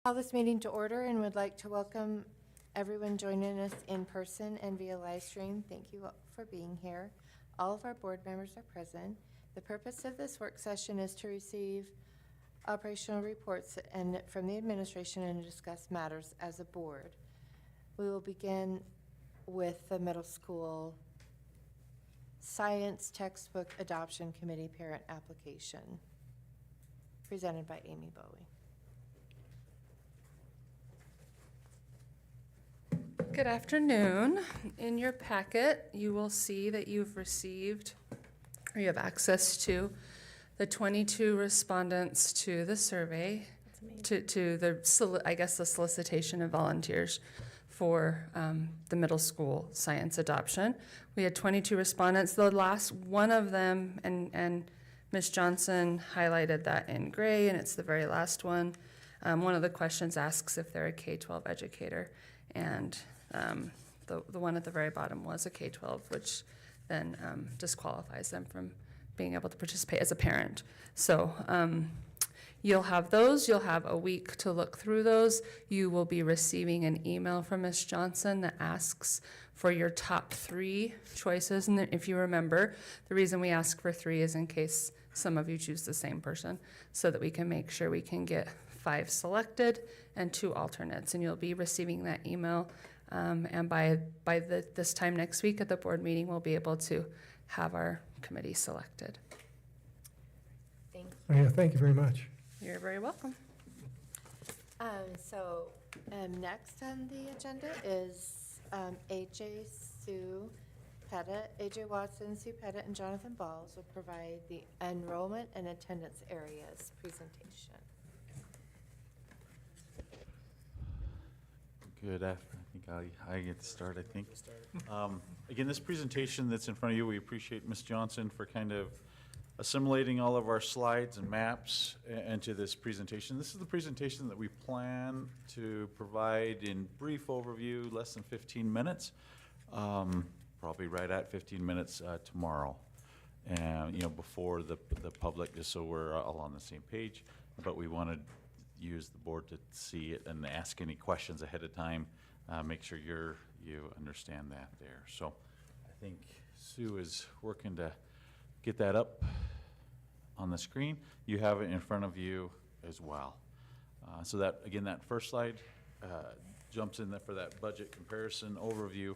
Call this meeting to order and would like to welcome everyone joining us in person and via live stream. Thank you for being here. All of our board members are present. The purpose of this work session is to receive operational reports and from the administration and discuss matters as a board. We will begin with the middle school science textbook adoption committee parent application presented by Amy Bowie. Good afternoon. In your packet, you will see that you've received, or you have access to, the 22 respondents to the survey, to the, I guess, the solicitation of volunteers for the middle school science adoption. We had 22 respondents. The last one of them, and Ms. Johnson highlighted that in gray, and it's the very last one. One of the questions asks if they're a K-12 educator, and the one at the very bottom was a K-12, which then disqualifies them from being able to participate as a parent. So you'll have those. You'll have a week to look through those. You will be receiving an email from Ms. Johnson that asks for your top 3 choices. And if you remember, the reason we ask for 3 is in case some of you choose the same person, so that we can make sure we can get 5 selected and 2 alternates. And you'll be receiving that email. And by this time next week at the board meeting, we'll be able to have our committee selected. Thank you. Oh, yeah, thank you very much. You're very welcome. Next on the agenda is AJ, Sue Pettit, AJ Watson, Sue Pettit, and Jonathan Balls will provide the enrollment and attendance areas presentation. Good afternoon. I think I get to start, I think. Again, this presentation that's in front of you, we appreciate Ms. Johnson for kind of assimilating all of our slides and maps into this presentation. This is the presentation that we plan to provide in brief overview, less than 15 minutes, probably right at 15 minutes tomorrow, and before the public, just so we're all on the same page. But we wanted use the board to see it and ask any questions ahead of time. Make sure you understand that there. So I think Sue is working to get that up on the screen. You have it in front of you as well. So that, again, that first slide jumps in there for that budget comparison overview.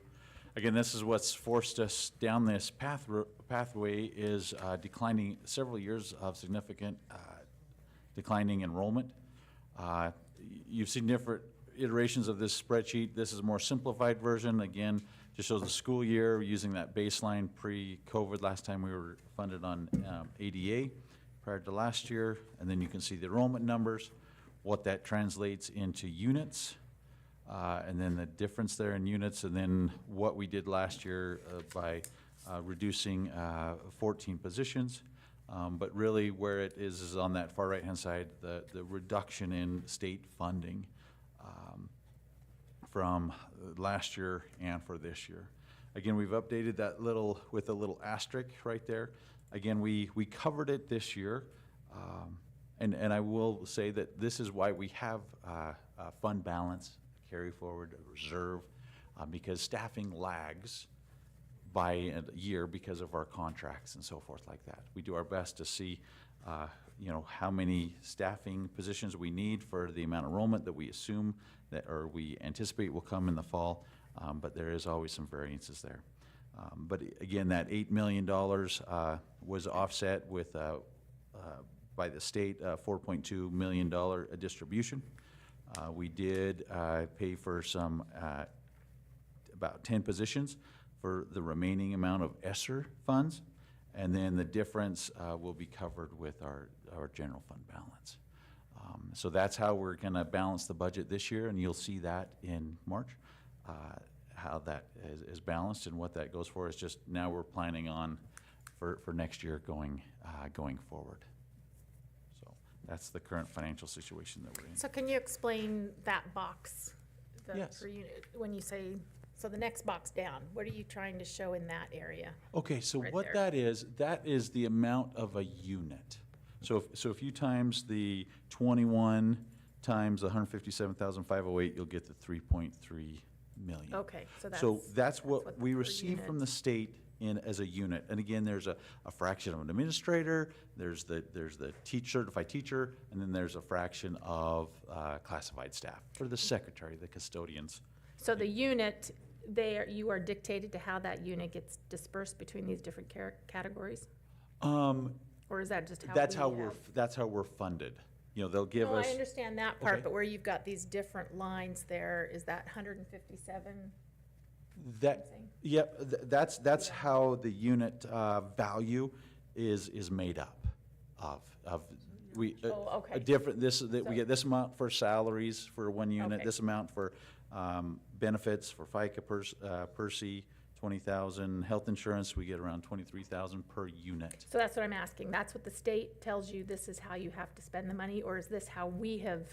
Again, this is what's forced us down this pathway is declining, several years of significant declining enrollment. You've seen different iterations of this spreadsheet. This is a more simplified version. Again, just shows the school year using that baseline pre-COVID. Last time we were funded on ADA prior to last year. And then you can see the enrollment numbers, what that translates into units, and then the difference there in units, and then what we did last year by reducing 14 positions. But really where it is on that far right-hand side, the reduction in state funding from last year and for this year. Again, we've updated that with a little asterisk right there. Again, we covered it this year, and I will say that this is why we have fund balance, carry forward, reserve, because staffing lags by a year because of our contracts and so forth like that. We do our best to see how many staffing positions we need for the amount of enrollment that we assume that, or we anticipate will come in the fall, but there is always some variances there. But again, that $8 million was offset with, by the state, $4.2 million distribution. We did pay for some, about 10 positions for the remaining amount of ESSER funds, and then the difference will be covered with our general fund balance. So that's how we're going to balance the budget this year, and you'll see that in March, how that is balanced and what that goes for. Is just now we're planning on for next year going forward. So that's the current financial situation that we're in. So can you explain that box? Yes. Per unit, when you say, so the next box down, what are you trying to show in that area? Okay, so Right what there. that is the amount of a unit. So if you times the 21 times 157,508, you'll get the 3.3 million. Okay, so that's. So that's what the we per receive from unit. the state in, as a unit. And again, there's a fraction of an administrator, there's the certified teacher, and then there's a fraction of classified staff, or the secretary, the custodians. So the unit, you are dictated to how that unit gets dispersed between these different categories? Or is that just how That's we how have? that's how we're funded. You know, they'll give No, us. I understand that part, Okay. but where you've got these different lines there, is that 157? That, Something? yep, that's how the unit value is made up of, we. Oh, okay. A different, we So- get this amount for salaries for one unit, Okay. this amount for benefits for FICA, Percy, 20,000. Health insurance, we get around 23,000 per unit. So that's what I'm asking. That's what the state tells you, this is how you have to spend the money, or is this how we have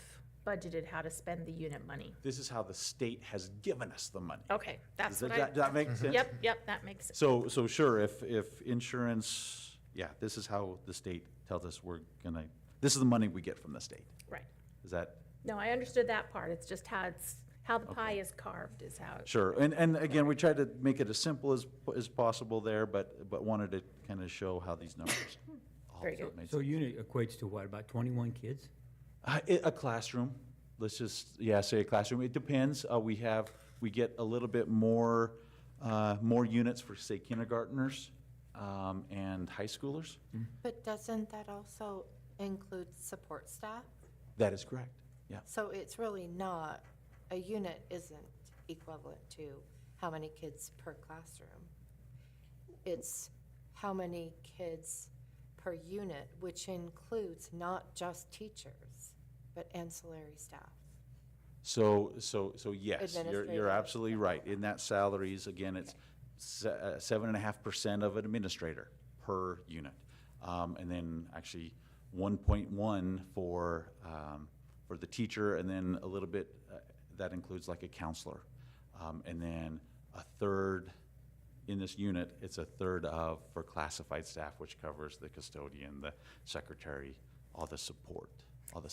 budgeted how to spend the unit money? This is how the state has given us the money. Okay, that's Does what that, that make sense? Yep, that makes sense. So sure, if insurance, yeah, this is how the state tells us this is the money we get from the state. Right. Is that, No, I understood that part. It's just how the pie Okay. is carved is how. sure, and again, we tried to make it as simple as possible there, but wanted to kind of show how these numbers. Very also good. made So sense. unit equates to what, about 21 kids? A classroom, let's just, say a classroom. It depends. We get a little bit more units for, say, kindergartners and high schoolers. But doesn't that also include support staff? That is correct, yeah. So it's really not, a unit isn't equivalent to how many kids per classroom. It's how many kids per unit, which includes not just teachers, but ancillary staff. So yes, you're Administrative. absolutely right. In that salaries, again, it's 7.5% of an administrator per unit. And then actually 1.1 for the teacher, and then a little bit, that includes like a counselor. And then a third in this unit, it's a third for classified staff, which covers the custodian, the secretary, all the support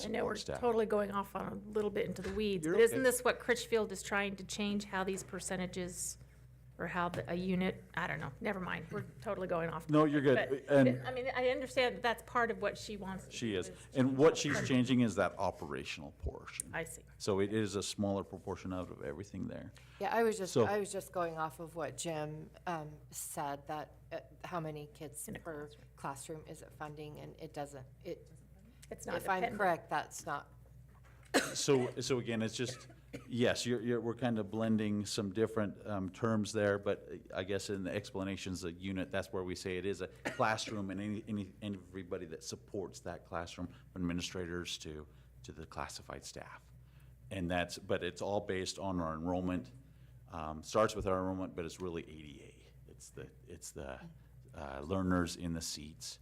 I know we're staff. totally going off on a little bit into the weeds, You're but isn't okay. this what Critchfield is trying to change, how these percentages, or how a unit, I don't know, never mind, we're totally going off. No, you're good. But, And I mean, I understand that that's part of what she wants. to she do is. And what she's changing is that operational portion. I see. So it is a smaller proportion out of everything there. Yeah, I was just So- going off of what Jim said, that how many kids In a per classroom is it funding, and it doesn't, It's not if I'm dependent. correct, that's not, So again, it's just, yes, we're kind of blending some different terms there, but I guess in the explanations, the unit, that's where we say it is a classroom, and everybody that supports that classroom, from administrators to the classified staff. And but it's all based on our enrollment. Starts with our enrollment, but it's really ADA. It's the learners in the seats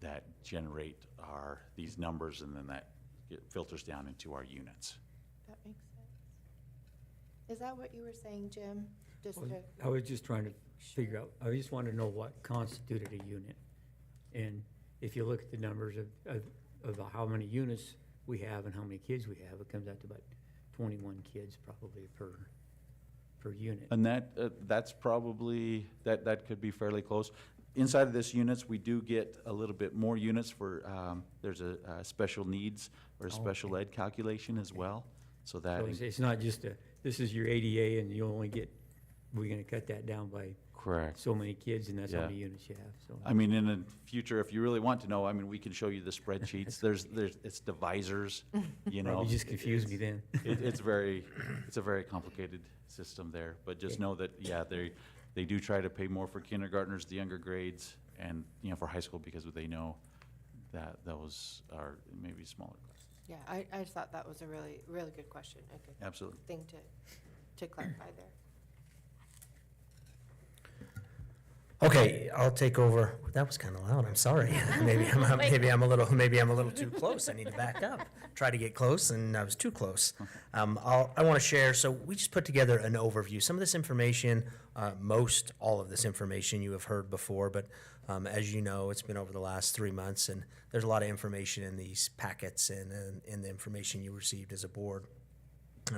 that generate these numbers, and then that filters down into our units. that makes sense. Is that what you were saying, Jim? Just Well, to, I was just trying to figure out, I just wanted to know what constituted a unit. And if you look at the numbers of how many units we have and how many kids we have, it comes out to about 21 kids probably per unit. And that's probably, that could be fairly close. Inside of this units, we do get a little bit more units for, there's a special needs or a Oh, special ed calculation as well. So that, So it's not just this is your ADA and you only get, we're gonna cut that down by correct. so many kids and that's how Yeah. many units you have, so. I mean, in the future, if you really want to know, I mean, we can show you the spreadsheets. It's divisors, you know. Probably just confused me then. It's a very complicated system there, but just Okay. know that, yeah, they do try to pay more for kindergartners, the younger grades, and, for high school, because they know that those are maybe smaller classes. yeah, I just thought that was a really, really good question, a good Absolutely. thing to clarify there. Okay, I'll take over. That was kind of loud. I'm sorry. Maybe I'm a little too close. I need to back up. Try to get close, and I was too close. I want to share. So we just put together an overview. Some of this information, all of this information you have heard before, but as you know, it's been over the last 3 months, and there's a lot of information in these packets and in the information you received as a board.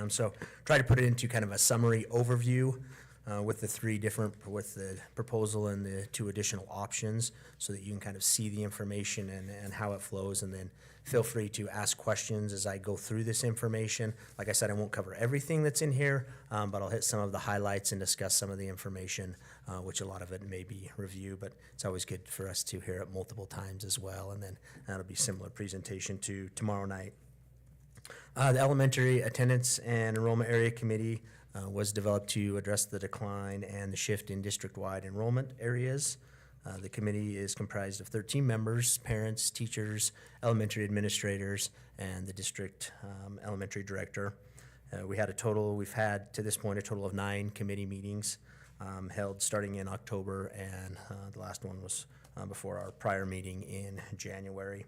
So try to put it into kind of a summary overview. With the proposal and the 2 additional options, so that you can kind of see the information and how it flows, and then feel free to ask questions as I go through this information. Like I said, I won't cover everything that's in here, but I'll hit some of the highlights and discuss some of the information, which a lot of it may be review, but it's always good for us to hear it multiple times as well, and then that'll be similar presentation to tomorrow night. The Elementary Attendance and Enrollment Area Committee was developed to address the decline and the shift in district-wide enrollment areas. The committee is comprised of 13 members, parents, teachers, elementary administrators, and the district elementary director. We've had to this point a total of 9 committee meetings held starting in October, and the last one was before our prior meeting in January.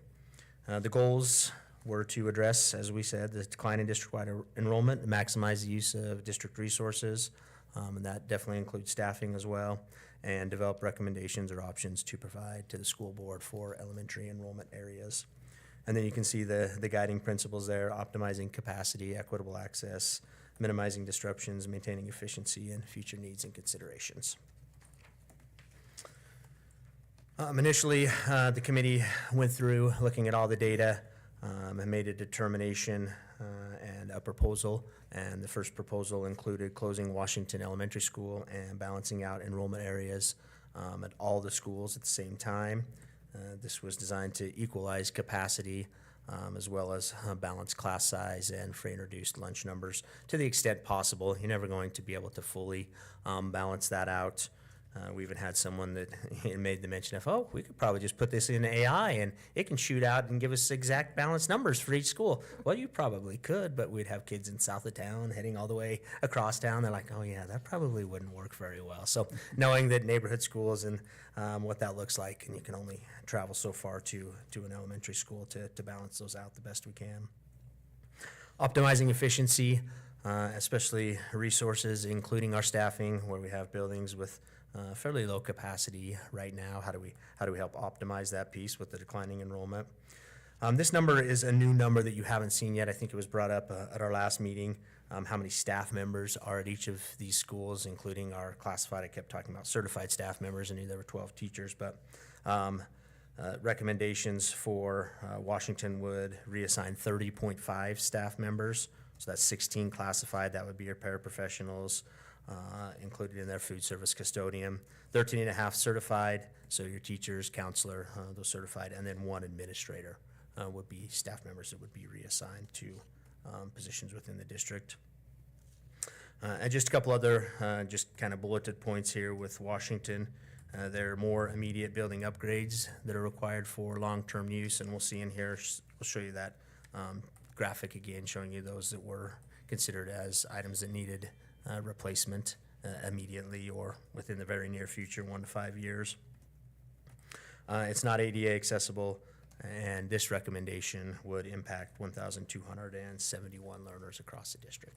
The goals were to address, as we said, the decline in district-wide enrollment, maximize the use of district resources, and that definitely includes staffing as well, and develop recommendations or options to provide to the school board for elementary enrollment areas. And then you can see the guiding principles there: optimizing capacity, equitable access, minimizing disruptions, maintaining efficiency, and future needs and considerations. Initially, the committee went through looking at all the data, and made a determination and a proposal. And the first proposal included closing Washington Elementary School and balancing out enrollment areas at all the schools at the same time. This was designed to equalize capacity as well as balance class size and free and reduced lunch numbers to the extent possible. You're never going to be able to fully balance that out. We even had someone that made the mention of, we could probably just put this in AI and it can shoot out and give us exact balanced numbers for each school. Well, you probably could, but we'd have kids in south of town heading all the way across town. They're like, oh yeah, that probably wouldn't work very well. So knowing that neighborhood schools and what that looks like, and you can only travel so far to an elementary school to balance those out the best we can. Optimizing efficiency, especially resources, including our staffing, where we have buildings with fairly low capacity right now. How do we help optimize that piece with the declining enrollment? This number is a new number that you haven't seen yet. I think it was brought up at our last meeting. How many staff members are at each of these schools, including our classified. I kept talking about certified staff members, and there were 12 teachers, but recommendations for Washington would reassign 30.5 staff members. So that's 16 classified. That would be your paraprofessionals, included in their food service custodian. 13 and a half certified, so your teachers, counselor, those certified, and then 1 administrator would be staff members that would be reassigned to positions within the district. And just a couple other just kind of bulleted points here with Washington. There are more immediate building upgrades that are required for long-term use, and we'll see in here, we'll show you that graphic again, showing you those that were considered as items that needed replacement immediately or within the very near future, 1 to 5 years. It's not ADA accessible, and this recommendation would impact 1,271 learners across the district.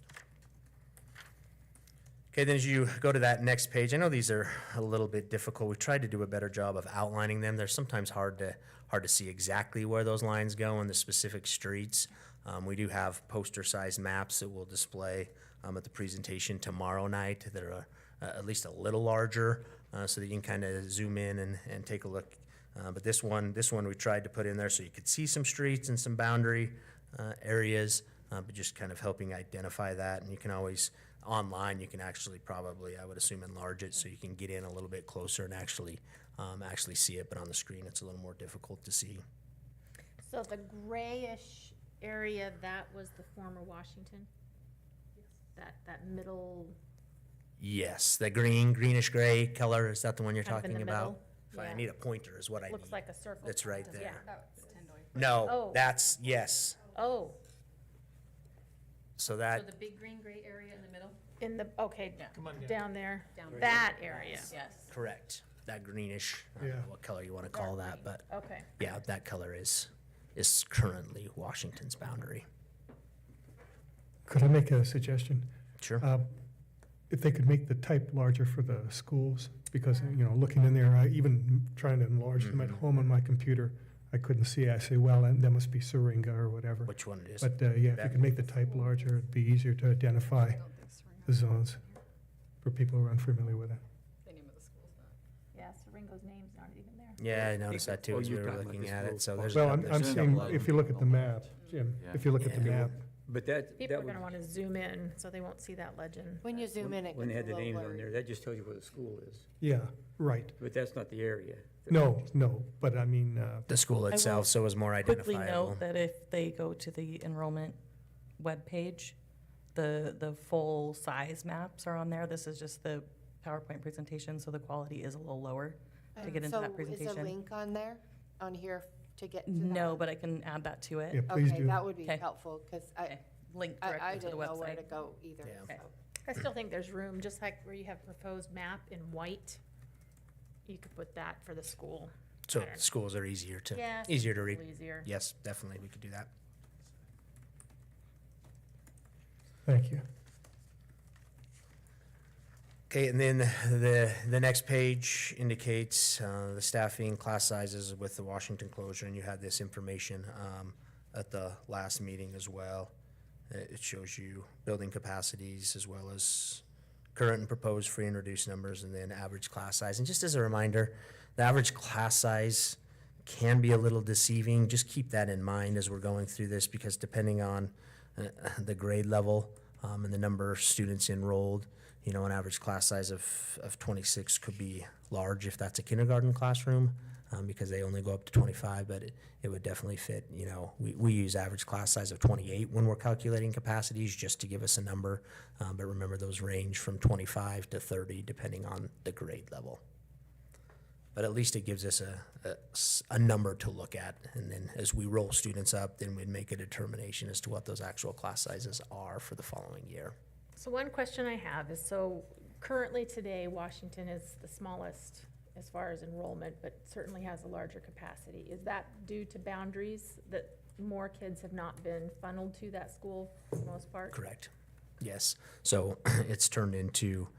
Okay, then as you go to that next page, I know these are a little bit difficult. We've tried to do a better job of outlining them. They're sometimes hard to see exactly where those lines go in the specific streets. We do have poster-sized maps that we'll display at the presentation tomorrow night that are at least a little larger, so that you can kind of zoom in and take a look. But this one we tried to put in there so you could see some streets and some boundary areas, but just kind of helping identify that. And you can always, online, you can actually probably, I would assume, enlarge it so you can get in a little bit closer and actually see it, but on the screen it's a little more difficult to see. So the grayish area, that was the former Washington? That middle, Yes, the greenish gray color, is that the one you're kind of in talking the about? middle? If I Yeah. need a pointer is what I need. Looks like a circle. That's right Yeah. there. Oh. No, that's, yes. Oh, So So that, the big green gray area in the middle? in the, okay, Yeah. down there, Down there. that area. Yes. correct. that greenish, I don't know Yeah. what color you want to call that, but Okay. yeah, that color is currently Washington's boundary. Could I make a suggestion? Sure. If they could make the type larger for the schools, because, you know, looking in there, even trying to enlarge them at Mhm. home on my computer, I couldn't see. I say, well, and that must be Syringa or whatever. Which one it is? But, yeah, if you could make the type larger, it'd be easier to identify the zones for people who are unfamiliar with it. Yeah, Seringo's name's not even there. Yeah, I noticed that too Oh, as we you're were talking about looking the at it. schools. So there's. Well, I'm there's saying, double- if you look at the map, Jim, Yeah. if you look at the Yeah. map, But that People are would, gonna wanna zoom in, so they won't see that legend. When you zoom in, it when they had gets the a names little on there, blurry. that just tells you where the school is. yeah, right. But that's not the area. No, but I mean, The school will itself, so it was more Quickly identifiable. note that if they go to the enrollment webpage, the full size maps are on there. This is just the PowerPoint presentation, so the quality is a little lower to get into that So is presentation. a link on there, on here to get to that? No, but I can add that to yeah, it. please Okay, do. that would be Okay. helpful, because Okay. Link I directly to the didn't know where to website. go either, Yeah. Okay. so. I still think there's room, just like where you have proposed map in white, you could put that for the school. So I don't know. schools are easier to Yeah. easier to a read. little Easier. Yes, definitely, we could do that. Thank you. Okay, and then the next page indicates the staffing, class sizes with the Washington closure, and you had this information at the last meeting as well. It shows you building capacities as well as current and proposed free and reduced numbers, and then average class size. And just as a reminder, the average class size can be a little deceiving. Just keep that in mind as we're going through this, because depending on the grade level and the number of students enrolled, you know, an average class size of 26 could be large if that's a kindergarten classroom, because they only go up to 25, but it would definitely fit. You know, we use average class size of 28 when we're calculating capacities, just to give us a number. But remember, those range from 25 to 30 depending on the grade level. But at least it gives us a number to look at, and then as we roll students up, then we'd make a determination as to what those actual class sizes are for the following year. So one question I have is, so currently today, Washington is the smallest as far as enrollment, but certainly has a larger capacity. Is that due to boundaries, that more kids have not been funneled to that school for the most part? Correct. Yes. So it's turned into,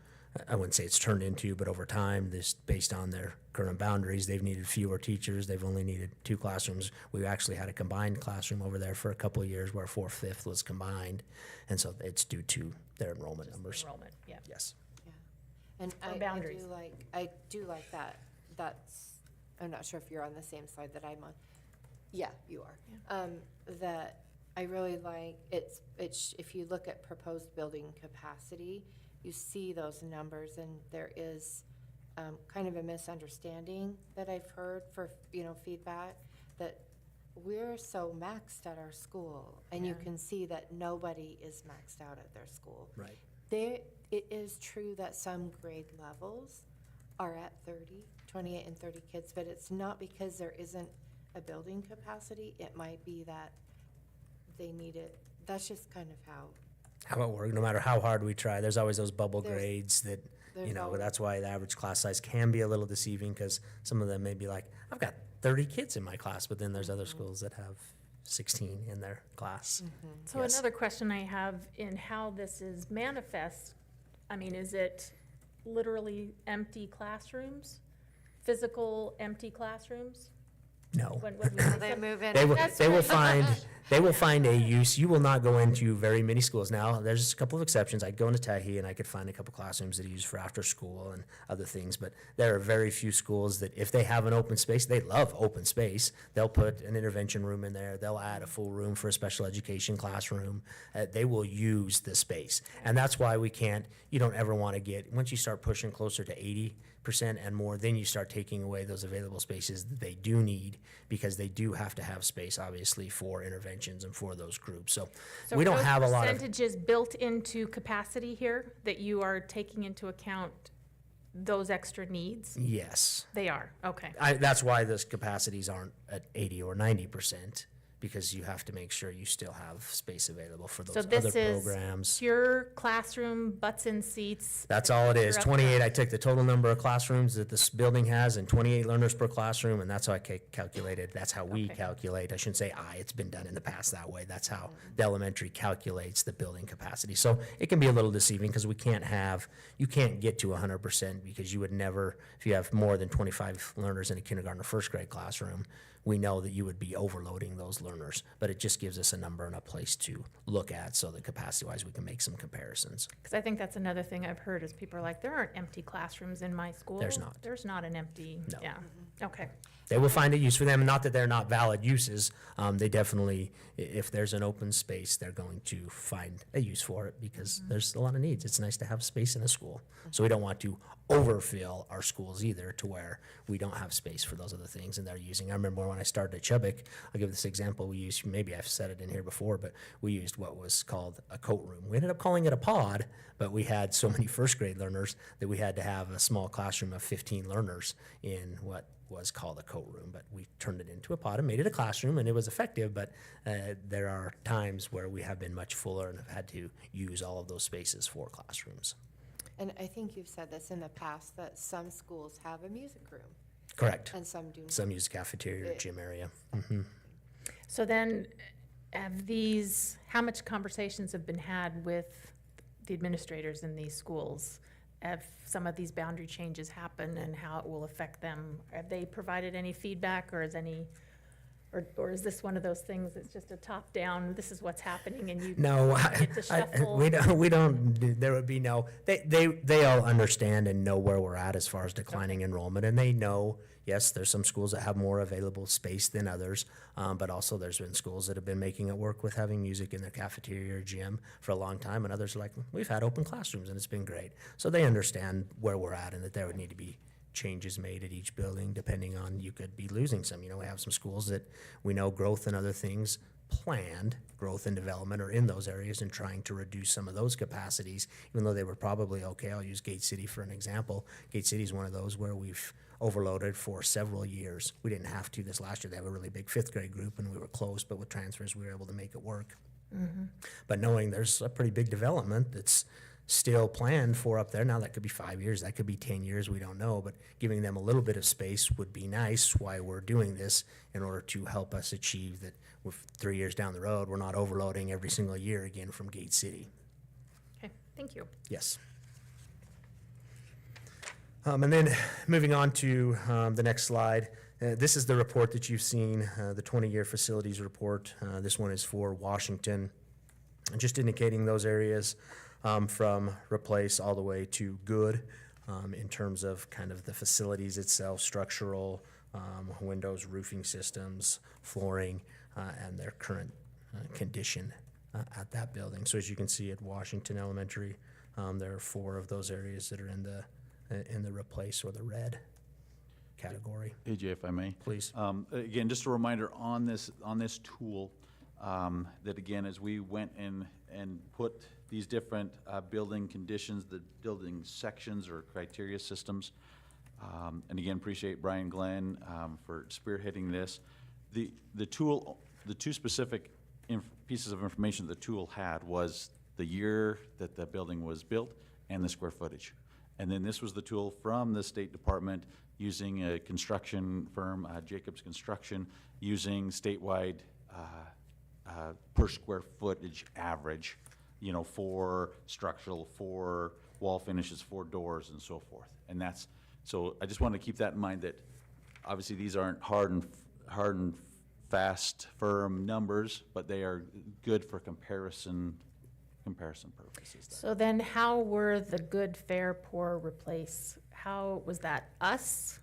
I wouldn't say it's turned into, but over time, this, based on their current boundaries, they've needed fewer teachers. They've only needed 2 classrooms. We actually had a combined classroom over there for a couple of years where 4th, 5th was combined. And so it's due to their enrollment numbers. Enrollment, yeah. Yes. Yeah. And Or I boundaries. do like that. That's, I'm not sure if you're on the same slide that I'm on. Yeah, you are. That I really like, it's, if you look at proposed building capacity, you see those numbers, and there is kind of a misunderstanding that I've heard for, you know, feedback, that we're so maxed at our school, and you Yeah. can see that nobody is maxed out at their school. Right. It is true that some grade levels are at 30, 28 and 30 kids, but it's not because there isn't a building capacity. It might be that they need it. That's just kind of how, How it works, no matter how hard we try, there's always those bubble There's- grades that, you there's know, always- that's why the average class size can be a little deceiving, because some of them may be like, I've got 30 kids in my class, but then there's other schools that have 16 in their class. So Yes. another question I have in how this is manifest, I mean, is it literally empty classrooms? Physical empty classrooms? No. When we say they some- move in. They will, That's they will right. they will find a use. You will not go into very many schools. Now, there's a couple of exceptions. I'd go into Tahi and I could find a couple classrooms that are used for after school and other things, but there are very few schools that if they have an open space, they love open space. They'll put an intervention room in there. They'll add a full room for a special education classroom. They will use the space. And that's why we can't, you don't ever want to get, once you start pushing closer to 80% and more, then you start taking away those available spaces that they do need, because they do have to have space, obviously, for interventions and for those groups. So So we are don't those have a lot of, percentages built into capacity here, that you are taking into account those extra needs? yes. They are, okay. That's why those capacities aren't at 80 or 90%, because you have to make sure you still have space available for those So other this is programs. pure classroom, butts in seats. That's all it is. You're up 28, front. I took the total number of classrooms that this building has and 28 learners per classroom, and that's how I calculated. That's how we Okay. calculate. I shouldn't say it's been done in the past that way. That's how the elementary calculates the building capacity. So it can be a little deceiving because you can't get to 100% because you would never, if you have more than 25 learners in a kindergarten or first grade classroom, we know that you would be overloading those learners. But it just gives us a number and a place to look at so that capacity-wise, we can make some comparisons. Because I think that's another thing I've heard is people are like, there aren't empty classrooms in my school. There's not. There's not an empty, No. yeah, okay. They will find a use for them, not that they're not valid uses. They definitely, if there's an open space, they're going to find a use for it because there's a lot of needs. It's nice to have space in a school. So we don't want to overfill our schools either to where we don't have space for those other things and they're using. I remember when I started at Chubbuck, I'll give this example. We used, maybe I've said it in here before, but we used what was called a coat room. We ended up calling it a pod, but we had so many first grade learners that we had to have a small classroom of 15 learners in what was called a coat room, but we turned it into a pod and made it a classroom, and it was effective, but there are times where we have been much fuller and have had to use all of those spaces for classrooms. And I think you've said this in the past, that some schools have a music room Correct. and some do not. Some use cafeteria or gym area. So then, how much conversations have been had with the administrators in these schools? If some of these boundary changes happen and how it will affect them? Have they provided any feedback or or is this one of those things that's just a top-down, this is what's happening and you No, get to shuffle? we don't, there would be no, they all understand and know where we're at as far as declining enrollment, and they know, yes, there's some schools that have more available space than others, but also there's been schools that have been making it work with having music in their cafeteria or gym for a long time, and others are like, we've had open classrooms and it's been great. So they understand where we're at and that there would need to be changes made at each building depending on, you could be losing some. We have some schools that we know growth and other things planned, growth and development are in those areas and trying to reduce some of those capacities, even though they were probably okay. I'll use Gate City for an example. Gate City is one of those where we've overloaded for several years. We didn't have to this last year. They have a really big fifth grade group and we were close, but with transfers, we were able to make it work. But knowing there's a pretty big development that's still planned for up there. Now that could be 5 years, that could be 10 years, we don't know, but giving them a little bit of space would be nice why we're doing this in order to help us achieve that with 3 years down the road, we're not overloading every single year again from Gate City. Okay, thank you. Yes. And then moving on to the next slide. This is the report that you've seen, the 20-year facilities report. This one is for Washington. Just indicating those areas from replace all the way to good in terms of kind of the facilities itself, structural, windows, roofing systems, flooring, and their current condition at that building. So as you can see at Washington Elementary, there are 4 of those areas that are in the replace or the red category. AJ, if I may. Please. Again, just a reminder on this tool, that again, as we went in and put these different building conditions, the building sections or criteria systems, and again, appreciate Brian Glenn for spearheading this. The tool, the 2 specific pieces of information the tool had was the year that the building was built and the square footage. And then this was the tool from the State Department using a construction firm, Jacobs Construction, using statewide per square footage average, for structural, for wall finishes, for doors, and so forth. And so I just wanted to keep that in mind that obviously these aren't hard and fast, firm numbers, but they are good for comparison purposes. So then how were the good, fair, poor, replace? How was that us?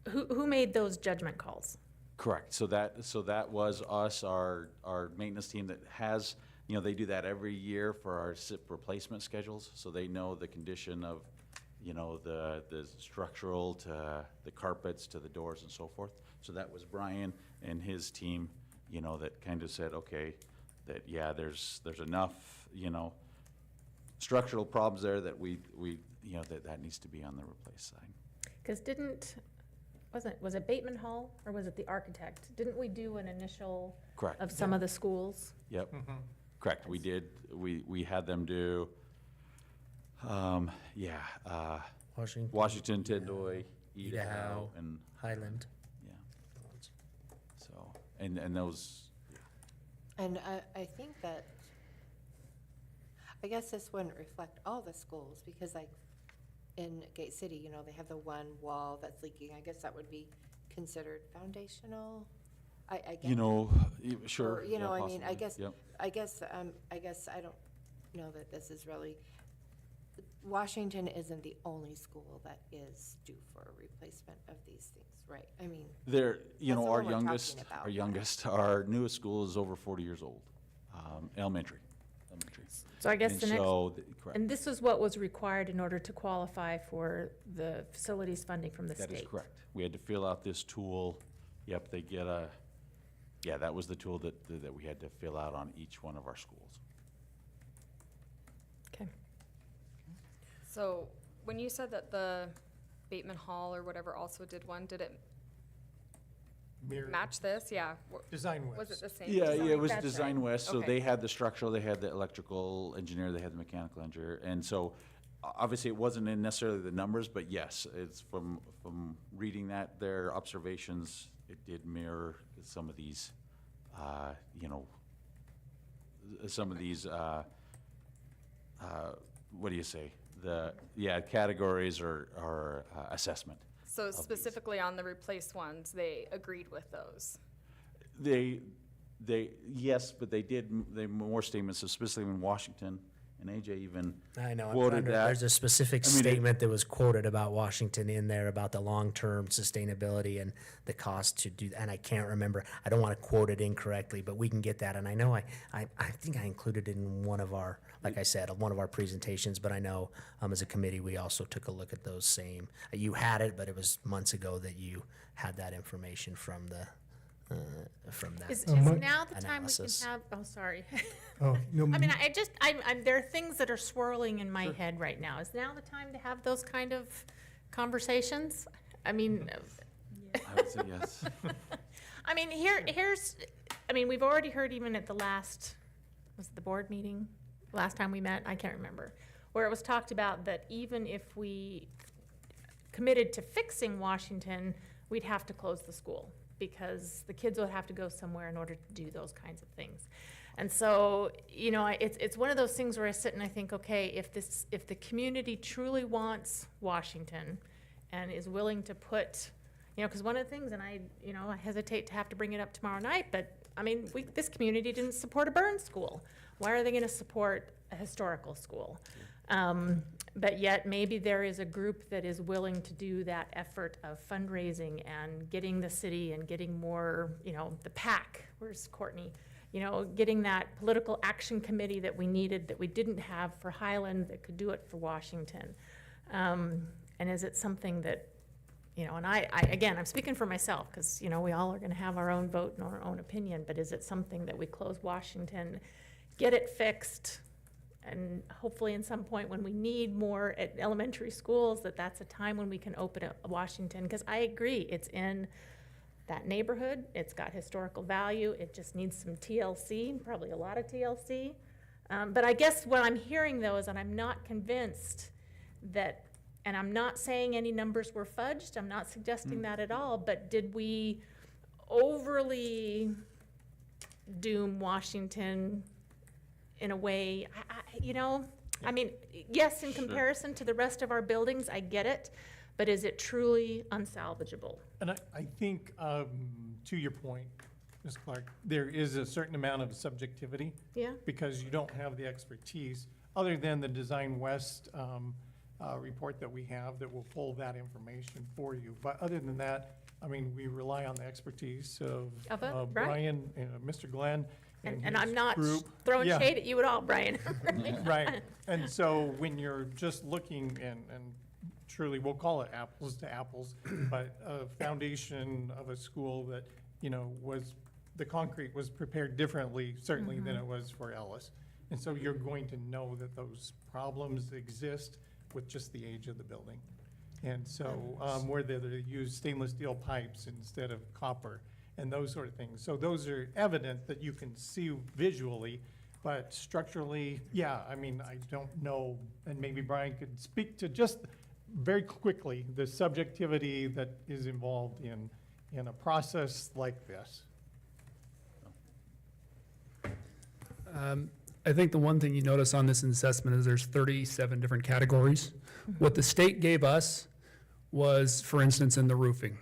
Who made those judgment calls? Correct. So that was us, our maintenance team that has, they do that every year for our SIP replacement schedules. So they know the condition of, the structural to the carpets to the doors and so forth. So that was Brian and his team, that kind of said, okay, that, yeah, there's enough, structural problems there that we that needs to be on the replace side. Because was it Bateman Hall or was it the architect? Didn't we do an initial Correct. of some of the schools? Yep, Mm-hmm. correct. We did, we had them do, Washington, Washington, Tendoy, Idaho. Idaho, and, Highland. yeah, so, and those, And I think that, I guess this wouldn't reflect all the schools, because like in Gate City, you know, they have the one wall that's leaking. I guess that would be considered foundational, I guess. you know, sure. Or, you yeah, know, I mean, I possibly, guess, yep. I guess I don't know that this is really, Washington isn't the only school that is due for a replacement of these things, right? I mean, There, you That's know, the our one we're youngest, talking about. our newest school is over 40 years old, elementary. So I guess And the next, so, correct, and this is what was required in order to qualify for the facilities funding from the state? that is correct. We had to fill out this tool, yep, they get a, yeah, that was the tool that we had to fill out on each one of our schools. Okay. So when you said that the Bateman Hall or whatever also did one, did it match this? Yeah. Design Was it the same? Yeah, design? yeah, it was That's Design right. West, so Okay. they had the structural, they had the electrical engineer, they had the mechanical engineer, and so, obviously, it wasn't in necessarily the numbers, but yes, it's from reading that, their observations, it did mirror some of these, you know, some of these, what do you say? Categories or assessment. So these. specifically on the replaced ones, they agreed with those. They, yes, but they more statements, specifically in Washington, and AJ even I know. I'm quoted trying to- that. There's a specific I mean, it- statement that was quoted about Washington in there about the long-term sustainability and the cost to do, and I can't remember. I don't want to quote it incorrectly, but we can get that. And I know I think I included it in one of our, like I said, one of our presentations, but I know as a committee, we also took a look at those same. You had it, but it was months ago that you had that information from that. Is my- now the time we can analysis. have, oh, sorry. Oh, no, I mean, there are things that are swirling in my head right now. Is now the time to have those kind of conversations? I mean, I would say yes. I mean, we've already heard even at the last, was it the board meeting? Last time we met, I can't remember, where it was talked about that even if we committed to fixing Washington, we'd have to close the school because the kids would have to go somewhere in order to do those kinds of things. And so, you know, it's one of those things where I sit and I think, okay, if the community truly wants Washington and is willing to put, you know, because one of the things, and I hesitate to have to bring it up tomorrow night, but I mean, this community didn't support a burn school. Why are they going to support a historical school? But yet maybe there is a group that is willing to do that effort of fundraising and getting the city and getting more, you know, the PAC, where's Courtney? You know, getting that political action committee that we needed, that we didn't have for Highland, that could do it for Washington. And is it something that, you know, and again, I'm speaking for myself, because, you know, we all are gonna have our own vote and our own opinion, but is it something that we close Washington, get it fixed, and hopefully in some point when we need more at elementary schools, that's a time when we can open up Washington, because I agree, it's in that neighborhood, it's got historical value, it just needs some TLC, probably a lot of TLC. But I guess what I'm hearing though is that I'm not convinced that, and I'm not saying any numbers were fudged, I'm not suggesting that at all, but did we overly doom Washington in a way, you know? I mean, yes, in Sure. comparison to the rest of our buildings, I get it, but is it truly unsalvageable? And I think, to your point, Ms. Clark, there is a certain amount of subjectivity Yeah? because you don't have the expertise, other than the Design West report that we have that will pull that information for you. But other than that, I mean, we rely on the expertise of Of it, right. Brian, Mr. Glenn, And his I'm not group. throwing Yeah. shade at you at all, Brian. Right, and so when you're just looking and truly, we'll call it apples to apples, but a foundation of a school that, you know, the concrete was prepared differently certainly than it was for Ellis. And so you're going to know that those problems exist with just the age of the building. And so, where they use stainless steel pipes instead of copper and those sort of things. So those are evident that you can see visually, but structurally, yeah, I mean, I don't know, and maybe Brian could speak to just very quickly the subjectivity that is involved in a process like this. I think the one thing you notice on this assessment is there's 37 different categories. What the state gave us was, for instance, in the roofing,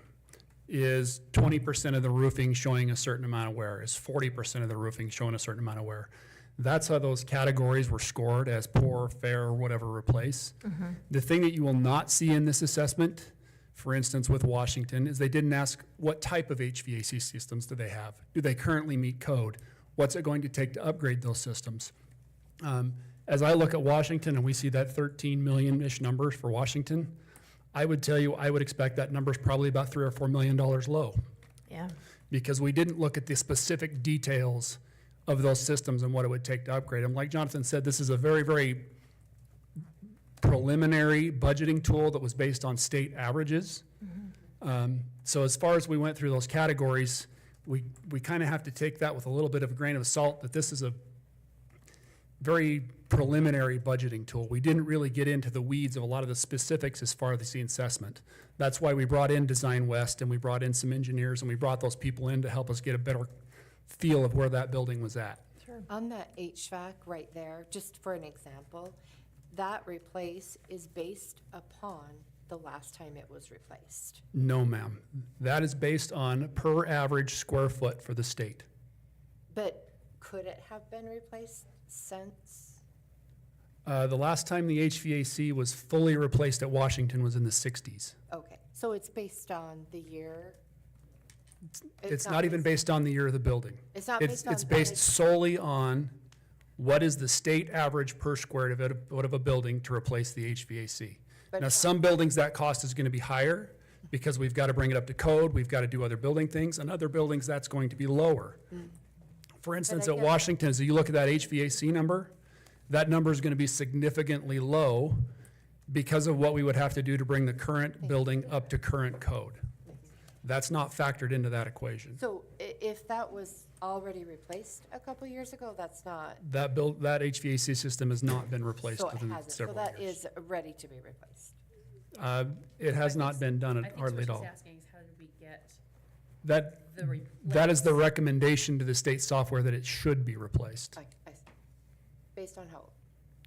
is 20% of the roofing showing a certain amount of wear, is 40% of the roofing showing a certain amount of wear. That's how those categories were scored, as poor, fair, whatever, replace. The thing that you will not see in this assessment, for instance, with Washington, is they didn't ask what type of HVAC systems do they have? Do they currently meet code? What's it going to take to upgrade those systems? As I look at Washington and we see that 13 million-ish numbers for Washington, I would tell you, I would expect that number's probably about $3 or $4 million low, Yeah. because we didn't look at the specific details of those systems and what it would take to upgrade them. Like Jonathan said, this is a very, very preliminary budgeting tool that was based on state averages. So as far as we went through those categories, we kind of have to take that with a little bit of a grain of salt, that this is a very preliminary budgeting tool. We didn't really get into the weeds of a lot of the specifics as far as the assessment. That's why we brought in Design West, and we brought in some engineers, and we brought those people in to help us get a better feel of where that building was at. On that HVAC right there, just for an example, that replace is based upon the last time it was replaced. No, ma'am. That is based on per average square foot for the state. But could it have been replaced since? The last time the HVAC was fully replaced at Washington was in the 60s. Okay, so it's based on the year? It's not even based on the year of the building. It's not based on. It's based solely on what is the state average per square foot of a building to replace the HVAC. But Now, it's some buildings, that cost is gonna be higher because we've gotta bring it up to code, we've gotta do other building things, and other buildings, that's going to be lower. For instance, I at guess- Washington, as you look at that HVAC number, that number is gonna be significantly low because of what we would have to do to bring the current building up to current code. That's not factored into that equation. So if that was already replaced a couple years ago, that's not, That HVAC system has not been replaced so it within hasn't, so several that years. is ready to be replaced. It has not been done I think hardly at what all. she's asking is how did we get That, the replace? that is the recommendation to the state software that it should be replaced. I see. Based on how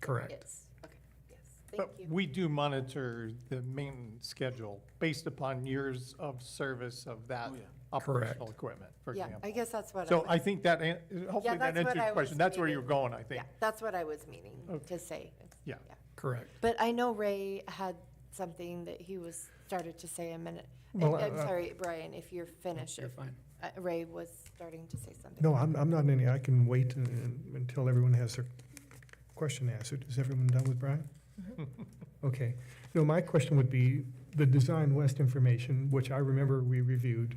Correct. it is. Okay, yes, thank But you. we do monitor the maintenance schedule based upon years of service of that operational Correct. equipment, for Yeah, example. I guess that's what I So was. I think that, hopefully that that's answers what I your question. was That's where meaning. you're going, I think. Yeah, that's what I was meaning Okay. to say. Yeah. Correct. But I know Ray had something that he was, started to say a minute. Well, I'm sorry, Brian, if you're finished. You're fine. Ray was starting to say something. No, I'm not any, I can wait until everyone has their question answered. Is everyone done with Brian? Okay. No, my question would be, the Design West information, which I remember we reviewed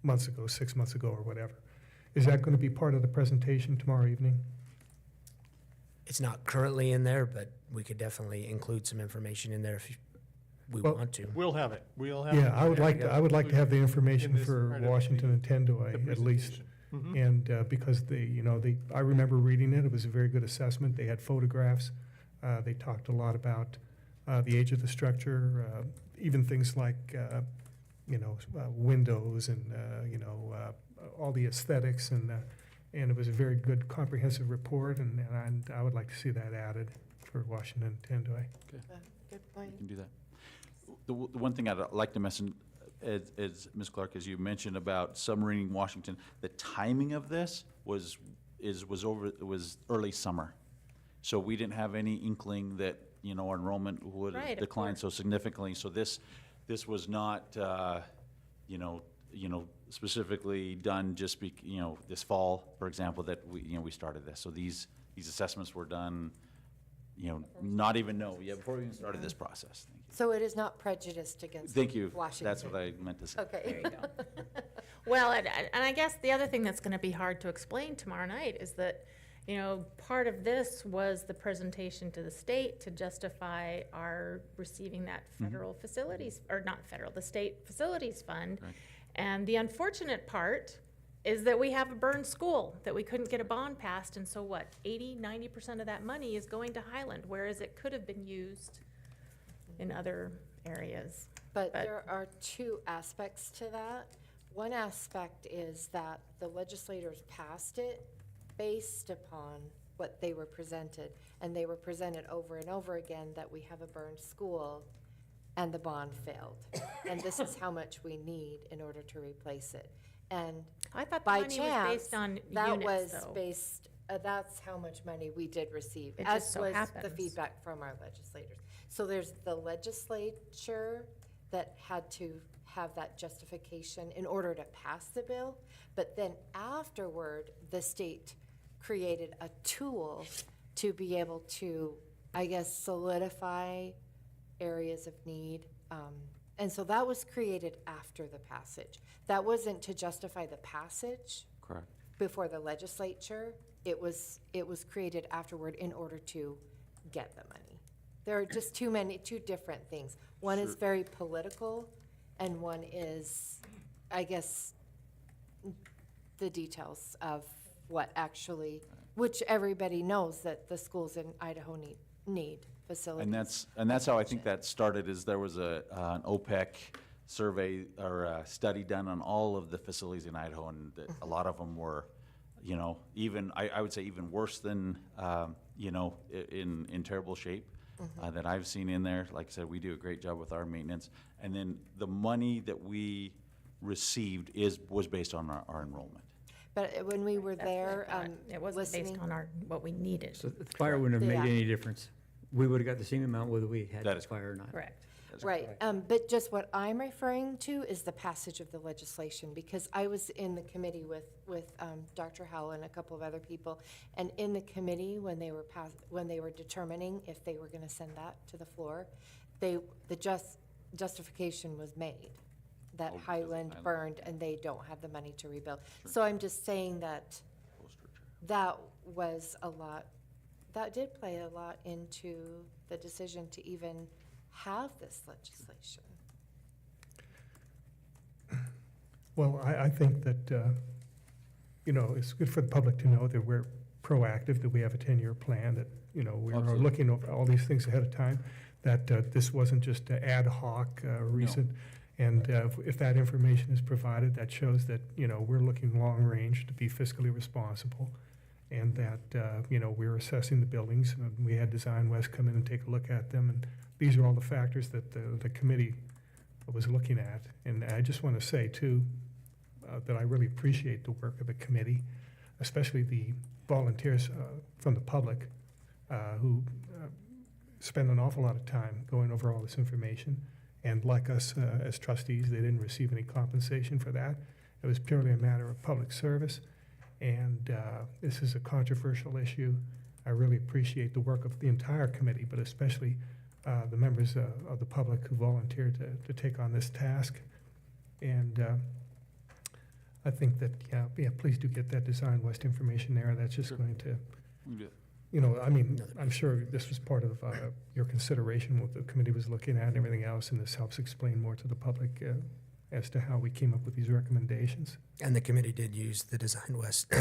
months ago, 6 months ago or whatever. Is that going to be part of the presentation tomorrow evening? It's not currently in there, but we could definitely include some information in there if we Well, want to. We'll have it. We'll have it. Yeah, I would like, I would like to have the in information this for part of Washington and the Tendoy at least. presentation. Mhm. And because I remember reading it, it was a very good assessment. They had photographs. They talked a lot about the age of the structure, even things like, windows and, all the aesthetics. And it was a very good comprehensive report, and I would like to see that added for Washington and Tendoy. Good point. You can do that. The one thing I'd like to mention is, Ms. Clark, as you mentioned about submarine Washington, the timing of this was early summer. So we didn't have any inkling that, our enrollment would Right, of decline so course. significantly. So this was not, specifically done just this fall, for example, that we started this. So these assessments were done, not even before we even started this process. Thank you. So it is not prejudiced against Thank you. Washington? That's what I meant to say. Okay. There you go. Well, and I guess the other thing that's gonna be hard to explain tomorrow night is that, You know, part of this was the presentation to the state to justify our receiving that federal facilities, or not federal, the state facilities fund. Right. And the unfortunate part is that we have a burned school, that we couldn't get a bond passed, and so what, 80–90% of that money is going to Highland, whereas it could have been used in other areas. But there are two aspects to that. One aspect is that the legislators passed it based upon what they were presented. And they were presented over and over again that we have a burned school and the bond failed. And this is how much we need in order to replace it. And I thought the by money was chance, based on that units, was though. based, that's how much money we did receive. It As just so was the happens. feedback from our legislators. So there's the legislature that had to have that justification in order to pass the bill. But then afterward, the state created a tool to be able to, I guess, solidify areas of need. And so that was created after the passage. That wasn't to justify the passage Correct. before the legislature. It was created afterward in order to get the money. There are just two different things. One is Sure. very political, and one is, I guess, the details of what actually, which everybody knows that the schools in Idaho need facilities. And that's how I think that started, is there was an OPEC survey or a study done on all of the facilities in Idaho, and that a lot of them were, you know, even, I would say even worse than, you know, in terrible shape that I've seen in there. Like I said, we do a great job with our maintenance. And then the money that we received was based on our enrollment. But when we were That's what I there, thought. It wasn't based listening, on what we needed. So the fire wouldn't have made Yeah. any difference. We would have got the same amount whether we had That the is fire or not. Correct. right, but just what I'm referring to is the passage of the legislation, because I was in the committee with Dr. Howell and a couple of other people, and in the committee, when they were determining if they were gonna send that to the floor, the justification was made that Oh, because of Highland Highland. burned and they don't have the money to rebuild. So I'm just saying that that was a lot, that did play a lot into the decision to even have this legislation. Well, I think that, you know, it's good for the public to know that we're proactive, that we have a 10-year plan, that, you know, we're Absolutely. looking over all these things ahead of time, that this wasn't just ad hoc, recent. And if that information is provided, that shows that, you know, we're looking long-range to be fiscally responsible, and that, you know, we're assessing the buildings. And we had Design West come in and take a look at them, and these are all the factors that the committee was looking at. And I just want to say, too, that I really appreciate the work of the committee, especially the volunteers from the public who spend an awful lot of time going over all this information. And like us as trustees, they didn't receive any compensation for that. It was purely a matter of public service. And this is a controversial issue. I really appreciate the work of the entire committee, but especially the members of the public who volunteered to take on this task. And I think that, yeah, please do get that Design West information there. That's just going to, you know, I mean, I'm sure this was part of your consideration, what the committee was looking at and everything else, and this helps explain more to the public as to how we came up with these recommendations. And the committee did use the Design West,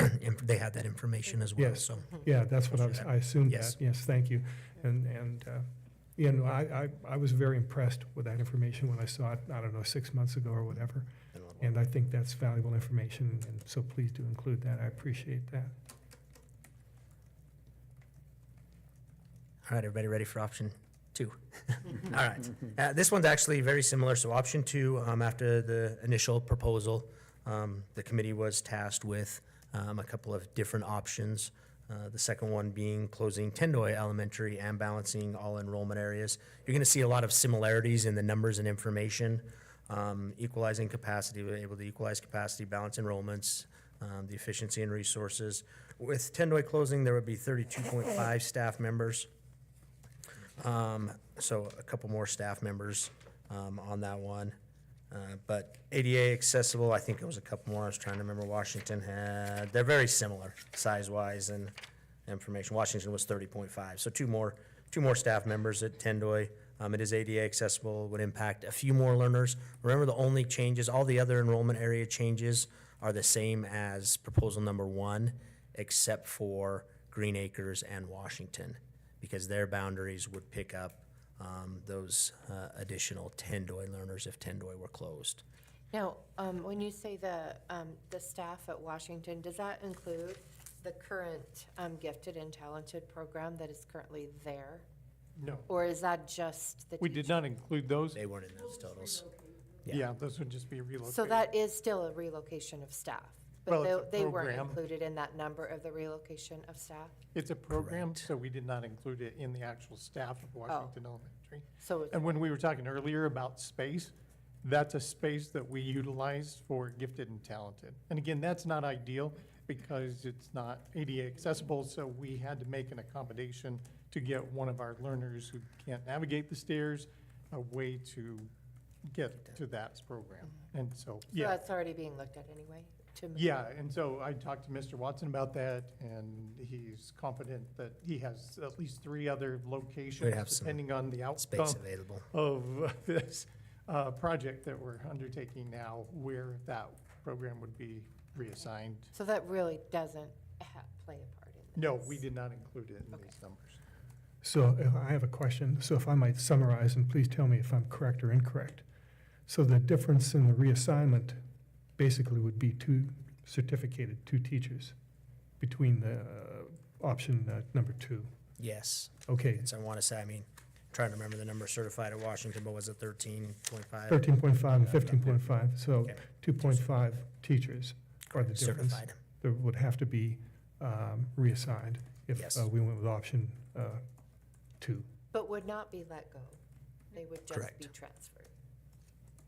they had that information as well, Yes. so. Yeah, that's what I assumed Yes. that. Yes, thank you. And you know, I was very impressed with that information when I saw it, I don't know, 6 months ago or whatever. And I think that's valuable information, and so please do include that. I appreciate that. All right, everybody ready for option 2? All right. This one's actually very similar. So option 2, after the initial proposal, the committee was tasked with a couple of different options. The second one being closing Tendoy Elementary and balancing all enrollment areas. You're going to see a lot of similarities in the numbers and information. Equalizing capacity, we're able to equalize capacity, balance enrollments, the efficiency and resources. With Tendoy closing, there would be 32.5 staff members. So a couple more staff members on that one. But ADA accessible, I think it was a couple more. I was trying to remember. Washington had, they're very similar size-wise, and information. Washington was 30.5. So two more staff members at Tendoy. It is ADA accessible, would impact a few more learners. Remember, the only changes, all the other enrollment area changes are the same as proposal number 1, except for Green Acres and Washington, because their boundaries would pick up those additional Tendoy learners if Tendoy were closed. Now, when you say the staff at Washington, does that include the current gifted and talented program that is currently there? No, Or is that just the we did teaching? not include those. They weren't in those totals. Yeah, those would just be relocated. So that is still a relocation of staff? Well, it's But a they weren't program. included in that number of the relocation of staff? It's a program, Correct. so we did not include it in the actual staff of Washington Elementary. So it's And when we were talking earlier about space, that's a space that we utilize for gifted and talented. And again, that's not ideal because it's not ADA accessible, so we had to make an accommodation to get one of our learners who can't navigate the stairs a way to get to that program. And so, So yeah. that's already being looked at anyway? Yeah, and so I talked to Mr. Watson about that, and he's confident that he has at least 3 other We'd have locations, some depending on the Space outcome available. of this project that we're undertaking now, where that program would be reassigned. So that really doesn't play a part in this? No, we did not include it in Okay. these numbers. So if I have a question, so if I might summarize, and please tell me if I'm correct or incorrect. So the difference in the reassignment basically would be 2 teachers between the option number 2. Yes. Okay, So I want to say, I mean, trying to remember the number certified at Washington, but was it 13.5? 13.5 and 15.5, so Okay. 2.5 teachers are the difference. Certified. That would have to be reassigned if Yes. we went with option 2. But would not be let go? They would just Correct. be transferred?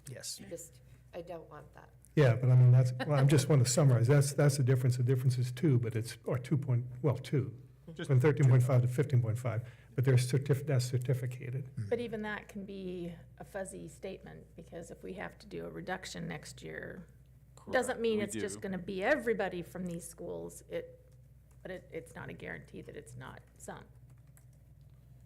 Yes. Just, I don't want that. Yeah, but I mean, well, I just want to summarize, that's the difference. The difference is 2, but it's, or 2 2, Just from 13.5 to 15.5, but that's certificated. But even that can be a fuzzy statement, because if we have to do a reduction next year, doesn't mean We it's just do. gonna be everybody from these schools. But it's not a guarantee that it's not some.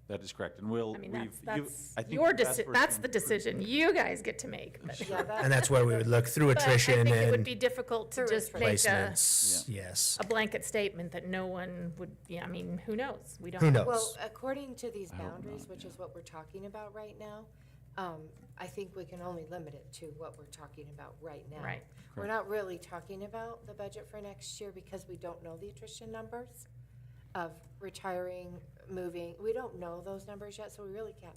That is correct, and we'll, I mean, we've, that's I think your that's that's where the decision you guys get to make. But Yeah, that- And that's where we would look through but I attrition think it would and be difficult to Through just make placements. Yes. a blanket statement that no one would, I mean, who knows? We don't. Who knows? Well, according to these I hope boundaries, not, which yeah. is what we're talking about right now, I think we can only limit it to what we're talking about right now. Right. We're not really talking about the budget for next year because we don't know the attrition numbers of retiring, moving. We don't know those numbers yet, so we really can't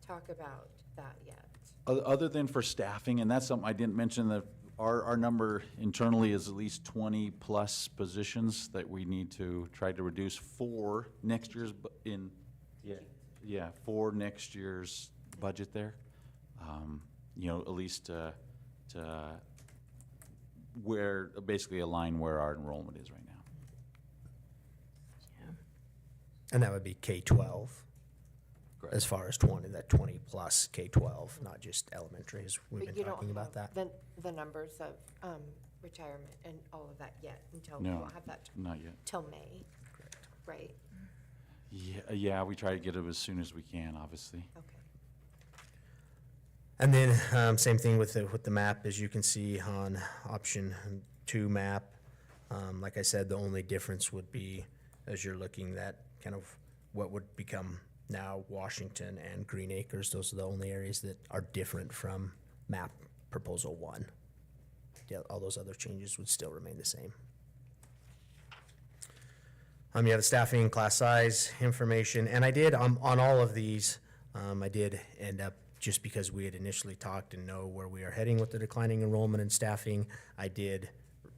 talk about that yet. Other than for staffing, and that's something I didn't mention, that our number internally is at least 20-plus positions that we need to try to reduce for next year's, for next year's budget there. You know, at least to where, basically align where our enrollment is right now. Yeah. And that would be K-12, Correct. as far as 20-plus K-12, not just elementary, as we've But been you don't talking about have that. the numbers of retirement and all of that yet until, we No, won't have that not yet. till May, right? Yeah, we try to get it as soon as we can, obviously. Okay. And then, same thing with the map, as you can see on option 2 map. Like I said, the only difference would be, as you're looking at kind of what would become now Washington and Green Acres, those are the only areas that are different from map proposal 1. Yeah, all those other changes would still remain the same. You have the staffing, class size, information, and I did, on all of these, I did end up, just because we had initially talked and know where we are heading with the declining enrollment and staffing, I did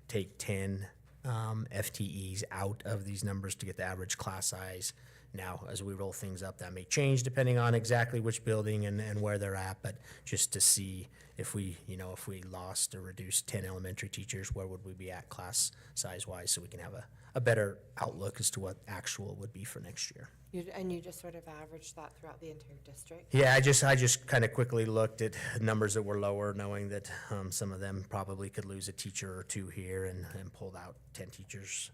take 10 FTEs out of these numbers to get the average class size. Now, as we roll things up, that may change depending on exactly which building and where they're at, but just to see if we lost or reduced 10 elementary teachers, where would we be at class size-wise, so we can have a better outlook as to what actual would be for next year. And you just sort of averaged that throughout the entire district? Yeah, I just kind of quickly looked at numbers that were lower, knowing that some of them probably could lose a teacher or 2 here, and pulled out 10 teachers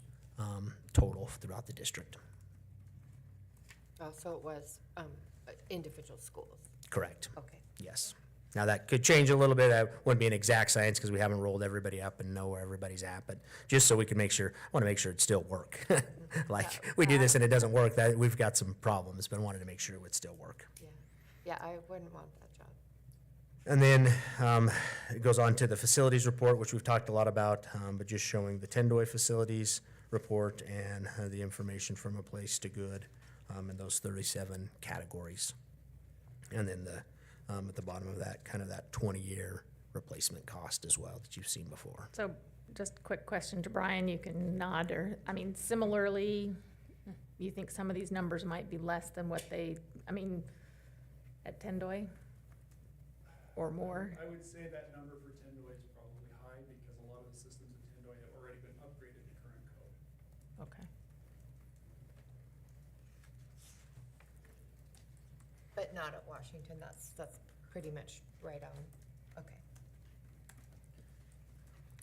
total throughout the district. Oh, so it was individual schools. Correct. Okay. Yes. Now, that could change a little bit. That wouldn't be an exact science because we haven't rolled everybody up and know where everybody's at, but just so we can make sure, I want to make sure it still work. Like, we do this and it doesn't work, that, we've got some problems, but I wanted to make sure it would still work. Yeah. Yeah, I wouldn't want that job. And then it goes on to the facilities report, which we've talked a lot about, but just showing the Tendoy facilities report and the information from a place to good in those 37 categories. And then at the bottom of that, kind of that 20-year replacement cost as well that you've seen before. So just a quick question to Brian, you can nod, or, I mean, similarly, you think some of these numbers might be less than what they, I mean, at Tendoy? Or more? I would say that number for Tendoy is probably high because a lot of the systems in Tendoy have already been upgraded to current code. Okay. But not at Washington, that's pretty much right on, okay.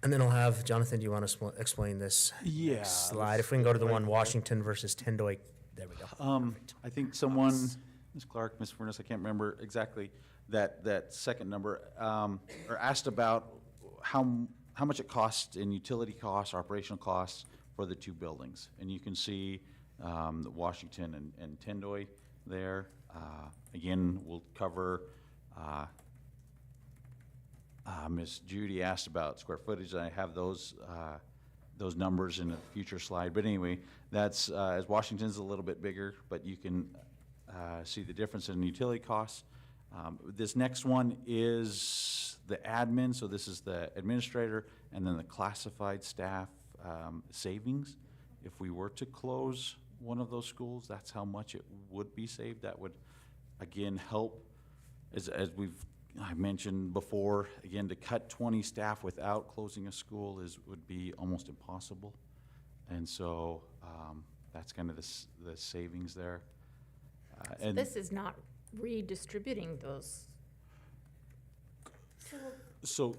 And then I'll have, Jonathan, do you want to explain this Yeah. slide? If we can go to the one Washington versus Tendoy, there we go. I think someone, Ms. Clark, Ms. Furness, I can't remember exactly that second number, or asked about how much it costs in utility costs, operational costs for the two buildings. And you can see Washington and Tendoy there. Again, we'll cover, Ms. Judy asked about square footage, and I have those numbers in a future slide. But anyway, that's, as Washington's a little bit bigger, but you can see the difference in utility costs. This next one is the admin, so this is the administrator, and then the classified staff savings. If we were to close one of those schools, that's how much it would be saved. That would, again, help, as I mentioned before, again, to cut 20 staff without closing a school would be almost impossible. And so that's kind of the savings there. So And this is not redistributing those. so,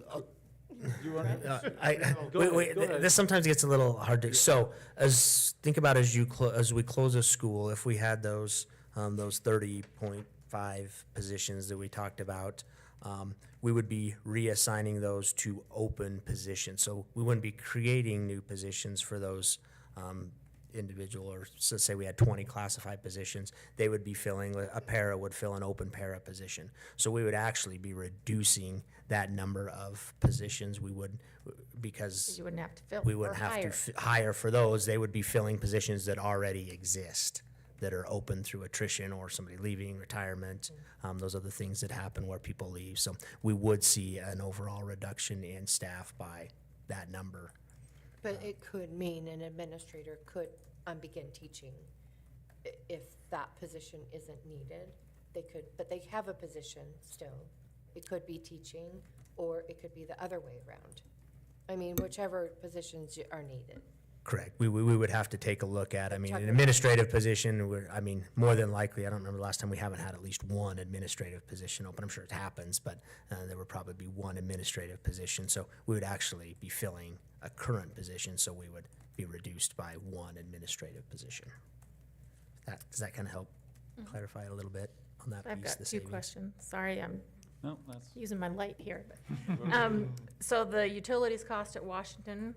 you want to? Go Wait, ahead. this sometimes gets a little hard to, so, think about as we close a school, if we had those 30.5 positions that we talked about, we would be reassigning those to open positions. So we wouldn't be creating new positions for those individual, or so say we had 20 classified positions, they would be filling, a para would fill an open para position. So we would actually be reducing that number of positions. We would, because You wouldn't have to fill we or wouldn't have hire. to hire for those. They would be filling positions that already exist, that are open through attrition or somebody leaving, retirement. Those are the things that happen where people leave. So we would see an overall reduction in staff by that number. But it could mean an administrator could begin teaching if that position isn't needed. They could, but they have a position still. It could be teaching, or it could be the other way around. I mean, whichever positions are needed. Correct. We would have to take a look at, I mean, Check an it out. administrative position, more than likely, I don't remember the last time we haven't had at least one administrative position open. I'm sure it happens, but there would probably be one administrative position. So we would actually be filling a current position, so we would be reduced by one administrative position. Does that kind of help clarify it a little bit on that piece, I've got the two savings? questions. Sorry, I'm No, that's. using my light here. So the utilities cost at Washington,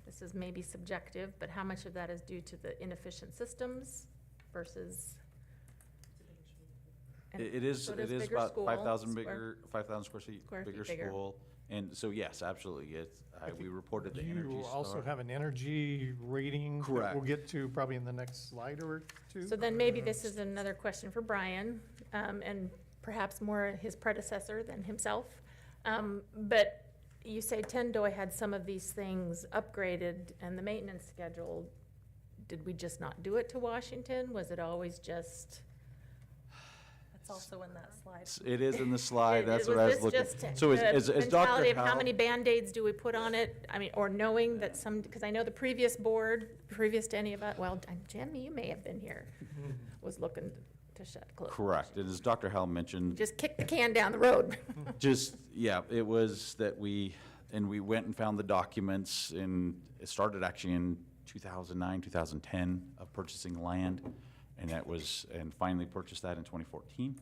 this is maybe subjective, but how much of that is due to the inefficient systems versus? and It is so it is about bigger school, 5,000 square- bigger, 5,000 square feet, square feet bigger bigger. school. And so, yes, absolutely, we reported the Energy You also Star. have an energy rating that Correct. we'll get to probably in the next slide or two. So then maybe this is another question for Brian, and perhaps more his predecessor than himself. But you say Tendoy had some of these things upgraded and the maintenance schedule. Did we just not do it to Washington? Was it always just? That's also in that slide. It is in the slide, that's what I was looking. this just So the as mentality Dr. of how Howell, many Band-Aids do we put on it? I mean, or knowing that some, because I know the previous board, previous to any of us, well, Jim, you may have been here, was looking to close. correct, and as Dr. Howell mentioned, Just kick the can down the road. it was that we went and found the documents, and it started actually in 2009, 2010 of purchasing land, and finally purchased that in 2014.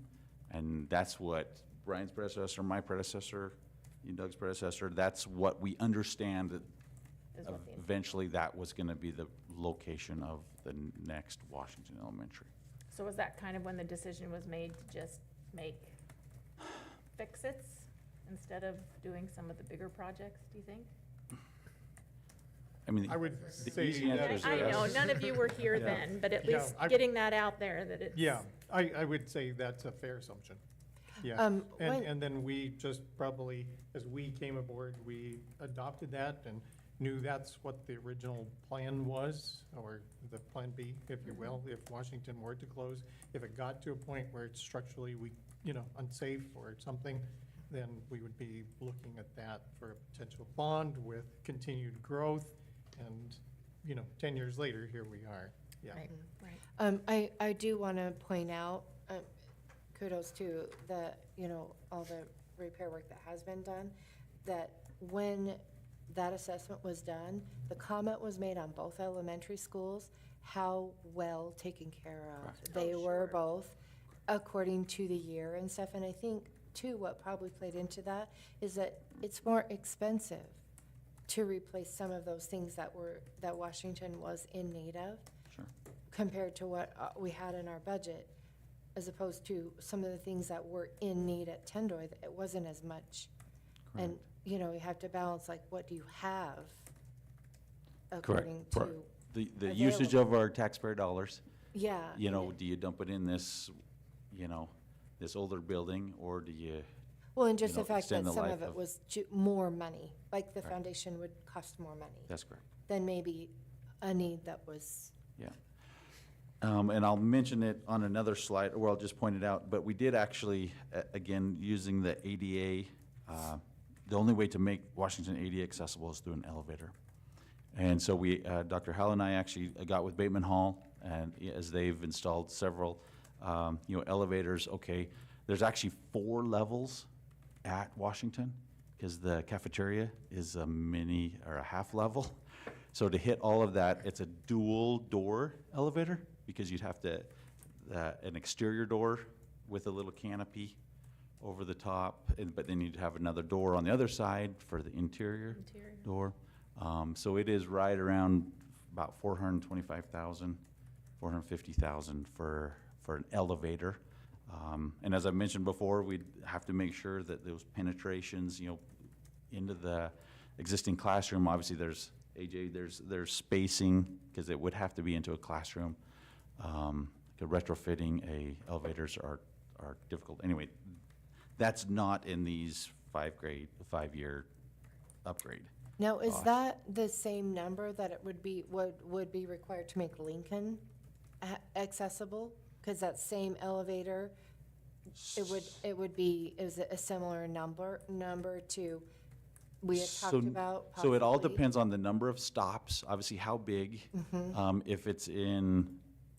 And that's what Brian's predecessor, my predecessor, Doug's predecessor, that's what we understand that Is what the- eventually that was gonna be the location of the next Washington Elementary. So was that kind of when the decision was made to just make fix-its instead of doing some of the bigger projects, do you think? I mean, I would the say easy answer that. is I know, yes. none of you were here Yeah. then, but at Yeah, least I- getting that out there that it's. Yeah, I would say that's a fair assumption. Yeah, when- and then we just probably, as we came aboard, we adopted that and knew that's what the original plan was, or the plan B, if you will, if Washington were to close. If it got to a point where it's structurally unsafe or something, then we would be looking at that for a potential bond with continued growth. And, 10 years later, here we are. Yeah. Right, right. I do want to point out, kudos to all the repair work that has been done, that when that assessment was done, the comment was made on both elementary schools, how well taken care of they were both, according to the year and stuff. And I think, too, what probably played into that is that it's more expensive to replace some of those things that Washington was in need of. Sure. Compared to what we had in our budget, as opposed to some of the things that were in need at Tendoy, that it wasn't as much. And, you have to balance, like, what do you have according Correct. to, The usage of our taxpayer dollars, yeah. do you dump it in this, this older building, or do you, Well, and just the fact extend that the some life of it of- was more money, like the Right. foundation would cost more money that's correct. than maybe a need that was, Yeah. And I'll mention it on another slide, or I'll just point it out, but we did actually, again, using the ADA, the only way to make Washington ADA accessible is through an elevator. And so Dr. Howell and I actually got with Bateman Hall, and as they've installed several, elevators, okay, there's actually 4 levels at Washington, because the cafeteria is a mini, or a half level. So to hit all of that, it's a dual door elevator, because you'd have to, an exterior door with a little canopy over the top, but then you'd have another door on the other side for the interior door. So it is right around about 425,000, 450,000 for an elevator. And as I mentioned before, we'd have to make sure that those penetrations, into the existing classroom, obviously there's spacing, because it would have to be into a classroom. Retrofitting elevators are difficult. Anyway, that's not in these 5-year upgrade. now, is Cost. that the same number that it would be required to make Lincoln accessible? Because that same elevator, is it a similar number to, we had talked about So it all possibly? depends on the number of stops, obviously how big, if it's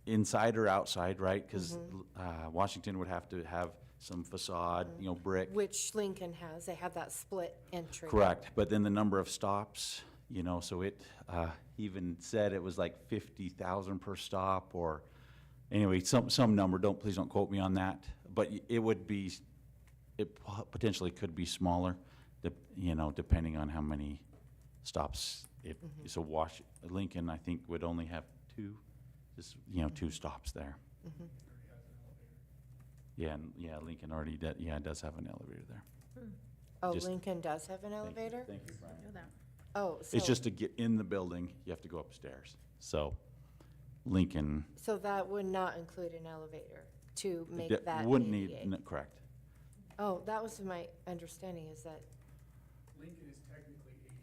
inside or outside, right? Because Washington would have to have some facade, brick. Which Lincoln has, they have that split entry. Correct, but then the number of stops, so it even said it was like 50,000 per stop, or anyway, some number. Please don't quote me on that. But it potentially could be smaller, depending on how many stops. So Lincoln, I think, would only have 2, just 2 stops there. Yeah, Lincoln already does have an elevator there. Oh, Just- Lincoln does have an Thank you. elevator? Thank you, Brian. Know that. Oh, so. It's just to get in the building, you have to go upstairs. So Lincoln. So that would not include an elevator to make that that wouldn't need, ADA? correct. Oh, that was my understanding, is that, Lincoln is technically ADA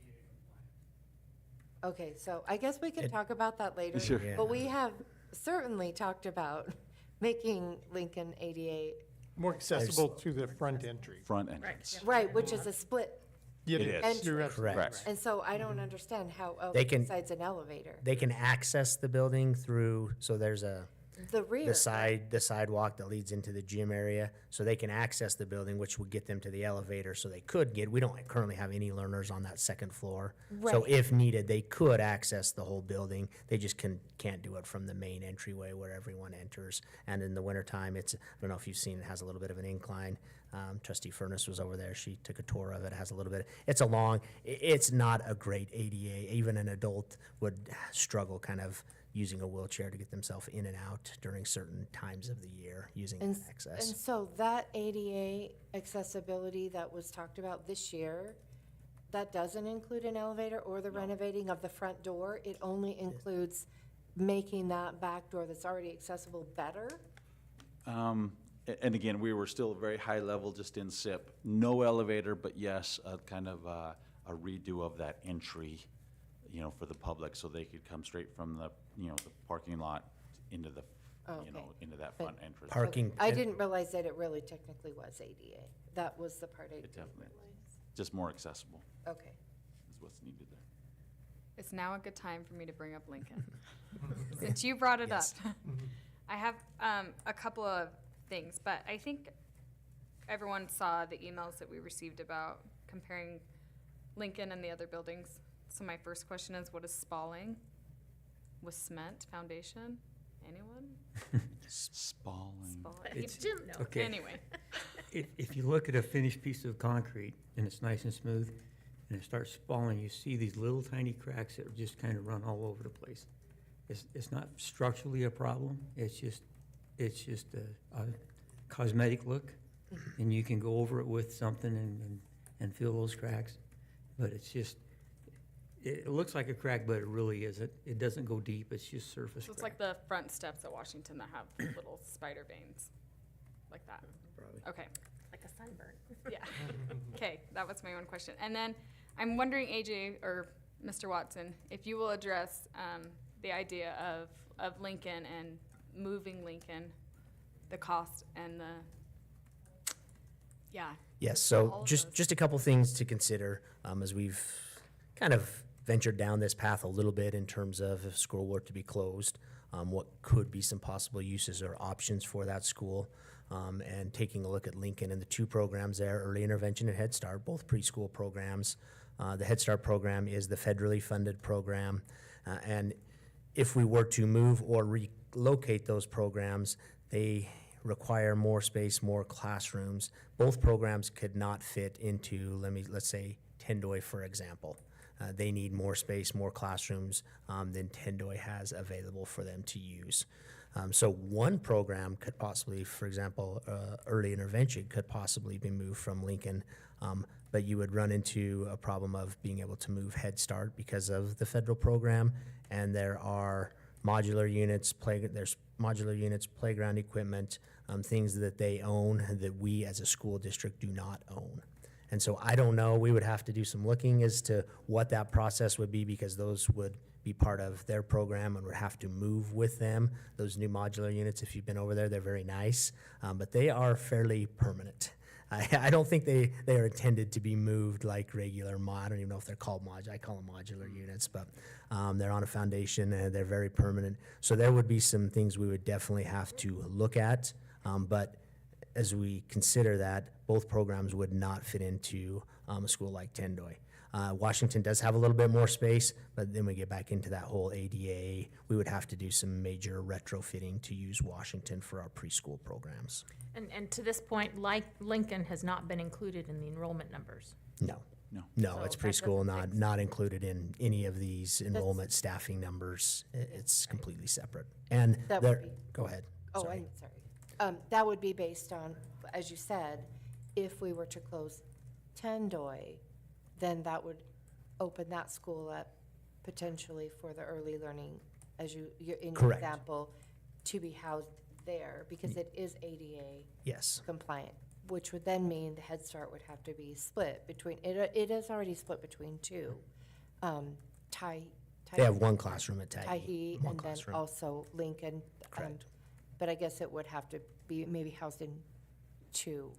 compliant. okay, so I guess we can talk about that later. Sure. Yeah. But we have certainly talked about making Lincoln ADA, More accessible to the front entry. Front entrance. right, which is a split. It is. is. You're Entry. absolutely Correct. right. And so I don't understand how else They can- besides an elevator. They can access the building through, so there's a The rear. the sidewalk that leads into the gym area, so they can access the building, which would get them to the elevator, so they could get, we don't currently have any learners on that second floor. So Right. if needed, they could access the whole building, they just can't do it from the main entryway where everyone enters. And in the wintertime, I don't know if you've seen, it has a little bit of an incline. Trustee Furnace was over there, she took a tour of it, has a little bit, it's not a great ADA, even an adult would struggle kind of using a wheelchair to get themselves in and out during certain times of the year using And access. so that ADA accessibility that was talked about this year, that doesn't include an elevator or the renovating of the front door? It only includes making that back door that's already accessible better? And again, we were still very high level just in SIP. No elevator, but yes, a kind of a redo of that entry, for the public, so they could come straight from the, the parking lot into the, Okay. into that But- front entrance. Parking. I didn't realize that it really technically was ADA. That was the part I It didn't definitely is. realize. Just more accessible Okay. is what's needed there. It's now a good time for me to bring up Lincoln. Since you brought it up. Yes. I have a couple of things, but I think everyone saw the emails that we received about comparing Lincoln and the other buildings. So my first question is, what is spalling? With cement foundation? Anyone? Spalling. Spalling. You didn't know. Okay. Anyway, If you look at a finished piece of concrete and it's nice and smooth, and it starts spalling, you see these little tiny cracks that just kind of run all over the place. It's not structurally a problem, it's just a cosmetic look, and you can go over it with something and fill those cracks. But it looks like a crack, but it really isn't. It doesn't go deep, it's just surface so it's crack. like the front steps at Washington that have little spider veins, like that. Probably. Okay. Like a sunburn. Yeah. Okay, that was my one question. And then I'm wondering, AJ or Mr. Watson, if you will address the idea of Lincoln and moving Lincoln, the cost and Yes, all so of just, those. just a couple things to consider, as we've kind of ventured down this path a little bit in terms of if school were to be closed, what could be some possible uses or options for that school, and taking a look at Lincoln and the two programs there, Early Intervention and Head Start, both preschool programs. The Head Start program is the federally funded program, and if we were to move or relocate those programs, they require more space, more classrooms. Both programs could not fit into, let's say, Tendoy, for example. They need more space, more classrooms than Tendoy has available for them to use. So one program could possibly, for example, early intervention could possibly be moved from Lincoln, but you would run into a problem of being able to move Head Start because of the federal program, and there are modular units, playground equipment, things that they own that we as a school district do not own. And so I don't know, we would have to do some looking as to what that process would be, because those would be part of their program and would have to move with them. Those new modular units, if you've been over there, they're very nice, but they are fairly permanent. I don't think they are intended to be moved like regular I don't even know if they're called modular. I call them modular units, but they're on a foundation and they're very permanent. So there would be some things we would definitely have to look at, but as we consider that, both programs would not fit into a school like Tendoy. Washington does have a little bit more space, but then we get back into that whole ADA. We would have to do some major retrofitting to use Washington for our preschool programs. And to this point, like Lincoln has not been included in the enrollment numbers. No. No. No, So it's that doesn't preschool, fix- not included in any of these enrollment staffing numbers. It's completely separate. And That there, would be- go ahead. Oh, Sorry. I'm sorry. That would be based on, as you said, if we were to close Tendoy, then that would open that school up potentially for the early learning, as in your Correct. example, to be housed there, because it is ADA Yes, compliant, which would then mean the Head Start would have to be split between, it is already split between two. they have one classroom at Tyhee. Tyhee, One and then classroom. also Lincoln. Correct. But I guess it would have to be maybe housed in two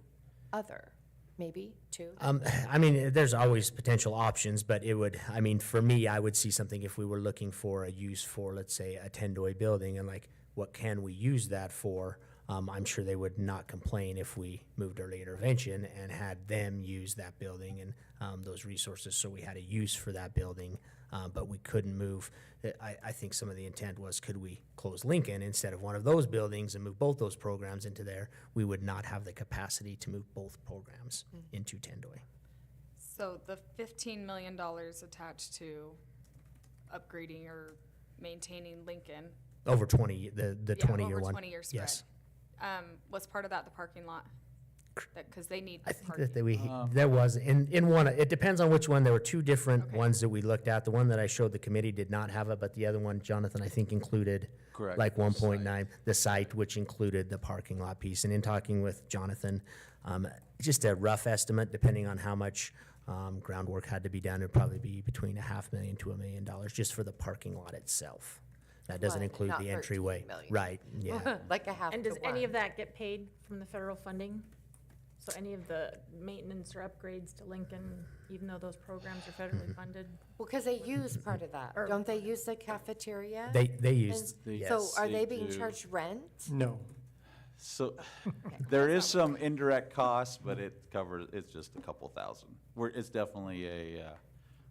other, maybe two? I mean, there's always potential options, but it would, I mean, for me, I would see something if we were looking for a use for, let's say, a Tendoy building, and like, what can we use that for? I'm sure they would not complain if we moved early intervention and had them use that building and those resources, so we had a use for that building, but we couldn't move. I think some of the intent was, could we close Lincoln instead of one of those buildings and move both those programs into there? We would not have the capacity to move both programs into Tendoy. So the $15 million attached to upgrading or maintaining Lincoln. Over 20, the Yeah, 20-year over one. 20-year spread. Yes. Was part of that the parking lot? Because they need I the think parking. that there was, in one, it depends on which one. There were two different Okay. ones that we looked at. The one that I showed the committee did not have it, but the other one, Jonathan, I think included Correct. like 1.9, the site, which included the parking lot piece. And in talking with Jonathan, just a rough estimate, depending on how much groundwork had to be done, it'd probably be between $500,000 to $1 million just for the parking lot itself. That doesn't Right, include not the 13 entryway. million. Right, yeah. Like a half And to does any one. of that get paid from the federal funding? So any of the maintenance or upgrades to Lincoln, even though those programs are federally funded? Well, because they use part of that. Or- Don't they use the cafeteria? They used, And yes. So are They they being do. charged rent? No. So there is some indirect costs, but it covers, it's just a couple thousand. It's definitely a,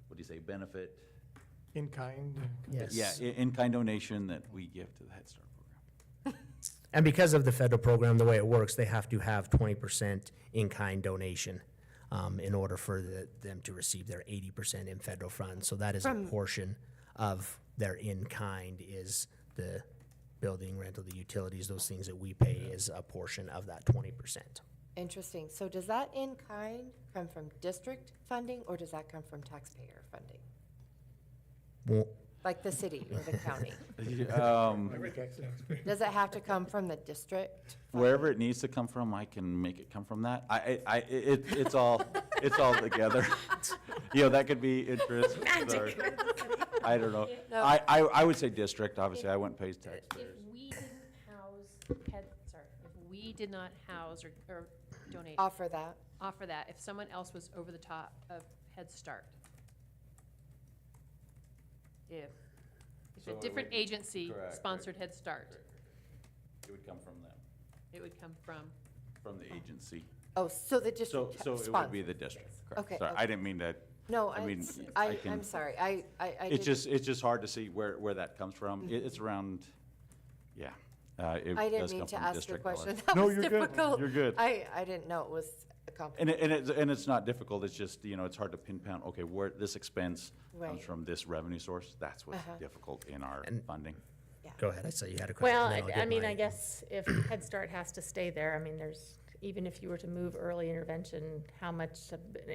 what do you say, benefit? In kind. Yes. Yeah, in-kind donation that we give to the Head Start program. And because of the federal program, the way it works, they have to have 20% in-kind donation in order for them to receive their 80% in federal funds. So that is a From- portion of their in-kind is the building rental, the utilities, those things that we pay is a portion of that 20%. Interesting. So does that in-kind come from district funding or does that come from taxpayer funding? Well, Like the city or the county? Right. Does it have to come from the district? Wherever it needs to come from, I can make it come from that. It's all together. You know, that could be interest. or- I don't know. No. I would say district, obviously, I wouldn't pay taxpayers. If we didn't if we did not house or donate, Offer that? offer that, if someone else was over the top of Head Start, if So a it different would- agency correct, sponsored Head Start, It would come from them, it would come from the agency. Oh, so the So, district so it would sponsors. be the district, correct. Okay, Sorry, okay. I didn't mean to, No, I mean, I I can- I'm sorry. I it's didn't- just, hard to see where that comes from. It's around, yeah. It I didn't does mean come to from ask the district question. dollars. That No, was you're good. difficult. You're good. I didn't know it was a complicated. And it's not difficult, it's just, it's hard to pinpoint, okay, where this expense comes Right. from this revenue source. That's what's Uh-huh. difficult in our And- funding. Go ahead, I saw you had a question. Well, then I'll I get mean, mine. I guess if Head Start has to stay there, I mean, even if you were to move early intervention, how much,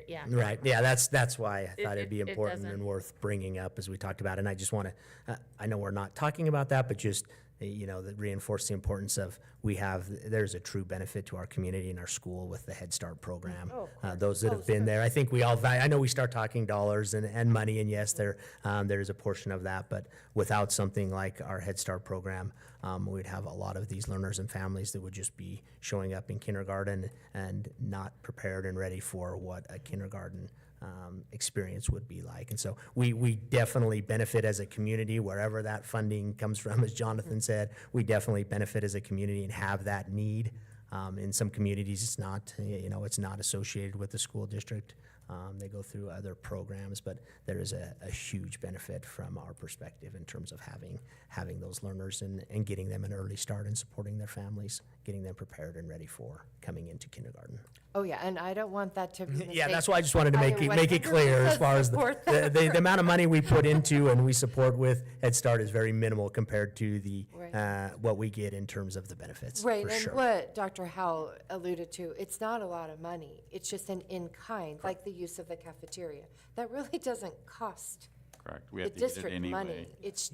yeah. Right, yeah, that's why I thought it'd be it important doesn't- and worth bringing up as we talked about. And I just want to, I know we're not talking about that, but just, that reinforce the importance of, there's a true benefit to our community and our school with the Head Start program. Oh, of course. Those that have been there, I think we all, I know we start talking dollars and money, and yes, there is a portion of that, but without something like our Head Start program, we'd have a lot of these learners and families that would just be showing up in kindergarten and not prepared and ready for what a kindergarten experience would be like. And so we definitely benefit as a community wherever that funding comes from, as Jonathan said. We definitely benefit as a community and have that need. In some communities, it's not, it's not associated with the school district. They go through other programs, but there is a huge benefit from our perspective in terms of having those learners and getting them an early start and supporting their families, getting them prepared and ready for coming into kindergarten. Oh, yeah, and I don't want that to be. Yeah, that's why I just wanted to I make it clear as 100% far as support the amount of money we put into and we support with Head Start is very minimal compared to the, Right. what we get in terms of the benefits, Right, for and sure. what Dr. Howell alluded to, it's not a lot of money. It's just an in-kind, like the use of the cafeteria. That really doesn't cost Correct. We the have to get it district anyway. money. It's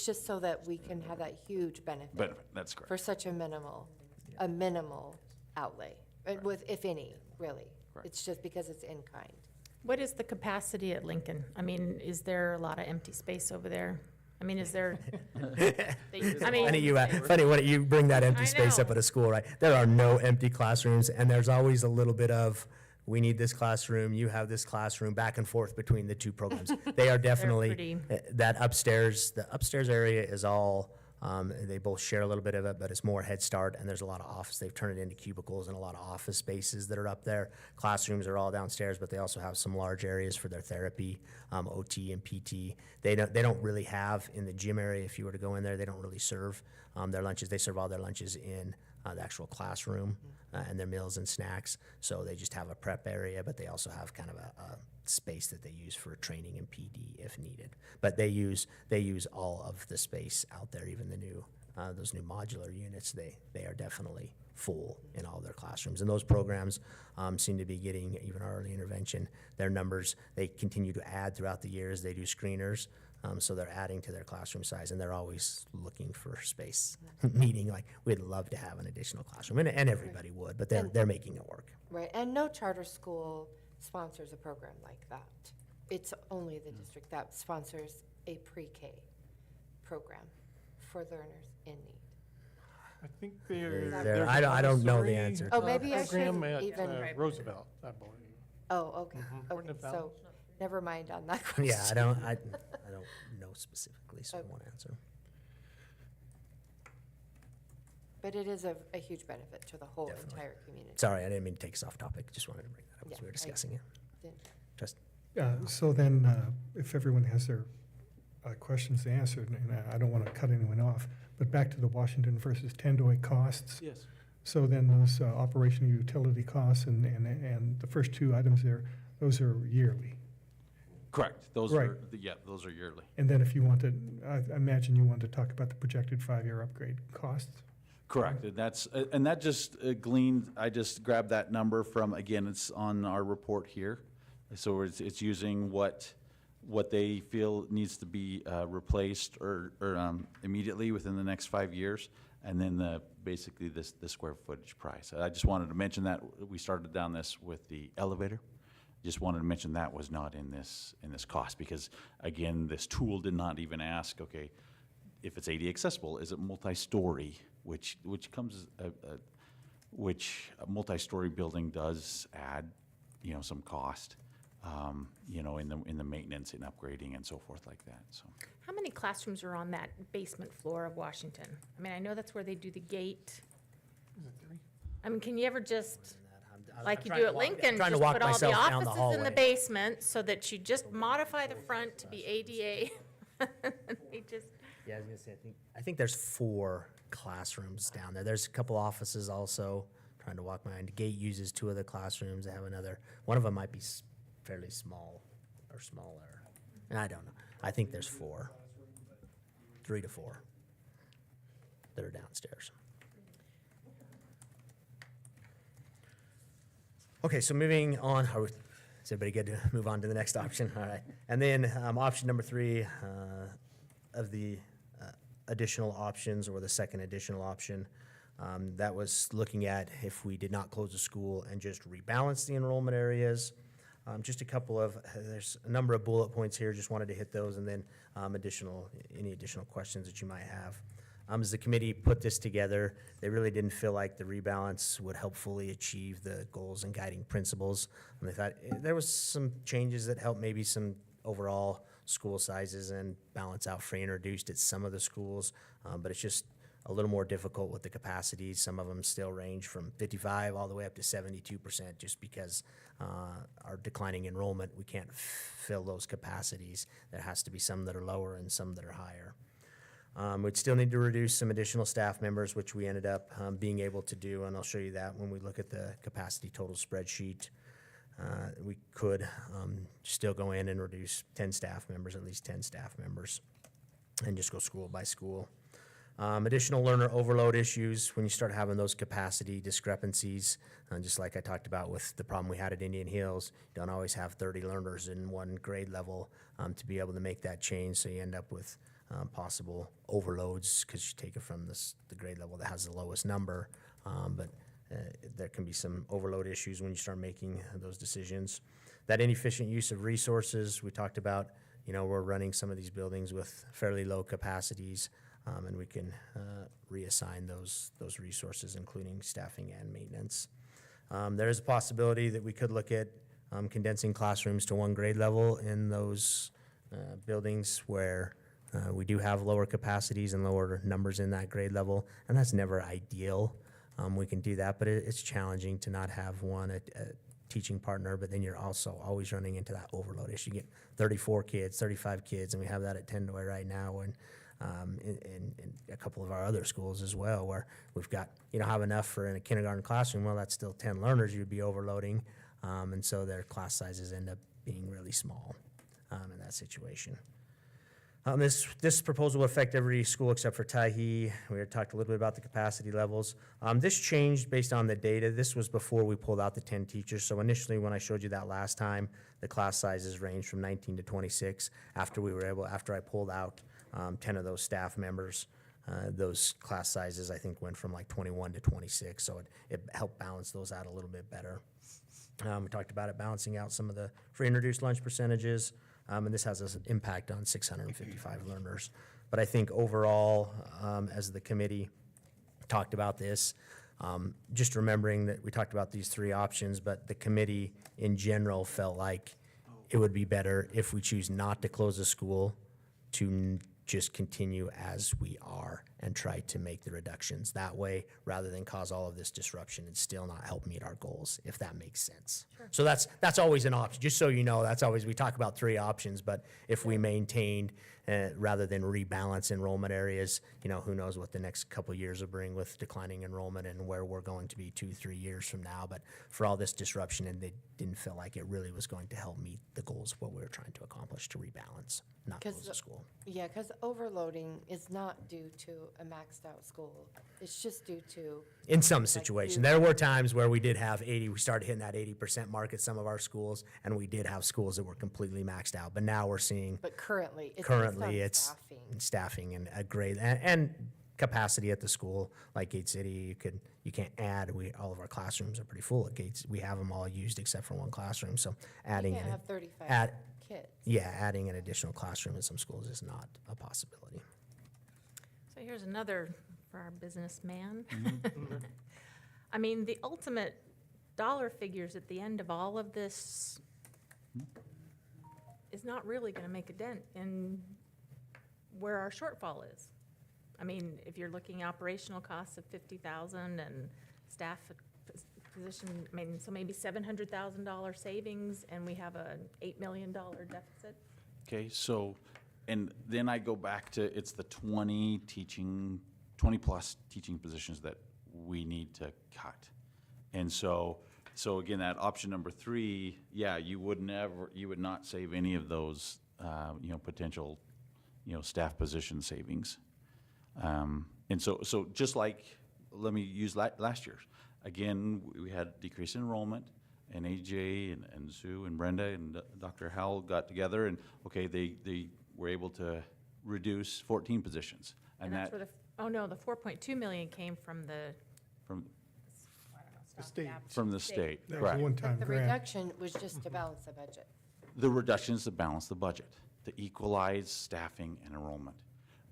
just so that we can have that huge benefit Benefit, that's correct. for such a minimal outlay, with, if any, really. Correct. It's just because it's in-kind. What is the capacity at Lincoln? I mean, is there a lot of empty space over there? I mean, is there, I mean. Funny when you bring that empty I space up know. at a school, right? There are no empty classrooms, and there's always a little bit of, we need this classroom, you have this classroom, back and forth between the two programs. They are definitely, pretty- the upstairs area is all They both share a little bit of it, but it's more Head Start, and there's a lot of office. They've turned it into cubicles and a lot of office spaces that are up there. Classrooms are all downstairs, but they also have some large areas for their therapy, OT and PT. They don't really have in the gym area, if you were to go in there, they don't really serve their lunches. They serve all their lunches in the actual classroom and their meals and snacks. So they just have a prep area, but they also have kind of a space that they use for training and PD if needed. But they use all of the space out there, even the new those new modular units. They are definitely full in all their classrooms, and those programs seem to be getting even our early intervention. Their numbers, they continue to add throughout the years. They do screeners. So they're adding to their classroom size, and they're always looking for space, meaning like we'd love to have an additional classroom, and everybody would, but they're making it work. Right, and no charter school sponsors a program like that. It's only the district that sponsors a pre-K program for learners in need. I think There- there's I don't know the Missouri, answer. Oh, maybe I program shouldn't at, even- Roosevelt, I believe. Oh, okay, Wouldn't okay, have so, never mind on that question. Yeah, I don't know specifically, so I won't answer. But it is a huge benefit to the whole Definitely. entire community. Sorry, I didn't mean to take us off topic. Just wanted to bring that up as Yeah, we were I- discussing it. Didn't- Just So then, if everyone has their questions answered, and I don't want to cut anyone off, but back to the Washington versus Tendoy costs. Yes. So then those operational utility costs and the first two items there, those are yearly. Correct. Those Right. are, those are yearly. And then if you want to, I imagine you want to talk about the projected 5-year upgrade costs? Correct, and that just gleaned, I just grabbed that number from, again, it's on our report here. So it's using what they feel needs to be replaced or immediately within the next 5 years, and then basically the square footage price. I just wanted to mention that, we started down this with the elevator. Just wanted to mention that was not in this cost, because again, this tool did not even ask, okay, if it's ADA accessible, is it multi-story, which comes, which a multi-story building does add, some cost, in the maintenance and upgrading and so forth like that, so. How many classrooms are on that basement floor of Washington? I mean, I know that's where they do the gate. Is it 3? I mean, can you ever just, I'm like you trying do to at walk- Lincoln, trying to just walk put all the myself down the offices in the hallway. basement so that you just modify the front to be ADA? They just, Yeah, I was gonna say, I think there's 4 classrooms down there. There's a couple offices also, trying to walk my mind. Gate uses 2 of the classrooms. They have another, one of them might be fairly small or smaller. And I don't know. I think there's 4, 3 to 4 that are downstairs. Okay, so moving on, is everybody good to move on to the next option? All right. And then option number 3 of the additional options, or the second additional option, that was looking at if we did not close the school and just rebalance the enrollment areas. Just a couple of, there's a number of bullet points here, just wanted to hit those, and then any additional questions that you might have. As the committee put this together, they really didn't feel like the rebalance would help fully achieve the goals and guiding principles. And they thought there was some changes that helped maybe some overall school sizes and balance out free and reduced at some of the schools, but it's just a little more difficult with the capacities. Some of them still range from 55 all the way up to 72%, just because our declining enrollment, we can't fill those capacities. There has to be some that are lower and some that are higher. We'd still need to reduce some additional staff members, which we ended up being able to do, and I'll show you that when we look at the capacity total spreadsheet. We could still go in and reduce 10 staff members, at least 10 staff members, and just go school by school. Additional learner overload issues, when you start having those capacity discrepancies, just like I talked about with the problem we had at Indian Hills, you don't always have 30 learners in one grade level to be able to make that change, so you end up with possible overloads because you take it from the grade level that has the lowest number, but there can be some overload issues when you start making those decisions. That inefficient use of resources, we talked about, we're running some of these buildings with fairly low capacities, and we can reassign those resources, including staffing and maintenance. There is a possibility that we could look at condensing classrooms to one grade level in those buildings where We do have lower capacities and lower numbers in that grade level, and that's never ideal. We can do that, but it's challenging to not have a teaching partner, but then you're also always running into that overload issue. You get 34 kids, 35 kids, and we have that at Tendoy right now, and in a couple of our other schools as well, where we've got, have enough for in a kindergarten classroom. Well, that's still 10 learners you'd be overloading, and so their class sizes end up being really small in that situation. This proposal will affect every school except for Tyhee. We had talked a little bit about the capacity levels. This changed based on the data. This was before we pulled out the 10 teachers. So initially, when I showed you that last time, the class sizes ranged from 19 to 26. After I pulled out 10 of those staff members, those class sizes, I think, went from like 21 to 26. So it helped balance those out a little bit better. We talked about it balancing out some of the free and reduced lunch percentages. And this has an impact on 655 learners. But I think overall, as the committee talked about this, just remembering that we talked about these three options, but the committee in general felt like it would be better if we choose not to close the school to just continue as we are and try to make the reductions that way, rather than cause all of this disruption and still not help meet our goals, if that makes sense. Sure. So that's always an option, just so you know. That's always, we talk about three options, but if we maintained rather than rebalance enrollment areas, who knows what the next couple of years will bring with declining enrollment and where we're going to be 2-3 years from now. But for all this disruption, and they didn't feel like it really was going to help meet the goals of what we were trying to accomplish, to rebalance, not close the school. Yeah, because overloading is not due to a maxed out school. It's just due to. In some situations, there were times where we did have 80, we started hitting that 80% mark at some of our schools, and we did have schools that were completely maxed out. But now we're seeing. But currently, It's staffing and a grade and capacity at the school. Like Gate City, you can't add. All of our classrooms are pretty full at Gates. We have them all used except for one classroom. So adding You can't have 35 kids. Yeah, adding an additional classroom in some schools is not a possibility. So here's another for our businessman. I mean, the ultimate dollar figures at the end of all of this is not really gonna make a dent in where our shortfall is. I mean, if you're looking operational costs of 50,000 and staff position, I mean, so maybe $700,000 savings, and we have an $8 million deficit. Okay, so, and then I go back to, it's the 20-plus teaching positions that we need to cut. And so again, that option number 3, yeah, you would not save any of those, potential, staff position savings. And so just like, let me use last year's. Again, we had decrease in enrollment, and AJ and Sue and Brenda and Dr. Howell got together, and okay, they were able to reduce 14 positions. And that's where the 4.2 million came from the. From The state. From the state, That was a correct. one-time The grant. reduction was just to balance the budget. The reductions to balance the budget, to equalize staffing and enrollment.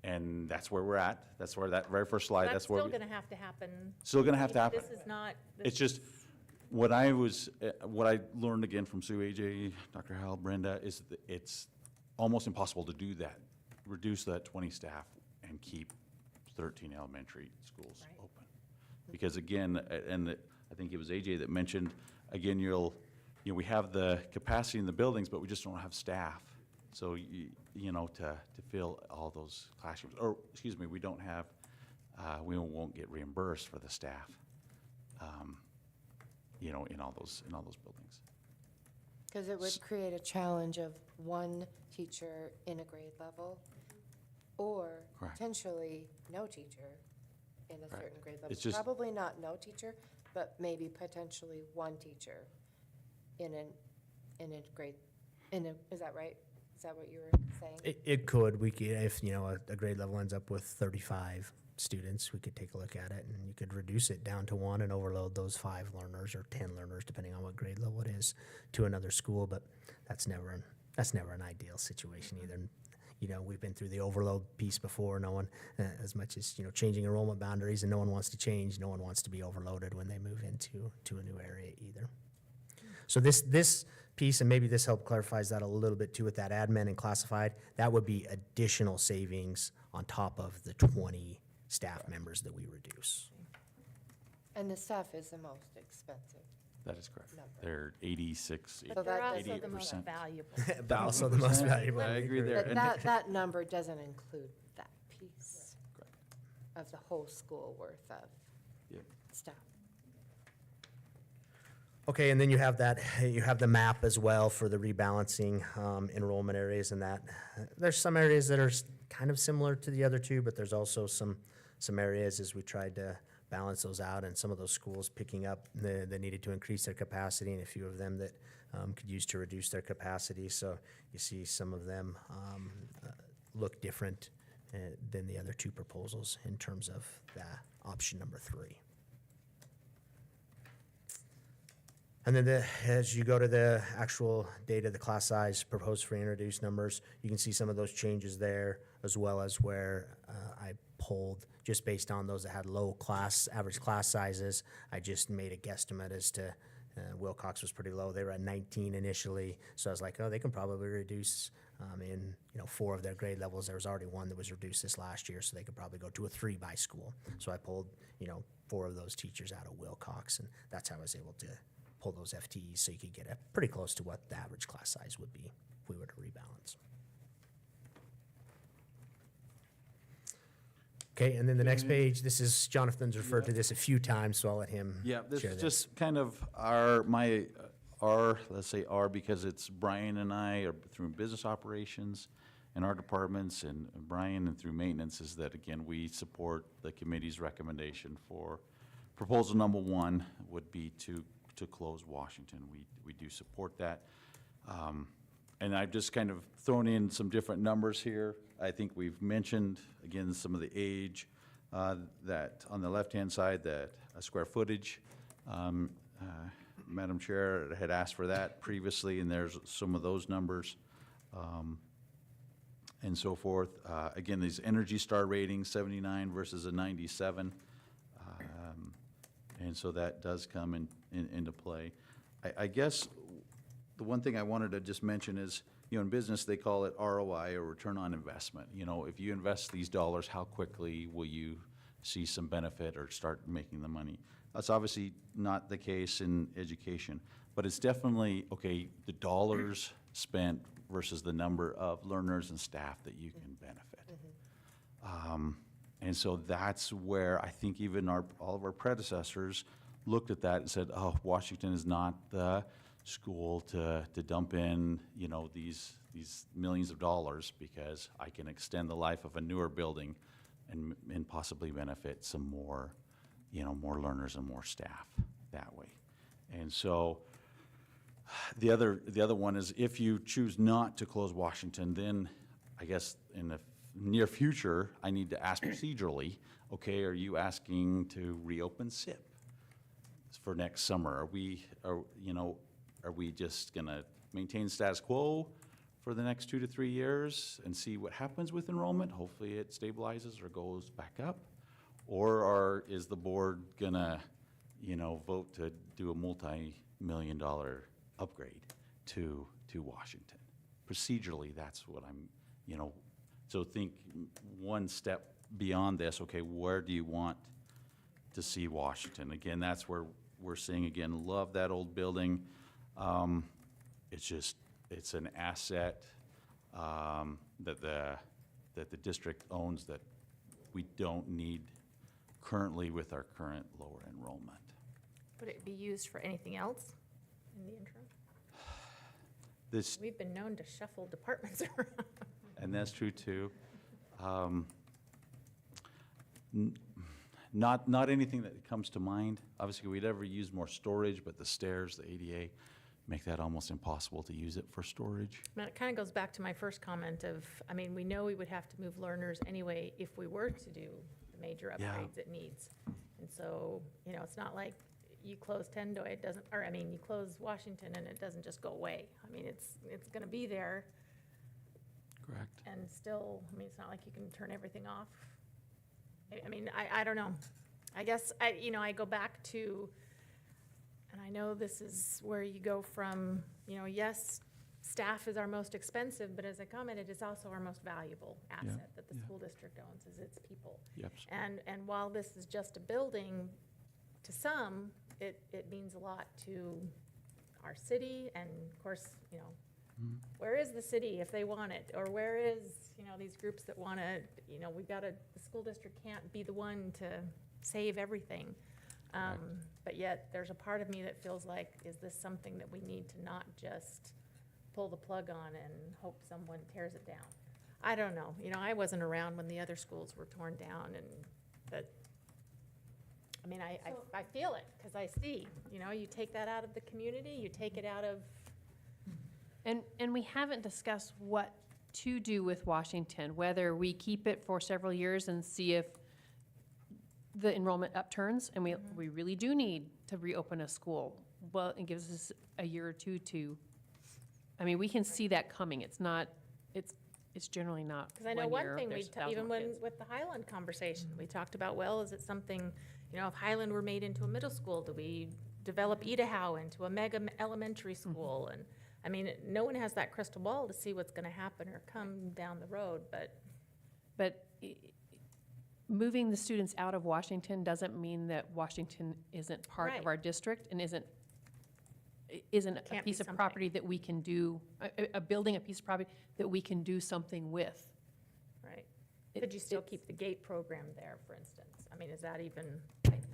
And that's where we're at. That's where that very first slide, that's where. Still gonna have to happen. Still gonna have to happen. This is not. It's just, what I learned again from Sue, AJ, Dr. Howell, Brenda, is that it's almost impossible to do that. Reduce that 20 staff and keep 13 elementary schools Right. open. Because again, I think it was AJ that mentioned, again, we have the capacity in the buildings, but we just don't have staff. So, to fill all those classrooms, or, excuse me, we don't have, we won't get reimbursed for the staff, in all those buildings. Because it would create a challenge of one teacher in a grade level, or Correct. potentially no teacher in a Right. certain grade level. It's just- Probably not no teacher, but maybe potentially one teacher in a grade, is that right? Is that what you were saying? It could, if, a grade level ends up with 35 students, we could take a look at it, and you could reduce it down to 1 and overload those 5 learners or 10 learners, depending on what grade level it is, to another school, but that's never an ideal situation either. We've been through the overload piece before. No one, as much as, changing enrollment boundaries, and no one wants to change, no one wants to be overloaded when they move into a new area either. So this piece, and maybe this help clarifies that a little bit too with that admin and classified, that would be additional savings on top of the 20 staff members that we reduce. And the staff is the most expensive. That is correct. Number. They're 86, So But they're that also the most 88%. valuable. But also the most valuable. I agree there. But And- that number doesn't include that piece of the whole school worth of Yep. staff. Okay, and then you have the map as well for the rebalancing enrollment areas and that. There's some areas that are kind of similar to the other two, but there's also some areas as we tried to balance those out, and some of those schools picking up that needed to increase their capacity, and a few of them that could use to reduce their capacity. So you see some of them look different than the other two proposals in terms of the option number 3. And then as you go to the actual data, the class size, proposed for introduced numbers, you can see some of those changes there, as well as where I pulled, just based on those that had low average class sizes. I just made a guesstimate as to, Wilcox was pretty low. They were at 19 initially, so I was like, oh, they can probably reduce in 4 of their grade levels. There was already one that was reduced this last year, so they could probably go to a 3 by school. So I pulled, 4 of those teachers out of Wilcox, and that's how I was able to pull those FTEs, so you could get pretty close to what the average class size would be if we were to rebalance. Okay, and then the next page, this is, Jonathan's referred to this a few times, so I'll let him Yeah, this share is this. just kind of let's say our, because it's Brian and I are through business operations and our departments, and Brian and through maintenance, is that, again, we support the committee's recommendation for proposal number 1 would be to close Washington. We do support that. And I've just kind of thrown in some different numbers here. I think we've mentioned, again, some of the age, that on the left-hand side, that square footage. Madam Chair had asked for that previously, and there's some of those numbers, and so forth. Again, these Energy Star ratings, 79 versus a 97. And so that does come into play. I guess the one thing I wanted to just mention is, in business, they call it ROI, or return on investment. If you invest these dollars, how quickly will you see some benefit or start making the money? That's obviously not the case in education, but it's definitely, okay, the dollars spent versus the number of learners and staff that you can benefit. And so that's where I think even all of our predecessors looked at that and said, oh, Washington is not the school to dump in, these millions of dollars, because I can extend the life of a newer building and possibly benefit some more, more learners and more staff that way. And so the other one is, if you choose not to close Washington, then I guess in the near future, I need to ask procedurally, okay, are you asking to reopen SIP for next summer? Are we just gonna maintain status quo for the next 2 to 3 years and see what happens with enrollment? Hopefully it stabilizes or goes back up. Or is the board gonna, vote to do a multi-million-dollar upgrade to Washington? Procedurally, that's what I'm, so think one step beyond this. Okay, where do you want to see Washington? Again, that's where we're saying, again, love that old building. It's an asset that the district owns that we don't need currently with our current lower enrollment. Would it be used for anything else in the interim? This, We've been known to shuffle departments around. and that's true too. Not anything that comes to mind. Obviously, we'd ever use more storage, but the stairs, the ADA, make that almost impossible to use it for storage. It kind of goes back to my first comment of, we know we would have to move learners anyway if we were to do the major Yeah. upgrades it needs. And so, it's not like you close Tendoy, it doesn't, or, you close Washington and it doesn't just go away. It's gonna be there. Correct. And still, it's not like you can turn everything off. I don't know. I guess, I go back to, and I know this is where you go from, yes, staff is our most expensive, but as I commented, it's also our most valuable asset that the school district owns, is its people. Yep. And while this is just a building, to some, it means a lot to our city, and of course, where is the city if they want it? Or where is, these groups that want to, the school district can't be the one to save everything. But yet, there's a part of me that feels like, is this something that we need to not just pull the plug on and hope someone tears it down? I don't know. I wasn't around when the other schools were torn down, but, I feel it, because I see, you take that out of the community, you take it out of, And we haven't discussed what to do with Washington, whether we keep it for several years and see if the enrollment upturns, and we really do need to reopen a school. Well, it gives us a year or two to, we can see that coming. It's not, it's generally not because I know 1 one year, thing, there's 1,000 even more when, kids. with the Highland conversation, we talked about, well, is it something, if Highland were made into a middle school, do we develop Idaho into a mega elementary school? And, no one has that crystal ball to see what's gonna happen or come down the road, But moving the students out of Washington doesn't mean that Washington isn't part Right. of our district and isn't a Can't be piece of something. property that we can do, a building, a piece of property that we can do something with. right? It- Could you still it's- keep the GATE program there, for instance? Is that even like that?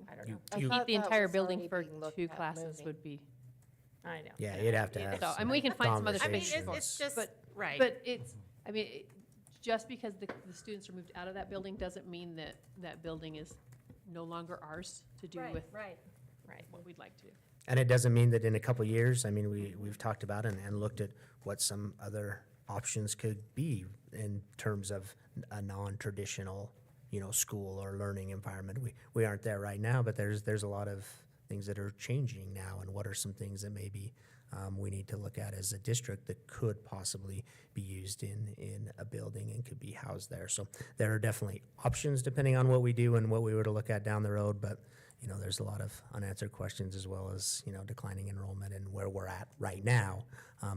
I don't know. I Keep thought the that entire was building already for being looked 2 at classes moving. would be, I know. Yeah, you'd have to have so, some we can find some other conversations. It's just, But- right. but just because the students are moved out of that building doesn't mean that that building is no longer ours to do with Right. what we'd like to do. And it doesn't mean that in a couple of years, we've talked about and looked at what some other options could be in terms of a non-traditional, school or learning environment. We aren't there right now, but there's a lot of things that are changing now, and what are some things that maybe we need to look at as a district that could possibly be used in a building and could be housed there. So there are definitely options depending on what we do and what we were to look at down the road, but there's a lot of unanswered questions, as well as, declining enrollment and where we're at right now.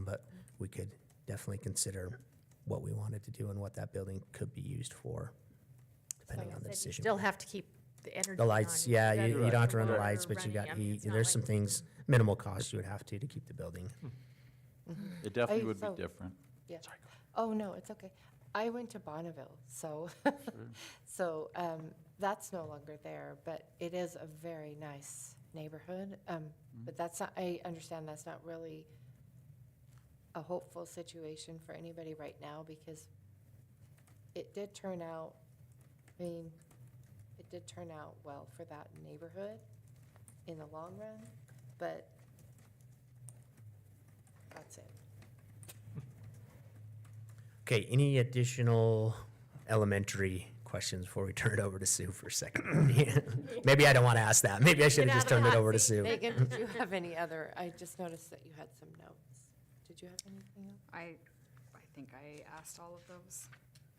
But we could definitely consider what we wanted to do and what that building could be used for, depending on the You decision. still have to keep the energy The lights, on. yeah, gotta you keep don't have to run the water lights, but you running. got, It's not there's like- some things, minimal cost you would have to keep the building. It definitely I- would be so- different. Yeah. Oh, no, it's okay. I went to Bonneville, so, that's no longer there, but it is a very nice neighborhood. But that's not, I understand that's not really a hopeful situation for anybody right now, because it did turn out, it did turn out well for that neighborhood in the long run, but that's it. Okay, any additional elementary questions before we turn it over to Sue for a second? Maybe I don't want to ask that. Maybe I should Get have just out of the turned it hot over to seat. Sue. Megan, did you have any other, I just noticed that you had some notes. Did you have anything else? I think I asked all of those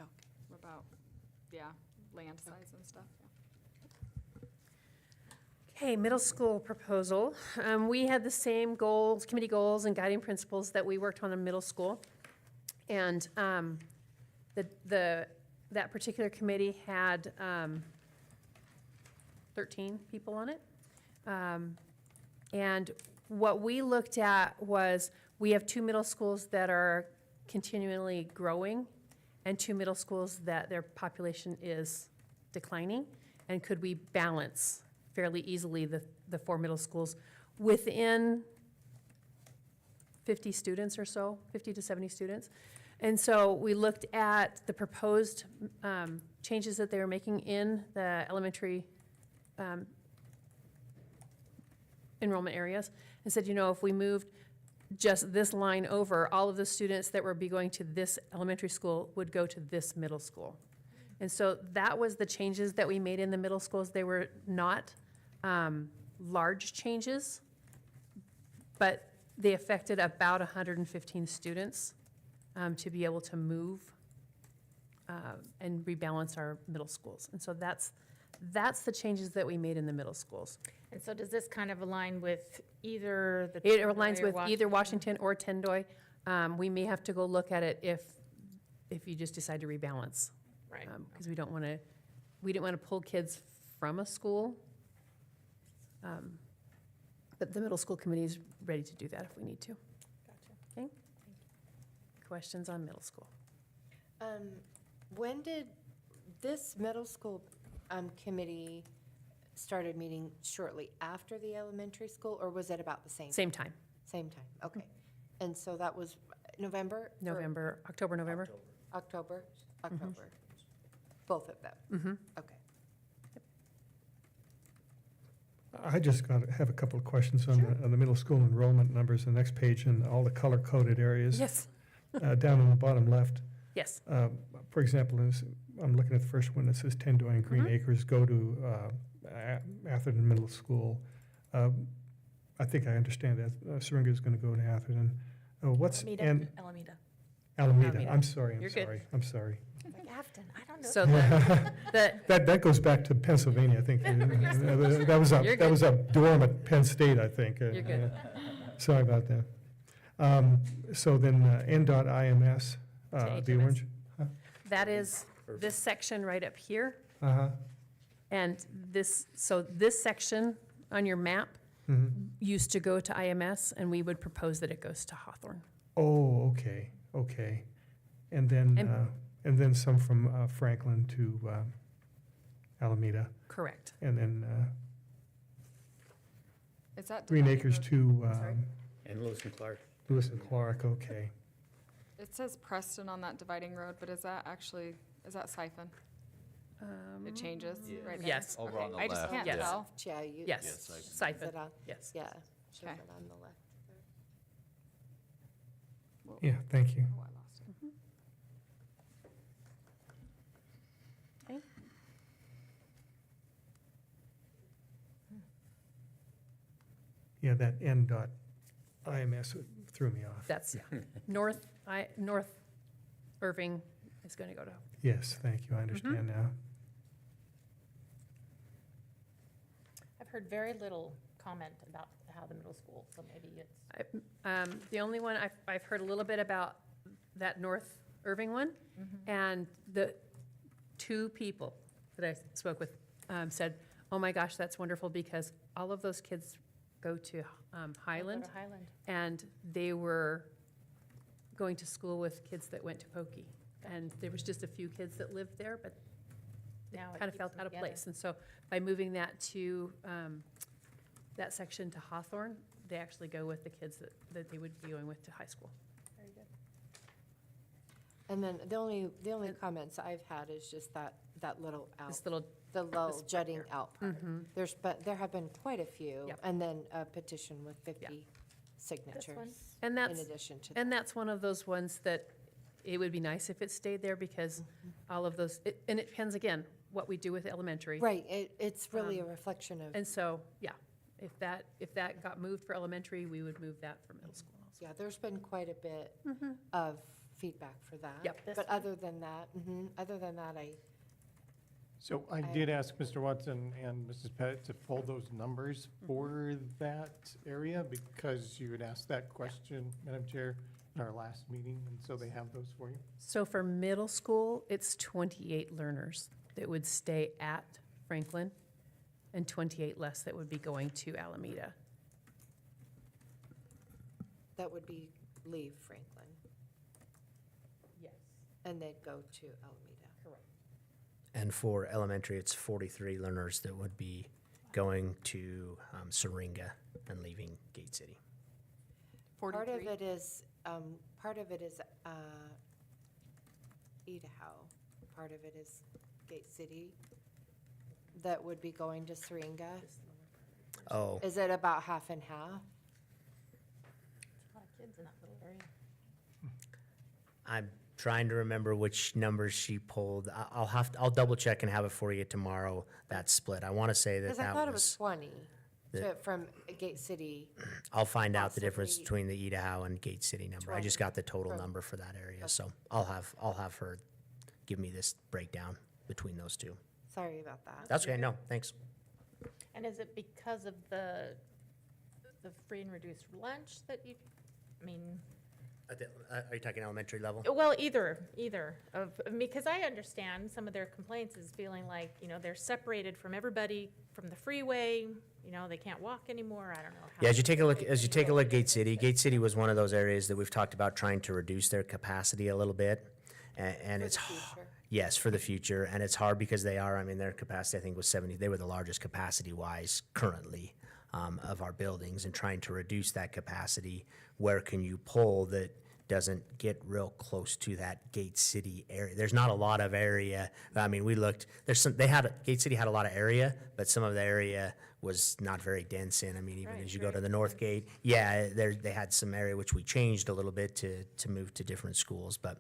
Okay. about, land size and stuff, Okay, middle school proposal. We had the same goals, committee goals and guiding principles that we worked on in middle school. And that particular committee had 13 people on it. And what we looked at was, we have 2 middle schools that are continually growing and 2 middle schools that their population is declining. And could we balance fairly easily the 4 middle schools within 50 students or so, 50 to 70 students? And so we looked at the proposed changes that they were making in the elementary enrollment areas, and said, if we moved just this line over, all of the students that would be going to this elementary school would go to this middle school. And so that was the changes that we made in the middle schools. They were not large changes, but they affected about 115 students to be able to move and rebalance our middle schools. And so that's That's the changes that we made in the middle schools. And so does this kind of align with either the? It aligns Tendoy or with either Washington or Tendoy. We may have to go look at it if you just decide to rebalance. Right. Because we didn't want to pull kids from a school. But the middle school committee is ready to do that if we need to. Gotcha. Okay? Questions on middle school? When did this middle school committee started meeting shortly after the elementary school, or was it about the same? Same time, Same time, okay. And so that was November? or November, October, November. October, October. Both of them? Mm-hmm. Okay. I just have a couple of questions on the middle school enrollment numbers, the next page, and all the color-coded areas. Yes, Down on the bottom left, yes. for example, I'm looking at the first one that says Tendoy and Green Acres go to Atherton Middle School. I think I understand that. Syringa is going to go to Atherton. What's and Alameda. Alameda? Alameda. I'm sorry. You're good. I'm sorry. Like Afton, I don't know. So the, That goes back to Pennsylvania, I think. That was You're that was a dorm at Penn State, I think. You're good. Sorry about that. So then N.IMS, To the HMS. orange. that is this section right up here. Uh-huh. And this section on your map used to go to IMS, and we would propose that it goes to Hawthorne. Oh, okay. And then some from Franklin to Alameda, Correct. and then Is that Green dividing Acres road? to Sorry? And Lewis and Clark. Lewis and Clark, okay. It says Preston on that dividing road, but is that Siphon? It changes right there? Yes. Over Okay, on the I just left, can't yes. tell. Yeah, you. Yes, Is siphon, it on- yes. Yeah, shows Okay. it on the left. Whoa. Yeah, thank you. Oh, I lost it. Okay. Yeah, that N.IMS threw me off. That's, North Irving is going to go to, Yes, thank you, I understand now. I've heard very little comment about how the middle school, so maybe it's. the only one, I've heard a little bit about that North Irving one, and the two people that I spoke with said, oh my gosh, that's wonderful, because all of those kids go to Highland, Go to Highland. and they were going to school with kids that went to Pokey. And there was just a few kids that lived there, but Now it kind of keeps felt them out of together. place. And so by moving that to, that section to Hawthorne, they actually go with the kids that they would be going with to high school. Very good. And then the only comments I've had is just that little out, This little, the little part jutting here. out part. There have been quite a few, Yep. and then a petition with 50 signatures and in that's, addition to and that. that's one of those ones that it would be nice if it stayed there, because all of those, and it depends, again, what we do with elementary. Right, it's really a reflection of, And so, yeah, if that got moved for elementary, we would move that for middle school also. yeah, there's been quite a bit of feedback for that. Yep. But other than that, So I did ask Mr. Watson and Mrs. Pettit to pull those numbers for that area because you had asked that question, Madam Chair, in our last meeting, and so they have those for you. So for middle school, it's 28 learners that would stay at Franklin, and 28 less that would be going to Alameda. that would be leave Franklin, Yes. and they'd go to Alameda. And for elementary, it's 43 learners that would be going to Syringa and leaving Gate City. Part of 43. it is Idaho, part of it is Gate City, that would be going to Syringa. Oh, Is it about half and half? A lot of kids in that little area. I'm trying to remember which numbers she pulled. I'll double check and have it for you tomorrow, that split. I want to say that Because I that thought it was was, 20 from Gate City. I'll find out the difference possibly between the Idaho and Gate City number. I just 20 got the total from- number for that area, so I'll have her give me this breakdown between those two. Sorry about that. That's okay, no, thanks. And is it because of the free and reduced lunch that you, I mean, Are you talking elementary level? well, either of, because I understand some of their complaints is feeling like, they're separated from everybody from the freeway, they can't walk anymore, I don't know. how- Yeah, as you take a look at Gate City was one of those areas that we've talked about trying to reduce their capacity a little bit. And For it's, the future. yes, for the future, and it's hard because their capacity, I think, was 70, they were the largest capacity-wise currently of our buildings, and trying to reduce that capacity, where can you pull that doesn't get real close to that Gate City area? There's not a lot of area, I mean, we looked, Gate City had a lot of area, but some of the area was not very dense in, I mean, even Right, as you go to very the North Gate, yeah, they had some area which we changed a little bit to move to different schools, but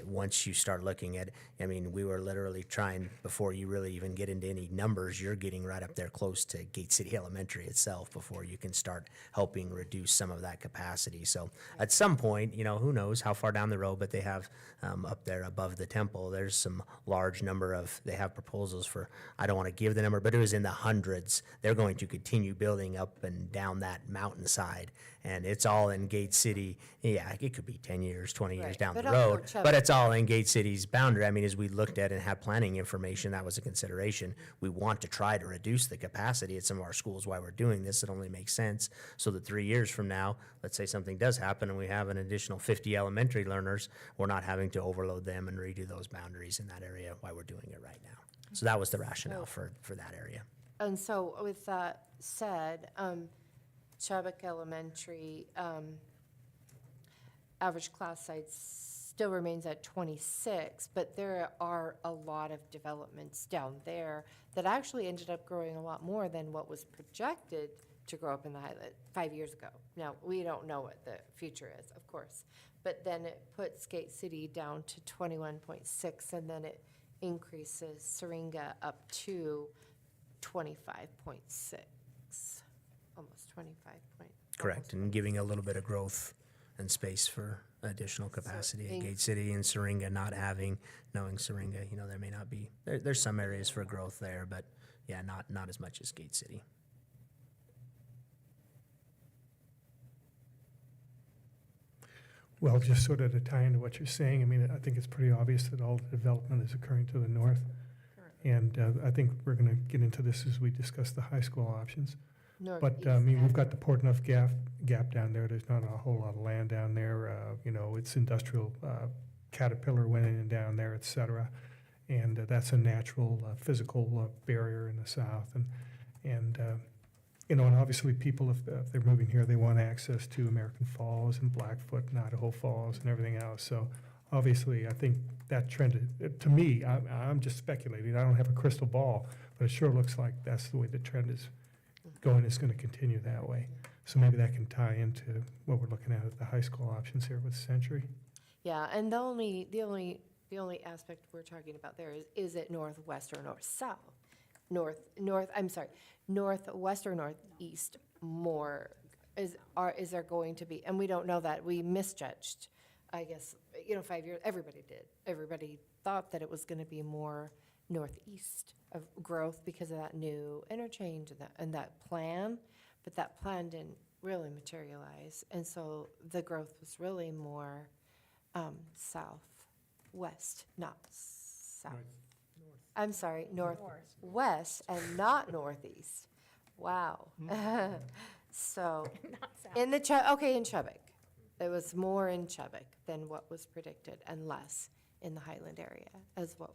once you start looking at, I mean, we were literally trying, before you really even get into any numbers, you're getting right up there close to Gate City Elementary itself before you can start helping reduce some of that capacity. So at some point, who knows how far down the road, but they have up there above the temple, there's some large number of, they have proposals for, I don't want to give the number, but it was in the hundreds. They're going to continue building up and down that mountainside, and it's all in Gate City. Yeah, it could be 10 years, 20 years Right, down the but also road, Chubbuck. but it's all in Gate City's boundary. I mean, as we looked at and had planning information, that was a consideration. We want to try to reduce the capacity at some of our schools while we're doing this. It only makes sense so that 3 years from now, let's say something does happen and we have an additional 50 elementary learners, we're not having to overload them and redo those boundaries in that area while we're doing it right now. So that was the rationale for that area. And so with that said, Chubbuck Elementary, average class size still remains at 26, but there are a lot of developments down there that actually ended up growing a lot more than what was projected to grow up in the Highland 5 years ago. Now, we don't know what the future is, of course, but then it puts Gate City down to 21.6, and then it increases Syringa up to 25.6, almost 25 point. Correct, and giving a little bit of growth and space for additional capacity at Gate City, and Syringa knowing Syringa, there may not be, there's some areas for growth there, but yeah, not as much as Gate City. Well, just sort of to tie into what you're saying, I mean, I think it's pretty obvious that all the development is occurring to the north. And I think we're going to get into this as we discuss the high school options. But, I mean, we've got the Port Enough gap down there. There's not a whole lot of land down there. It's industrial, Caterpillar went in and down there, et cetera. And that's a natural physical barrier in the south. And obviously people, if they're moving here, they want access to American Falls and Blackfoot and Idaho Falls and everything else. So obviously, I think that trend, to me, I'm just speculating. I don't have a crystal ball, but it sure looks like that's the way the trend is going. It's going to continue that way. So maybe that can tie into what we're looking at the high school options here with Century. Yeah, and the only aspect we're talking about there is it northwest or north-south? Northwest or northeast more? Is there going to be, and we don't know that, we misjudged, I guess, 5 years, everybody did. Everybody thought that it was gonna be more northeast of growth because of that new interchange and that plan, but that plan didn't really materialize. And so the growth was really more southwest, not south. I'm sorry, northwest and not northeast. Wow. So, Not south. in Chubbuck. It was more in Chubbuck than what was predicted and less in the Highland area as well.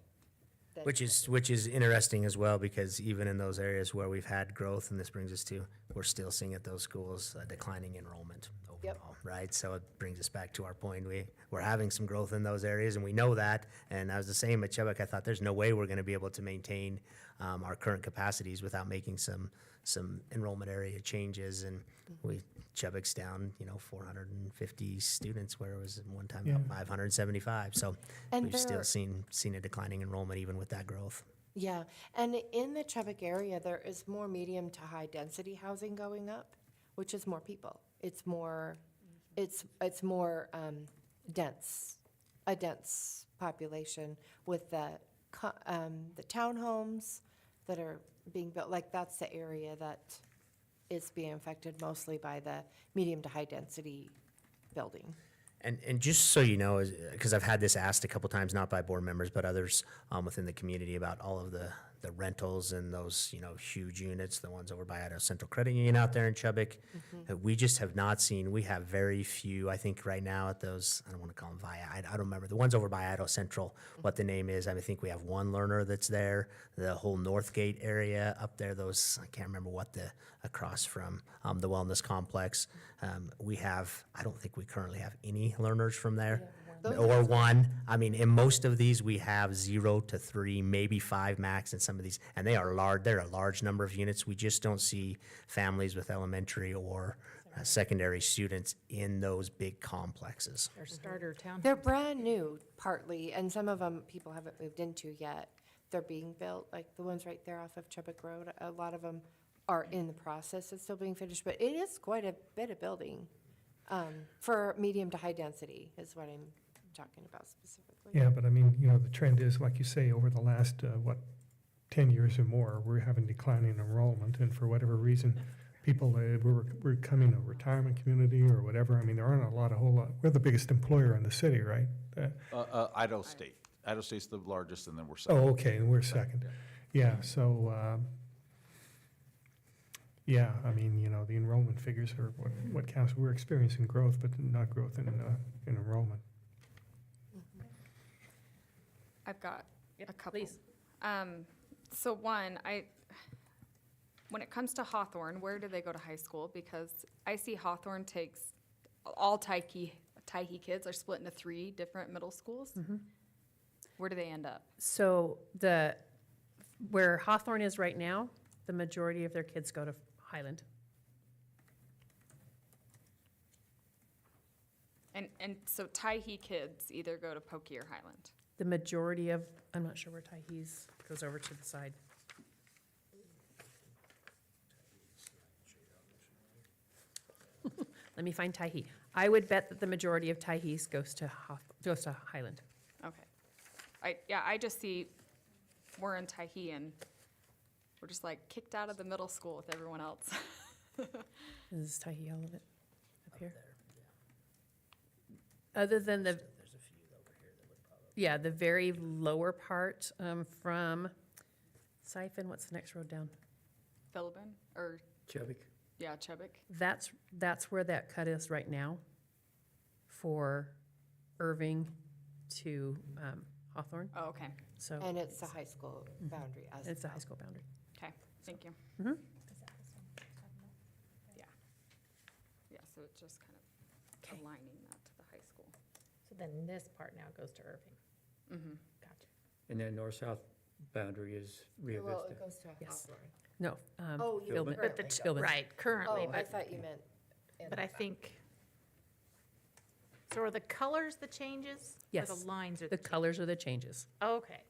Which is interesting as well, because even in those areas where we've had growth, and this brings us to, we're still seeing at those schools declining enrollment overall, right? So it brings us back to our point. We're having some growth in those areas, and we know that. And I was the same at Chubbuck. I thought there's no way we're going to be able to maintain our current capacities without making some enrollment area changes. And Chubbuck's down, 450 students, where it was at one time about 575. So And we've still seen a declining enrollment even with that growth. Yeah, and in the Chubbuck area, there is more medium to high density housing going up, which is more people. It's more dense, a dense population with the the townhomes that are being built, like that's the area that is being affected mostly by the medium to high density building. And just so you know, because I've had this asked a couple times, not by board members, but others within the community about all of the rentals and those, huge units, the ones over by Idaho Central Credit Union out there in Chubbuck. We just have not seen, we have very few, I think right now at those, I don't want to call them I don't remember, the ones over by Idaho Central, what the name is. I think we have one learner that's there, the whole Northgate area up there, those, I can't remember what across from the wellness complex. I don't think we currently have any learners from there. Or one. I mean, in most of these, we have 0 to 3, maybe 5 max in some of these, and they are large. They're a large number of units. We just don't see families with elementary or secondary students in those big complexes. Our starter town. They're brand new partly, and some of them people haven't moved into yet. They're being built, like the ones right there off of Chubbuck Road. A lot of them are in the process of still being finished, but it is quite a bit of building for medium to high density is what I'm talking about specifically. Yeah, but I mean, the trend is, like you say, over the last, 10 years or more, we're having declining enrollment, and for whatever reason, people, we're becoming a retirement community or whatever. I mean, there aren't a whole lot, we're the biggest employer in the city, right? Idaho State. Idaho State's the largest, and then we're second. Oh, okay, and we're second. Yeah, so, yeah, I mean, the enrollment figures are what counts. We're experiencing growth, but not growth in enrollment. I've got a couple. please. So one, when it comes to Hawthorne, where do they go to high school? Because I see Hawthorne takes, all Tyke kids are split into 3 different middle schools. Where do they end up? So where Hawthorne is right now, the majority of their kids go to Highland. And so Tyhe kids either go to Pokey or Highland. The majority of, I'm not sure where Tyhe's goes over to the side. Let me find Tyhe. I would bet that the majority of Tyhe's goes to Highland. Okay. I just see we're in Tyhe and we're just like kicked out of the middle school with everyone else. Is Tyhe all of it up here? Other than the, yeah, the very lower part from Siphon, what's the next road down? Philbin or, Chubbuck. yeah, Chubbuck. That's where that cut is right now for Irving to Hawthorne. Oh, okay. So And it's the high school boundary as it's the well. high school boundary. Okay, thank you. Mhm. Yeah. Yeah, so it's just kind of Okay. aligning that to the high school. So then this part now goes to Irving. Mm-hmm. Gotcha. And then north-south boundary is Rio Well, Vista. it goes to Yes. Hawthorne. No. Oh, you Philbin. currently go. Philbin. Right, currently, Oh, I but, thought you meant. but I think, so are the colors the changes? Or Yes. the lines are The the changes? colors are the changes. Okay,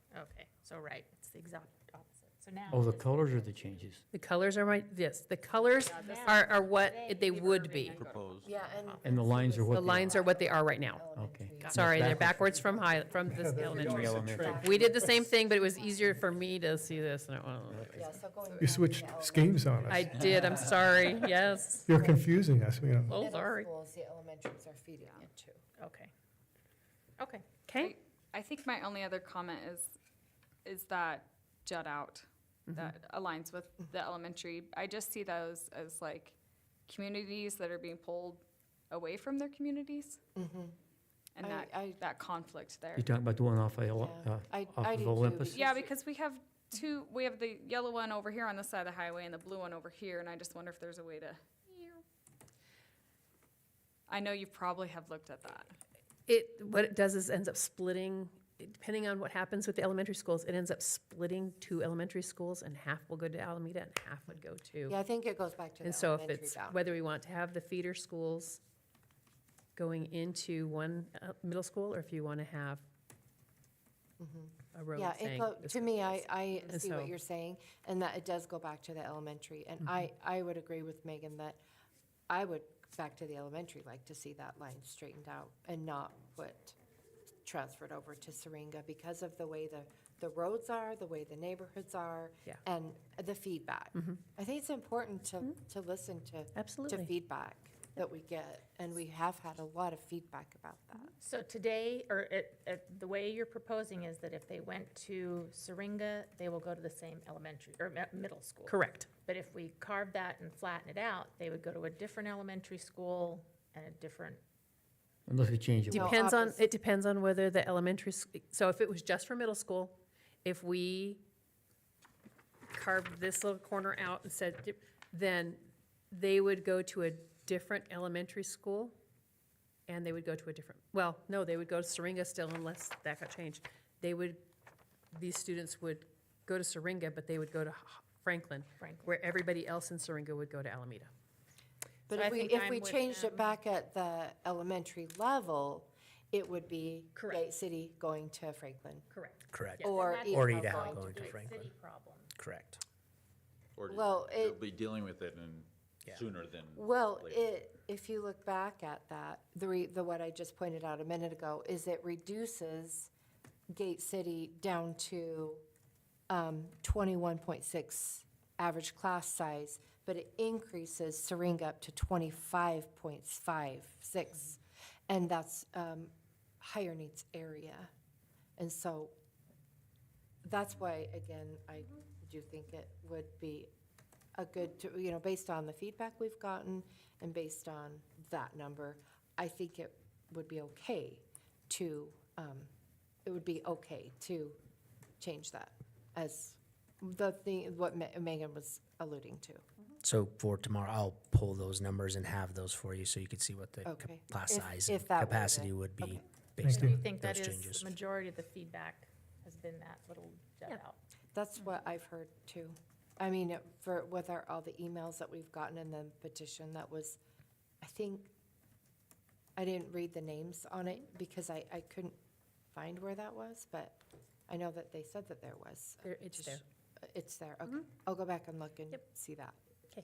so right, it's the exact opposite. So now. Oh, the colors are the changes. The colors are the colors are what they would be. Proposed. Yeah, And the lines are what The they lines are what they are right now. Okay. Sorry, they're Backwards. backwards from this elementary. Elementary. We did the same thing, but it was easier for me to see this. And Yeah, so going You back switched to schemes on us. I did, I'm sorry, yes. You're confusing us, Oh, middle sorry. schools, the elementaries are feeding into. Okay. Okay. Okay, I think my only other comment is that jut out that aligns with the elementary. I just see those as like communities that are being pulled away from their communities. And that conflict there. You're talking about the one off of, Yeah, I off do of too, Olympus? Yeah, because we have the yellow one over here on this side of the highway and the blue one over here, and I just wonder if there's a way to. I know you probably have looked at that. what it does is ends up splitting, depending on what happens with the elementary schools, it ends up splitting 2 elementary schools, and half will go to Alameda and half would go to. Yeah, I think it goes back to the And so if elementary it's, bound. whether we want to have the feeder schools going into one middle school, or if you want to have a road Yeah, saying. this to way. me, I And see so- what you're saying, and that it does go back to the elementary. And I would agree with Megan that I would, back to the elementary, like to see that line straightened out and not put transferred over to Syringa because of the way the roads are, the way the neighborhoods are, Yeah. and the feedback. I think it's important to listen to Absolutely. feedback that we get, and we have had a lot of feedback about that. So today, or the way you're proposing is that if they went to Syringa, they will go to the same elementary, or middle school. Correct. But if we carve that and flatten it out, they would go to a different elementary school and a different, Unless we change it. No, It depends on whether the elementary, so if it was just for middle school, if we carved this little corner out and said, then they would go to a different elementary school, and they would go to a different, well, no, they would go to Syringa still unless that got changed. These students would go to Syringa, but they would go to Franklin, where everybody else in Syringa would go to Alameda. But So I if we, think if I'm we with changed it them. back at the elementary level, it would be Correct. Gate City going to Franklin. correct. Correct. Yes, and Or that's Or going Edel to going to Great Franklin. City problem. Correct. Or Well, you'll it- be dealing with it in Yeah. sooner than Well, later. if you look back at that, the what I just pointed out a minute ago, is it reduces Gate City down to 21.6 average class size, but it increases Syringa up to 25.56, and that's higher needs area. And so that's why, again, I do think it would be a good, based on the feedback we've gotten and based on that number, I think it would be okay to, change that as what Megan was alluding to. So for tomorrow, I'll pull those numbers and have those for you so you can see what the Okay. class If- size if and that were capacity the- would be okay. based I do on think that those is, changes. the majority of the feedback has been that little jut Yeah. out. That's what I've heard too. I mean, with all the emails that we've gotten in the petition, that was, I think, I didn't read the names on it because I couldn't find where that was, but I know that they said that there was. It's there. It's there, okay. I'll go back and look and Yep. see that. Okay.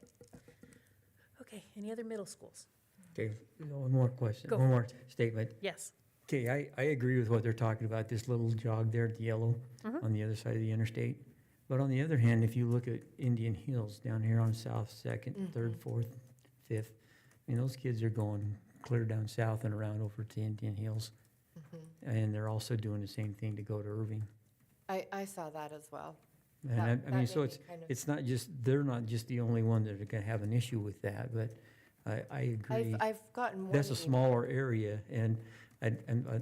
Okay, any other middle schools? Okay, one more question, Go one for more statement. Yes. Okay, I agree with what they're talking about, this little jog there, the yellow, Mhm. on the other side of the interstate. But on the other hand, if you look at Indian Hills down here on South, Second, Third, Fourth, Fifth, I mean, those kids are going clear down south and around over to Indian Hills. And they're also doing the same thing to go to Irving. I saw that as well. And I That mean, so made it's, me kind of- it's not just, they're not just the only one that are gonna have an issue with that, but I agree. I've gotten more. That's a emails. smaller area, and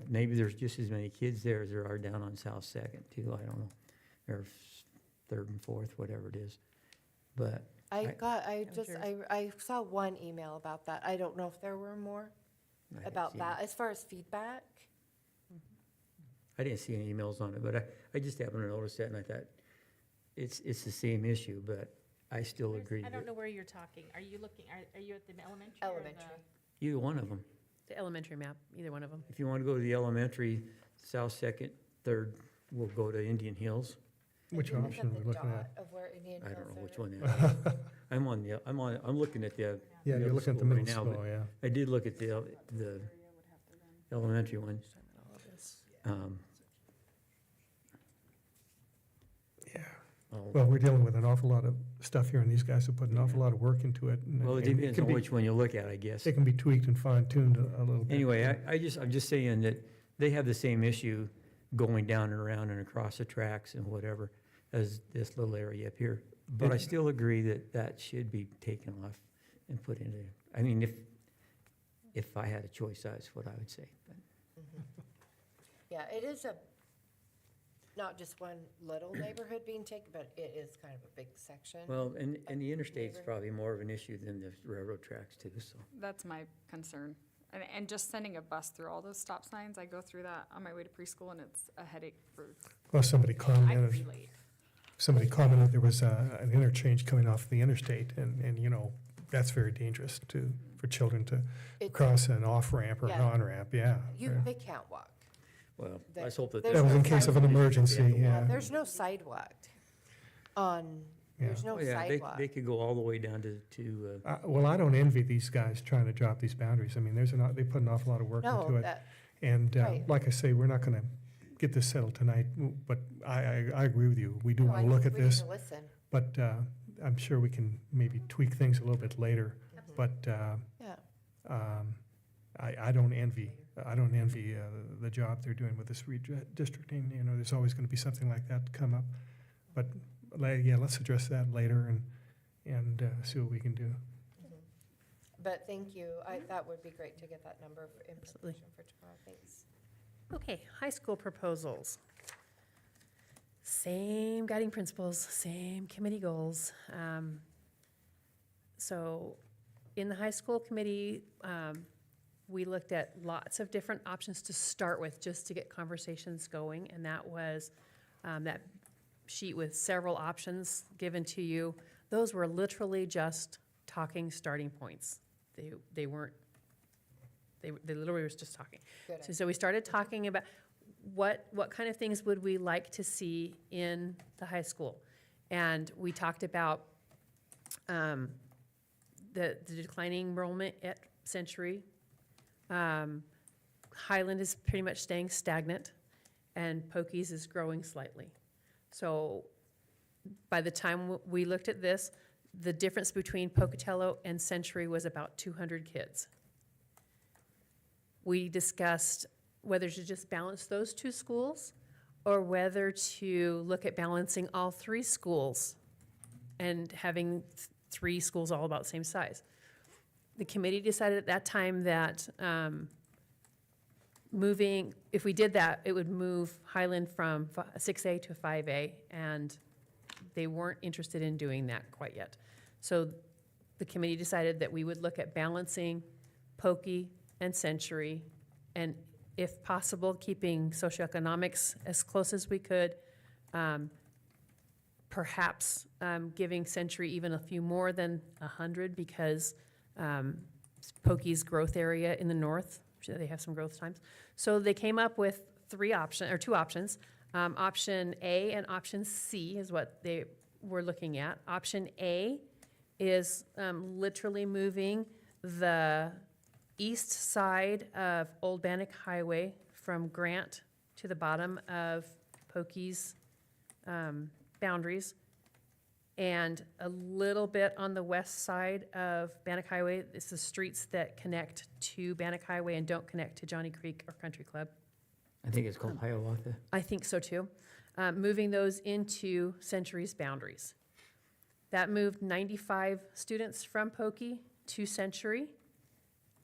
maybe there's just as many kids there as there are down on South Second too, I don't know. Or Third and Fourth, whatever it is. But I saw one email about that. I don't know if there were more I didn't about see that. any- As far as feedback, I didn't see any emails on it, but I just happened to notice that, and I thought, it's the same issue, but I still agree I that don't know where you're talking. Are you looking, are you at the elementary or the? Elementary. either one of them. The elementary map, either one of them. If you want to go to the elementary, South Second, Third, will go to Indian Hills. Which Look option are we the looking dot at? Of where Indian I don't Hills know which are. one that is. I'm looking at the Yeah, you're middle looking at the school right middle now, but school, yeah. I did look at the elementary one. Yeah. I'll- Well, we're dealing with an awful lot of stuff here, and these guys have put an awful lot of work into it. and- Well, it and depends can on be- which one you look at, I guess. It can be tweaked and fine-tuned a little bit. Anyway, I'm just saying that they have the same issue going down and around and across the tracks and whatever as this little area up here. But I still agree that that should be taken off and put into, I mean, if I had a choice, that's what I would say. But Yeah, it is not just one little neighborhood being taken, but it is kind of a big section. Well, and the interstate's probably more of an issue than the railroad tracks too, so. That's my concern. And just sending a bus through all those stop signs, I go through that on my way to preschool, and it's a headache for, Well, somebody I commented, relate. there was an interchange coming off the interstate, and, that's very dangerous for children to It- cross an off-ramp or an Yeah. on-ramp, yeah. They can't walk. Well, let's hope that. There's That was in no case of an sidewalk. emergency, yeah. There's no sidewalk there's no Oh, yeah, sidewalk. they could go all the way down to, Well, I don't envy these guys trying to drop these boundaries. I mean, they put an awful lot of work No, into it. that, And Right. like I say, we're not going to get this settled tonight, but I agree with you. We do No, want I to look think at we need this, to listen. but I'm sure we can maybe tweak things a little bit later. But Yeah. I don't envy the job they're doing with this redistricting. You know, there's always going to be something like that come up. But yeah, let's address that later and see what we can do. But thank you. That would be great to get that number of Absolutely. information for tomorrow. Thanks. Okay, high school proposals. Same guiding principles, same committee goals. So in the high school committee, we looked at lots of different options to start with, just to get conversations going. And that was that sheet with several options given to you. Those were literally just talking starting points. They weren't, they literally was just talking. Good. So we started talking about what kind of things would we like to see in the high school? And we talked about the declining enrollment at Century. Highland is pretty much staying stagnant, and Pokey's is growing slightly. So by the time we looked at this, the difference between Pocatello and Century was about 200 kids. We discussed whether to just balance those two schools or whether to look at balancing all three schools and having three schools all about the same size. The committee decided at that time that if we did that, it would move Highland from 6A to 5A, and they weren't interested in doing that quite yet. So the committee decided that we would look at balancing Pokey and Century, and if possible, keeping socioeconomics as close as we could, perhaps giving Century even a few more than 100 because Pokey's growth area in the north, they have some growth times. So they came up with two options. Option A and option C is what they were looking at. Option A is literally moving the east side of Old Bannock Highway from Grant to the bottom of Pokey's boundaries, and a little bit on the west side of Bannock Highway. It's the streets that connect to Bannock Highway and don't connect to Johnny Creek or Country Club. I think it's called Hiawatha. I think so too. Moving those into Century's boundaries. That moved 95 students from Pokey to Century,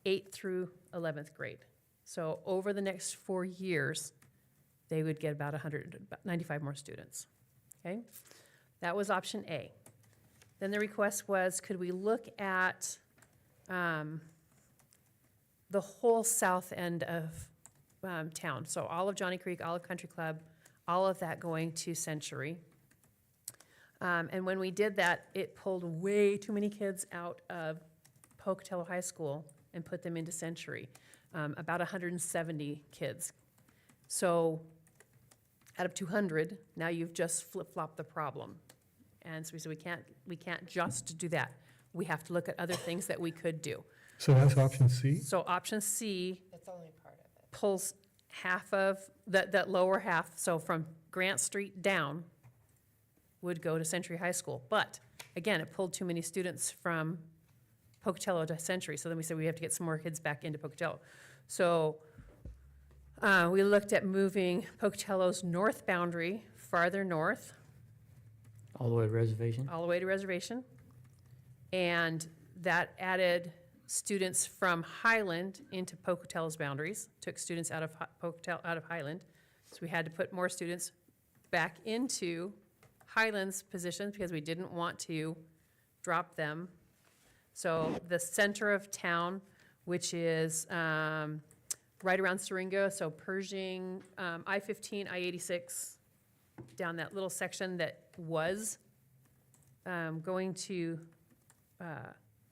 8th through 11th grade. So over the next 4 years, they would get about 95 more students, okay? That was option A. Then the request was, could we look at the whole south end of town? So all of Johnny Creek, all of Country Club, all of that going to Century. And when we did that, it pulled way too many kids out of Pocatello High School and put them into Century, about 170 kids. So out of 200, now you've just flip-flopped the problem. And so we said, we can't just do that. We have to look at other things that we could do. So that's option C? So option C That's only part of it. pulls half of, that lower half, so from Grant Street down, would go to Century High School. But, again, it pulled too many students from Pocatello to Century, so then we said we have to get some more kids back into Pocatello. So we looked at moving Pocatello's north boundary farther north, All the way to Reservation? all the way to Reservation. And that added students from Highland into Pocatello's boundaries, took students out of Pocatello, out of Highland. So we had to put more students back into Highland's positions because we didn't want to drop them. So the center of town, which is right around Syringa, so Pershing, I-15, I-86, down that little section that was going to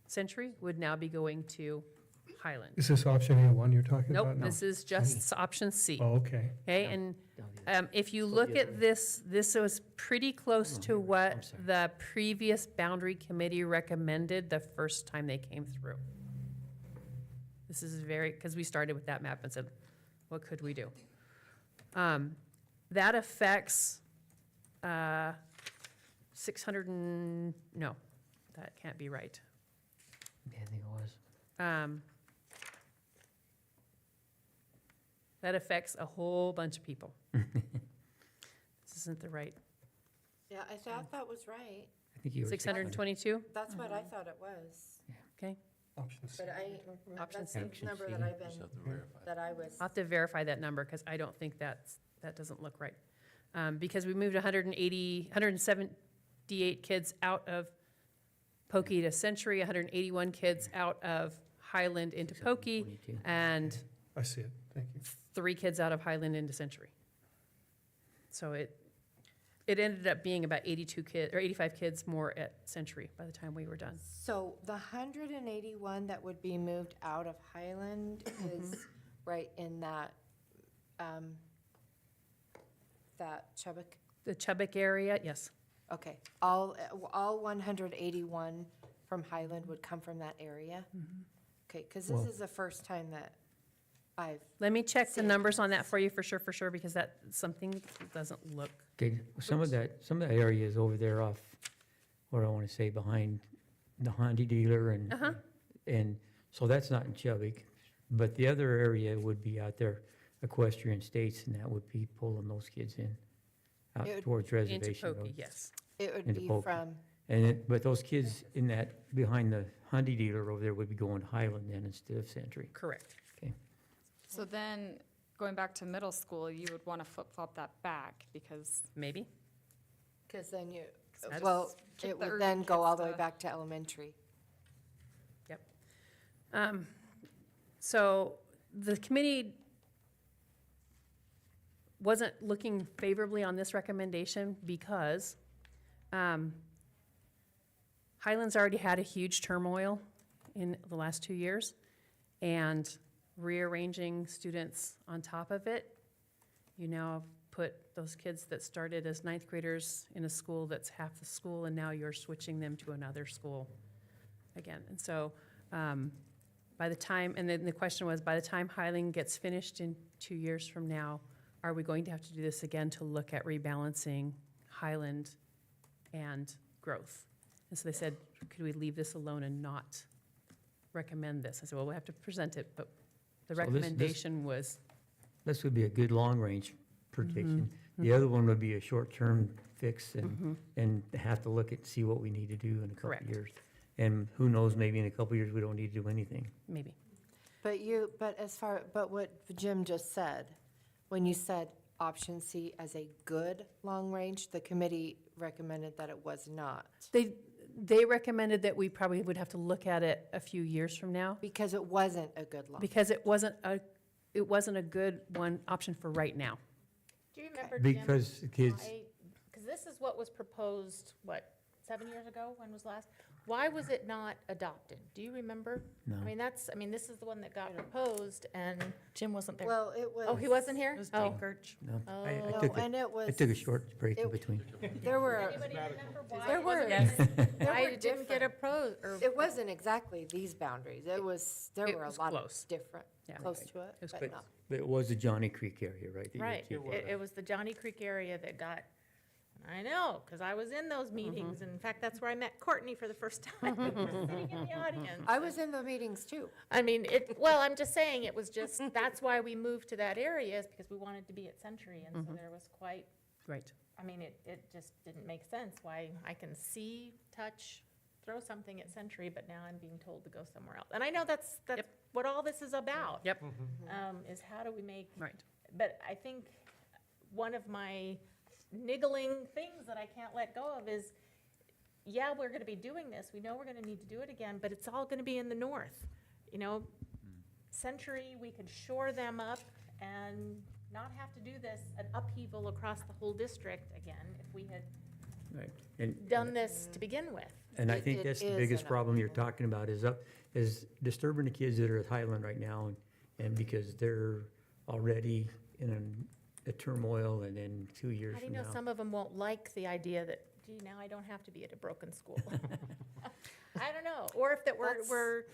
Century, would now be going to Highland. Is this option A1 you're talking Nope, about? No. this is just option C. Oh, okay. Okay, and if you look at this, this was pretty close to I'm what sorry. the previous boundary committee recommended the first time they came through. This is very, because we started with that map and said, What could we do? That affects 600 and, no, that can't be right. Yeah, I think it was. That affects a whole bunch of people. This isn't the right, Yeah, I thought that was right. I think you were. 622, That's what I thought it was. okay? Option C. But Option that's C. the number C. that I've Just been, have to verify. that I was. I'll have to verify that number, because I don't think that doesn't look right. Because we moved 178 kids out of Pokey to Century, 181 kids out of Highland into Pokey, 722. and I see it, thank you. 3 kids out of Highland into Century. So it ended up being about 82 kids, or 85 kids more at Century by the time we were done. So the 181 that would be moved out of Highland is right in that, that Chubbuck? The Chubbuck area, yes, Okay, all 181 from Highland would come from that area? Okay, because this Well- is the first time that I've, let me check the numbers on that for you for sure, because that, something doesn't look, Okay, some of that area is over there off, what do I want to say, behind the Honda dealer and so that's not in Chubbuck. But the other area would be out there, Equestrian States, and that would be pulling those kids in, out It would- towards into Reservation Pokey, Road. yes. it would Into be Polk. from, But those kids in that, behind the Honda dealer over there would be going to Highland then instead of Century. Correct. So then, going back to middle school, you would want to flip-flop that back because Maybe. because then you, That's- well, Kick it the would urban then go kids all the way to- back to elementary. So the committee wasn't looking favorably on this recommendation because Highlands already had a huge turmoil in the last 2 years, and rearranging students on top of it, you now put those kids that started as ninth graders in a school that's half the school, and now you're switching them to another school again. And so by the time, and then the question was, by the time Highland gets finished in 2 years from now, are we going to have to do this again to look at rebalancing Highland and growth? And so they said, could we leave this alone and not recommend this? I said, well, we have to present it, but the So this- recommendation was, This would be a good long-range prediction. The other one would be a short-term fix and have to look at, see what we need to do in a couple Correct. of years. And who knows, maybe in a couple of years, we don't need to do anything. maybe. But what Jim just said, when you said option C as a good long range, the committee recommended that it was not. They recommended that we probably would have to look at it a few years from now, Because it wasn't a good long. because it wasn't a good one option for right now. Do you remember, Jim? Because the kids, Because this is what was proposed, 7 years ago? When was last? Why was it not adopted? Do you remember? No. I mean, this is the one that got proposed, and, Jim wasn't there. Well, it was. oh, he wasn't here? It was Oh. Dankirch. no, Oh. I No, took and a, it was. I took a short break in it- between. There were, Anybody remember why there it were, wasn't- Yes. there why were it didn't get different. approved, or It wasn't exactly these boundaries. It was, there It were a was lot close. of different, Yeah. close to it, It was but But not. but it was the Johnny Creek area, right? that you were right, taking. it was the Johnny Creek area that got, I know, because I was in those meetings, and in fact, that's where I met Courtney for the first time, sitting in the audience. I was in the meetings too. I mean, well, I'm just saying, it was just, that's why we moved to that area, is because we wanted to be at Century, and so there was quite, Right. I mean, it just didn't make sense why I can see, touch, throw something at Century, but now I'm being told to go somewhere else. And I know that's what all this is about. Yep. Is how do we make, Right. but I think one of my niggling things that I can't let go of is, yeah, we're gonna be doing this, we know we're gonna need to do it again, but it's all gonna be in the north. You know, Century, we could shore them up and not have to do this, an upheaval across the whole district again, if we had Right. And done this to begin with. And I It- think it that's the is biggest an problem you're talking about is disturbing the kids that are at Highland right now and because they're already in a turmoil and then 2 years How do you from know now. some of them won't like the idea that, gee, now I don't have to be at a broken school? I don't know, or if that That's- we're,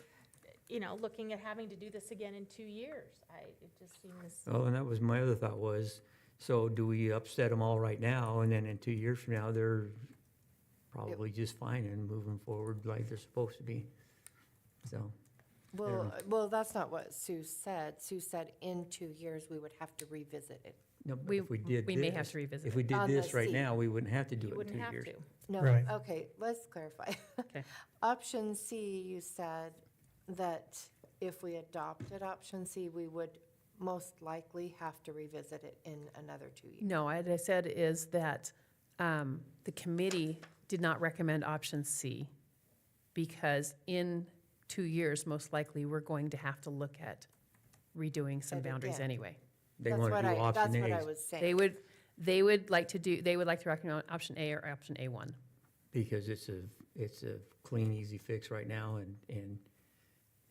you know, looking at having to do this again in 2 years. It just seems, Oh, and that was my other thought was, so do we upset them all right now, and then in 2 years from now, they're probably just fine and moving forward like they're supposed to be? So, Well, that's not what Sue said. Sue said in 2 years, we would have to revisit it. no, but We, if we did we may have this, to revisit if we it. did On the this right C. now, we wouldn't have to do you it in wouldn't 2 have years. to. No, Right. okay, let's clarify. Okay. Option C, you said that if we adopted option C, we would most likely have to revisit it in another 2 years. No, what I said is that the committee did not recommend option C because in 2 years, most likely, we're going to have to look at redoing some It boundaries again. anyway. They That's want what to do I- option That's what I A's, was saying. They would like to recommend option A or option A1. because it's a clean, easy fix right now, and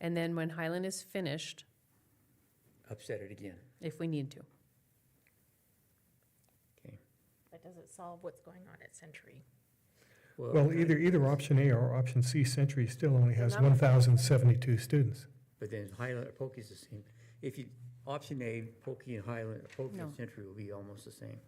And then when Highland is finished, upset it again. if we need to. Okay. But does it solve what's going on at Century? Well, either option A or option C, Century still only has None of them. 1,072 students. But then Highland, Pokey's the same. If you, option A, Pokey and Highland, Pokey No. and Century will be almost the same.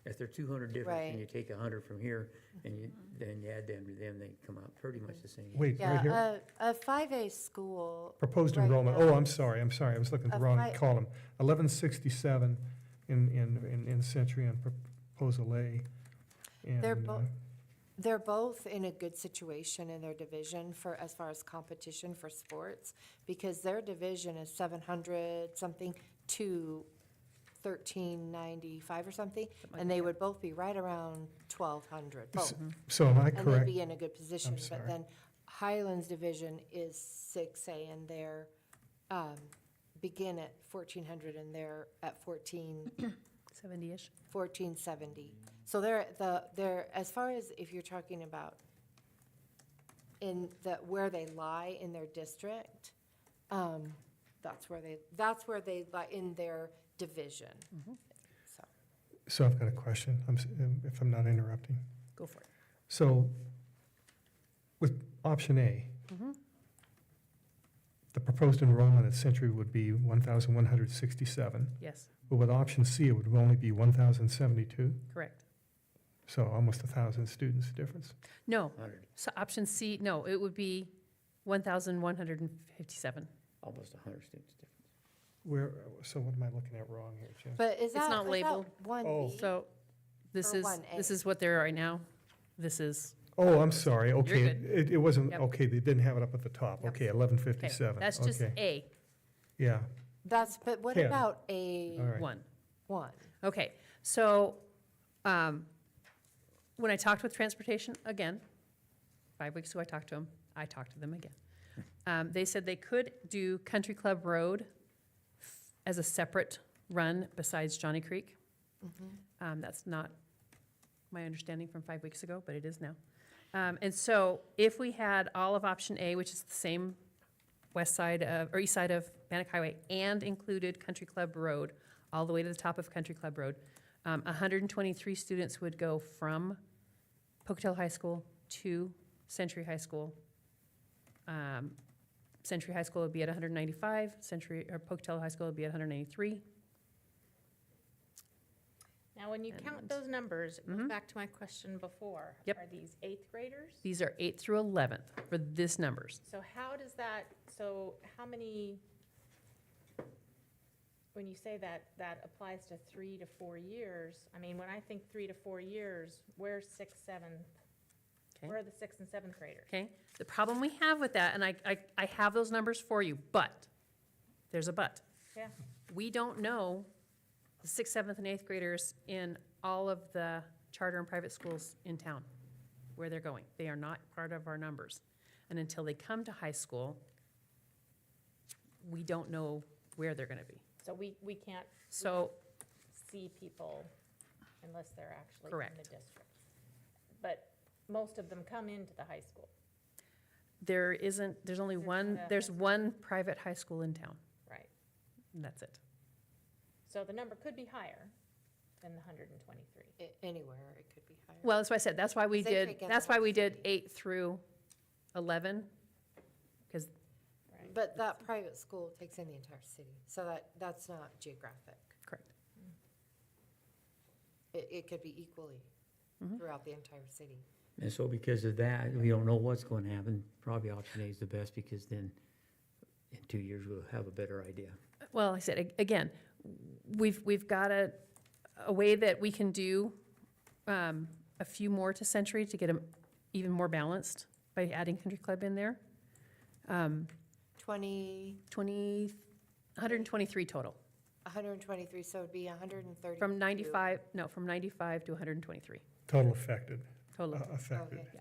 If they're 200 different, and Right. you take 100 from here, and then you add them to them, they come out pretty much the same. Wait, right here? Yeah, a 5A school, Proposed right enrollment, now- oh, I'm sorry, I was looking at the A wrong fi- column. 1167 in Century on proposal A. They're And, bo- they're both in a good situation in their division for, as far as competition for sports, because their division is 700 something to 1395 or something, and they would both be right around 1200, both. So am I And they'd correct? be in a good position, but sorry. then Highlands Division is 6A, and they're, begin at 1400, and they're at 70-ish. 1470. So they're, as far as if you're talking about in where they lie in their district, that's where they lie in their division. So, So I've got a question, if I'm not interrupting. Go for it. So with option A, the proposed enrollment at Century would be 1,167, Yes, but with option C, it would only be 1,072, correct. so almost 1,000 students difference. No, 100, so option C, no, it would be 1,157. almost 100 students difference. So what am I looking at wrong here, Jen? but is It's that, not is that labeled. 1B? So this Or is, 1A. this is what they're right now. This is, Oh, I'm sorry, okay, good. it wasn't, Yep. okay, they didn't have it up at the top, Yep. okay, okay, 1157, that's just okay, A1. yeah, But what Yeah. about all right. A1? Okay, so, when I talked with transportation again, 5 weeks ago I talked to them again. They said they could do Country Club Road as a separate run besides Johnny Creek. That's not my understanding from 5 weeks ago, but it is now. And so if we had all of option A, which is the same west side of, or east side of Bannock Highway, and included Country Club Road, all the way to the top of Country Club Road, 123 students would go from Pocatello High School to Century High School. Century High School would be at 195, Pocatello High School would be at 193. Now, when you count And- those numbers, it goes Mhm. back to my question before. Yep. Are these 8th graders? These are 8th through 11th for this numbers. So how does that, so how many, when you say that applies to 3 to 4 years, I mean, when I think 3 to 4 years, where's 6th, 7th? Okay. Where are the 6th and 7th graders? Okay, the problem we have with that, and I have those numbers for you, but, there's a but. Yeah. We don't know the 6th, 7th, and 8th graders in all of the charter and private schools in town, where they're going. They are not part of our numbers. And until they come to high school, we don't know where they're gonna be. So we can't So, see people unless they're actually in the Correct. district. But most of them come into the high school, there's only one, Yeah. there's one private high school in town, right? and that's it. So the number could be higher than the 123. Anywhere, it could be higher. Well, that's why I said, that's why we They did, take in that's the why whole we did city. 8 through 11, but that private school takes in the entire city, so that's not geographic. Correct. It could be equally Mhm. throughout the entire city. And so because of that, we don't know what's going to happen. Probably option A is the best because then in 2 years, we'll have a better idea. Well, I said, again, we've got a way that we can do a few more to Century to get them even more balanced by adding Country Club in there. 123 total, 123, so it'd be 130. from 95 to 123 Total affected, total. affected. Okay. Yeah.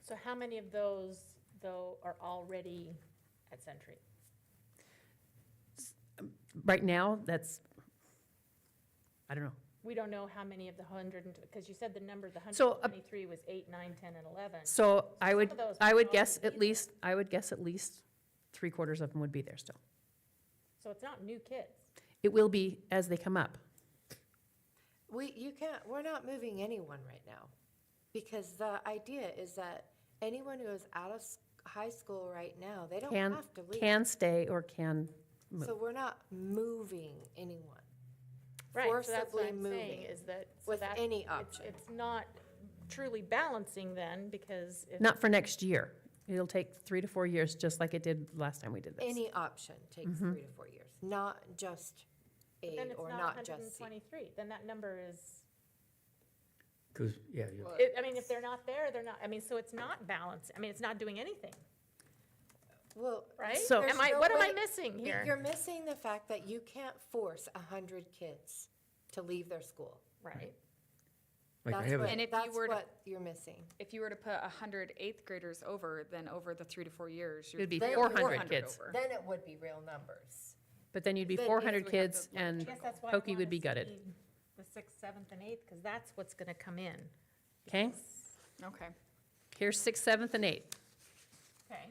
So how many of those, though, are already at Century? Right now, that's, I don't know. We don't know how many of the because you said the number, the So, 123 was 8, 9, 10, and 11. So I would, Some of those I might would already guess be at there. least, I would guess at least 3/4 of them would be there still. So it's not new kids. It will be as they come up. We're not moving anyone right now, because the idea is that anyone who is out of high school right now, they don't Can, have to leave. can stay or can move. So we're not moving anyone. Right, so that's what Forcibly I'm saying, moving is that. so with that- any it's- option. It's not truly balancing then, because if. Not for next year. It'll take 3 to 4 years, just like it did last time we did this. Any option takes Mm-hmm. 3 to 4 years, not just Then A it's or not not just C. 123, then that number is, Because, yeah, you're, Well, I mean, if they're not there, they're not, I mean, so it's not balanced, I mean, it's not doing anything, Well, right? So- There's no What am I way- missing here? you're missing the fact that you can't force 100 kids to leave their school. Right, like I That's have what, a, And if you that's were to- what you're missing. If you were to put 100 eighth graders over, then over the 3 to 4 years, you're. It'd be Then 400 kids. over. Then it would be real numbers. But then you'd be Then 400 we have kids the and I guess that's why I Pokey wanna would be gutted. see the 6th, 7th, and 8th, because that's what's gonna come in. Okay? Okay. Here's 6th, 7th, and 8th. Okay.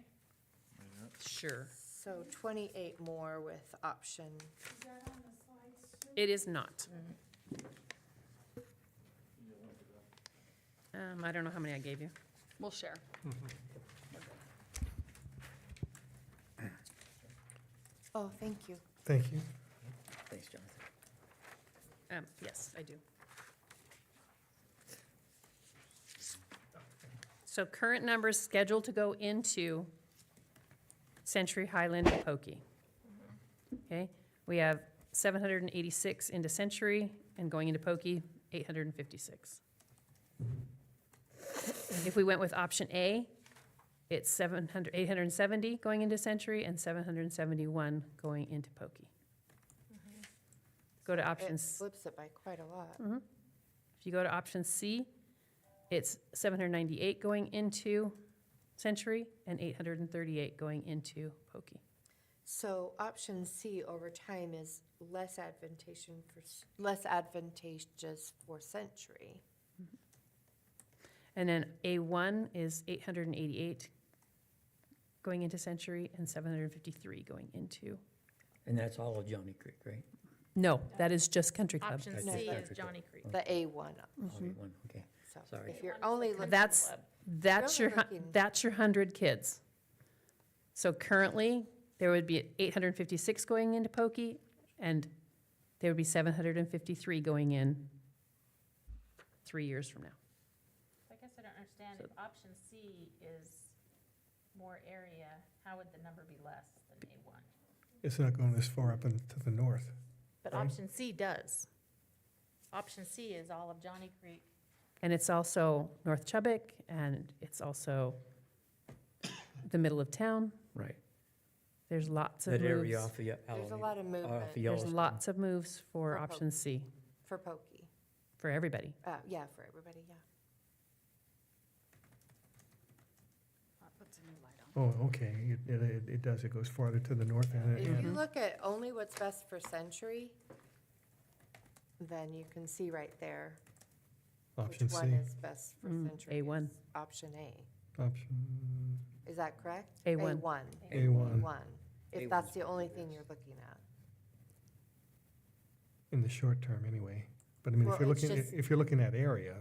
Sure. So 28 more with option. It is not. I don't know how many I gave you. We'll share. Oh, thank you. Thank you. thanks, Jonathan. Yes, I do. So current numbers scheduled to go into Century, Highland, and Pokey. Okay, we have 786 into Century, and going into Pokey, 856. If we went with option A, it's 870 going into Century and 771 going into Pokey. Go to It options. flips it by quite a lot. If you go to option C, it's 798 going into Century and 838 going into Pokey. So option C over time is less advantageous for Century. And then A1 is 888 going into Century and 753 going into, And that's all of Johnny Creek, right? no, that is just Country Club. Option That's C just is Country Club. Johnny Creek. The A1. Only one, okay. So Sorry. if you're only looking. That's, that's your, You're only looking- that's your 100 kids. So currently, there would be 856 going into Pokey, and there would be 753 going in 3 years from now. I guess I don't understand, if option C is more area, how would the number be less than A1? It's not going this far up into the north. But Right. option C does. Option C is all of Johnny Creek. And it's also North Chubbuck, and it's also the middle of town. Right. There's lots of That area moves. off of There's a lot of movement Off of There's Yellowstone. lots of moves for For option C, for Pokey. for everybody. Yeah, for everybody, yeah. That puts a new light on. Oh, okay, it does, it goes farther to the north and, If you and, look at only what's best for Century, then you can see right there option which C, one is best for Century. A1. is Option A. option Is that correct? A1. A1. A1, A1, if that's the only thing you're looking at. in the short term anyway. But I mean, Well, if you're it's looking, just- if you're looking at area,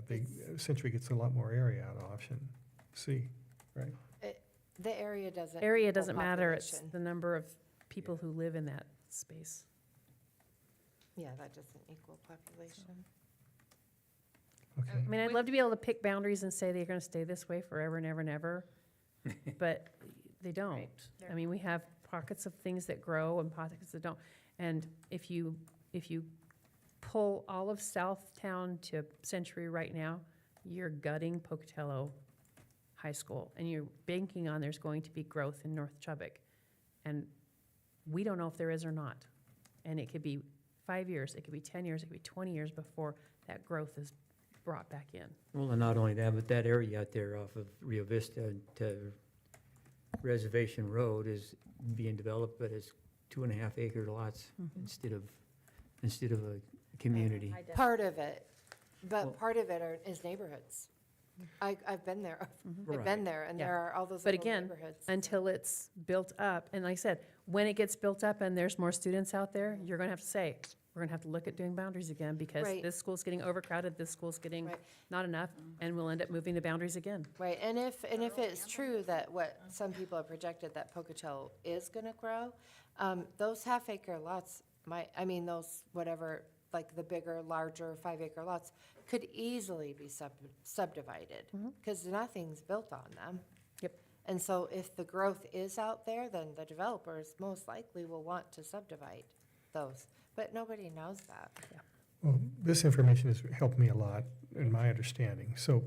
Century gets a lot more area out of option C, right? The area doesn't. Area equal doesn't matter, it's population. the number of people who live in that space. Yeah, that doesn't equal population. Okay. I mean, I'd love to be able to pick boundaries and say they're gonna stay this way forever and ever and ever, but they don't. I mean, we have pockets of things that grow and pockets that don't. And if you pull all of Southtown to Century right now, you're gutting Pocatello High School, and you're banking on there's going to be growth in North Chubbuck. And we don't know if there is or not. And it could be 5 years, it could be 10 years, it could be 20 years before that growth is brought back in. Well, and not only that, but that area out there off of Rio Vista to Reservation Road is being developed, but it's 2.5 acre lots instead of a community. High def- Part of it, Well- but part of it is neighborhoods. I've been there. I've Right. been there, and Yeah. there are all those But little again, neighborhoods. until it's built up, and like I said, when it gets built up and there's more students out there, you're gonna have to say, we're gonna have to look at doing boundaries again, because Right. this school's getting overcrowded, this school's getting Right. not enough, and we'll end up moving the boundaries again. Right, and if it's true that what some people have projected that Pocatello is gonna grow, those half-acre lots might, I mean, those whatever, like the bigger, larger 5 acre lots, could easily be subdivided, because nothing's built on them. Yep. And so if the growth is out there, then the developers most likely will want to subdivide those, but nobody knows that. Well, this information has helped me a lot in my understanding. So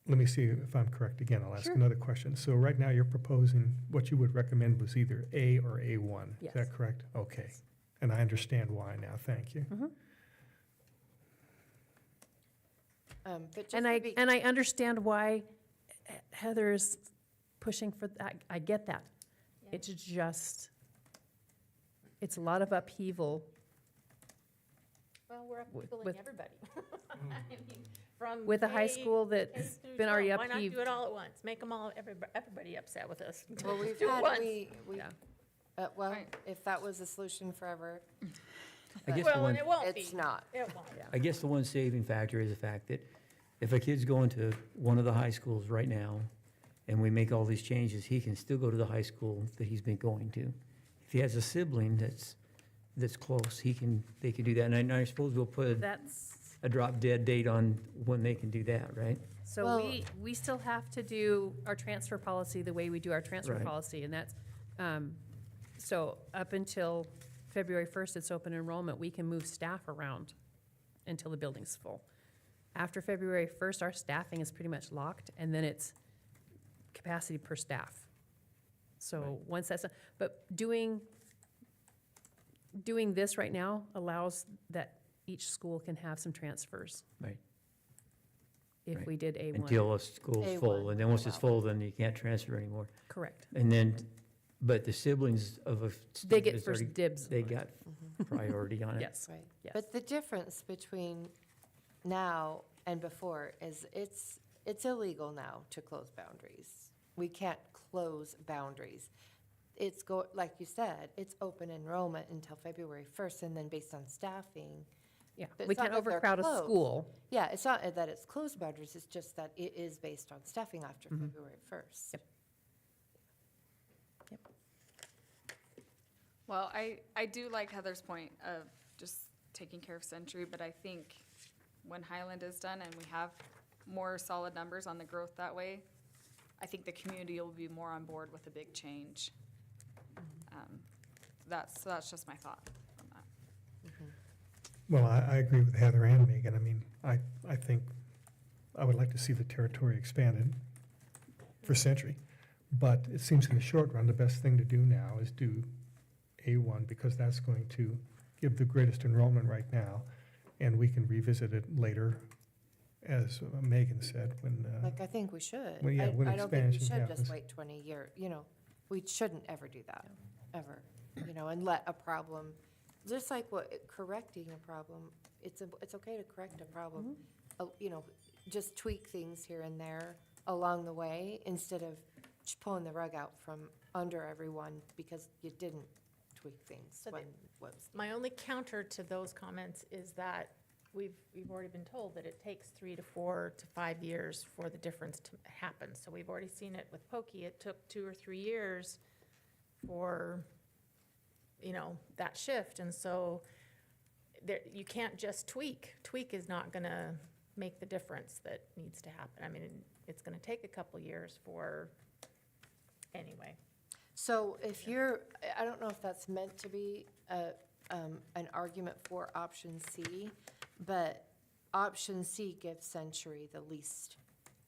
let me see if I'm correct again. I'll ask Sure. another question. So right now, you're proposing, what you would recommend was either A or A1. Is Yes. that correct? Okay. And I understand why now. Thank you. But just And to I, be, and I understand why Heather's pushing for that, I get that. Yeah. It's just, it's a lot of upheaval. Well, we're with- upheavaling with- everybody. I mean, from With a high K- school K that's through been already 12. Why not upheaved. do it all at once? Make them all, everybody upset with us. well, we've Do it had, once. we, Yeah. well, Right. if that was the solution forever, I guess the Well, one, and it won't be. it's not. It won't. I guess the one saving factor is the fact that if a kid's going to one of the high schools right now, and we make all these changes, he can still go to the high school that he's been going to. If he has a sibling that's close, they can do that, and I suppose we'll put That's, a drop dead date on when they can do that, right? so Well- we still have to do our transfer policy the way we do our transfer Right. policy, and that's, so up until February 1st, it's open enrollment, we can move staff around until the building's full. After February 1st, our staffing is pretty much locked, and then it's capacity per staff. So once that's, but doing this right now allows that each school can have some transfers. Right. If Right. we did A1. Until a school's full, A1 and then once it's allow. full, then you can't transfer anymore. Correct. And then, but the siblings of a They student get that's first already- dibs. They got priority on it. Yes, Right. yes. But the difference between now and before is it's illegal now to close boundaries. We can't close boundaries. It's like you said, it's open enrollment until February 1st, and then based on staffing. Yeah, But we it's not can't like they're overcrowd a closed. school. Yeah, it's not that it's closed boundaries, it's just that it is based on staffing after February 1st. Yep. Well, I do like Heather's point of just taking care of Century, but I think when Highland is done and we have more solid numbers on the growth that way, I think the community will be more on board with a big change. That's just my thought on that. Well, I agree with Heather and Megan. I mean, I think I would like to see the territory expanded for Century. But it seems in the short run, the best thing to do now is do A1, because that's going to give the greatest enrollment right now. And we can revisit it later, as Megan said, when, Like, I think we should. Well, yeah, when I don't think we expansion should happens. just wait 20 years, we shouldn't ever do that, ever, and let a problem, just like correcting a problem, it's okay to correct a problem. Just tweak things here and there along the way, instead of just pulling the rug out from under everyone because you didn't tweak things So when was. My only counter to those comments is that we've already been told that it takes 3 to 4 to 5 years for the difference to happen. So we've already seen it with Pokey. It took 2 or 3 years for, that shift. And so there, you can't just tweak. Tweak is not gonna make the difference that needs to happen. I mean, it's gonna take a couple years anyway. So if I don't know if that's meant to be an argument for option C, but option C gives Century the least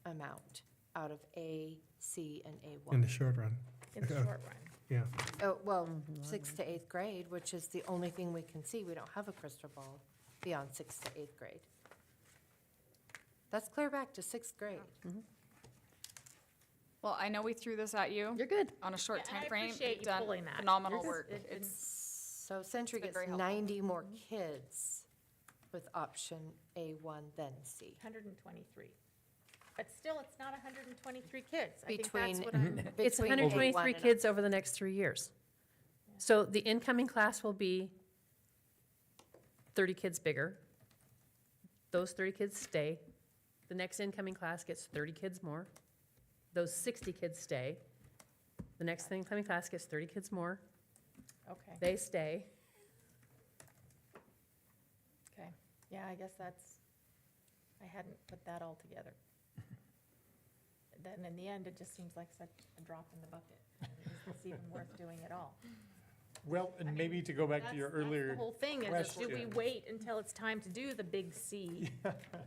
amount out of A, C, and In the A1. short run, In the short run. yeah. Oh, well, 6th to 8th grade, which is the only thing we can see. We don't have a crystal ball beyond 6th to 8th grade. That's clear back to 6th grade. Well, I know we threw this at you You're good. on a short Yeah, and time I frame. appreciate You've you done pulling that. phenomenal You're work. good. So Century been gets very helpful. 90 more kids with option A1 than C. 123. But still, it's not 123 kids. I think Between, that's what I'm. It's between 123 A1 and kids over the next 3 years. So the incoming class will be 30 kids bigger. Those 30 kids stay. The next incoming class gets 30 kids more. Those 60 kids stay. The next incoming class gets 30 kids more. Okay, They stay. okay. Yeah, I guess I hadn't put that all together. Then in the end, it just seems like such a drop in the bucket. Is this even worth doing at all? Well, and maybe to go back to your That's earlier the whole thing is, do we question. wait until it's time to do the big C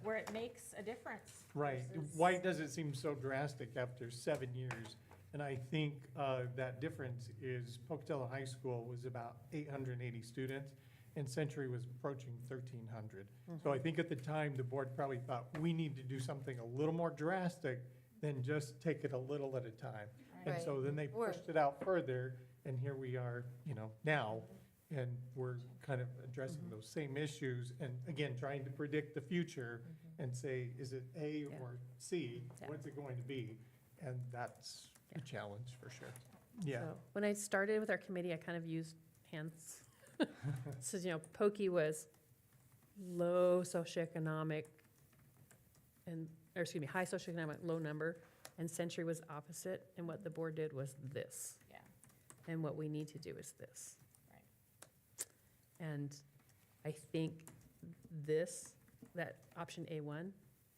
where it makes a difference? Right. versus- Why does it seem so drastic after 7 years? And I think that difference is Pocatello High School was about 880 students, and Century was approaching 1,300. So I think at the time, the board probably thought, we need to do something a little more drastic than just take it a little at a time. And so then they Right. pushed it out further, and here we are, now, and we're kind of addressing those same issues, and again, trying to predict the future and say, is it A Yeah. or C? Yeah. What's it going to be? And that's a challenge for sure. Yeah, So when I started with our committee, I kind of used hands. So, Pokey was low socioeconomic high socioeconomic, low number, and Century was opposite, and what the board did was this. Yeah. And what we need to do is this. Right. And I think that option A1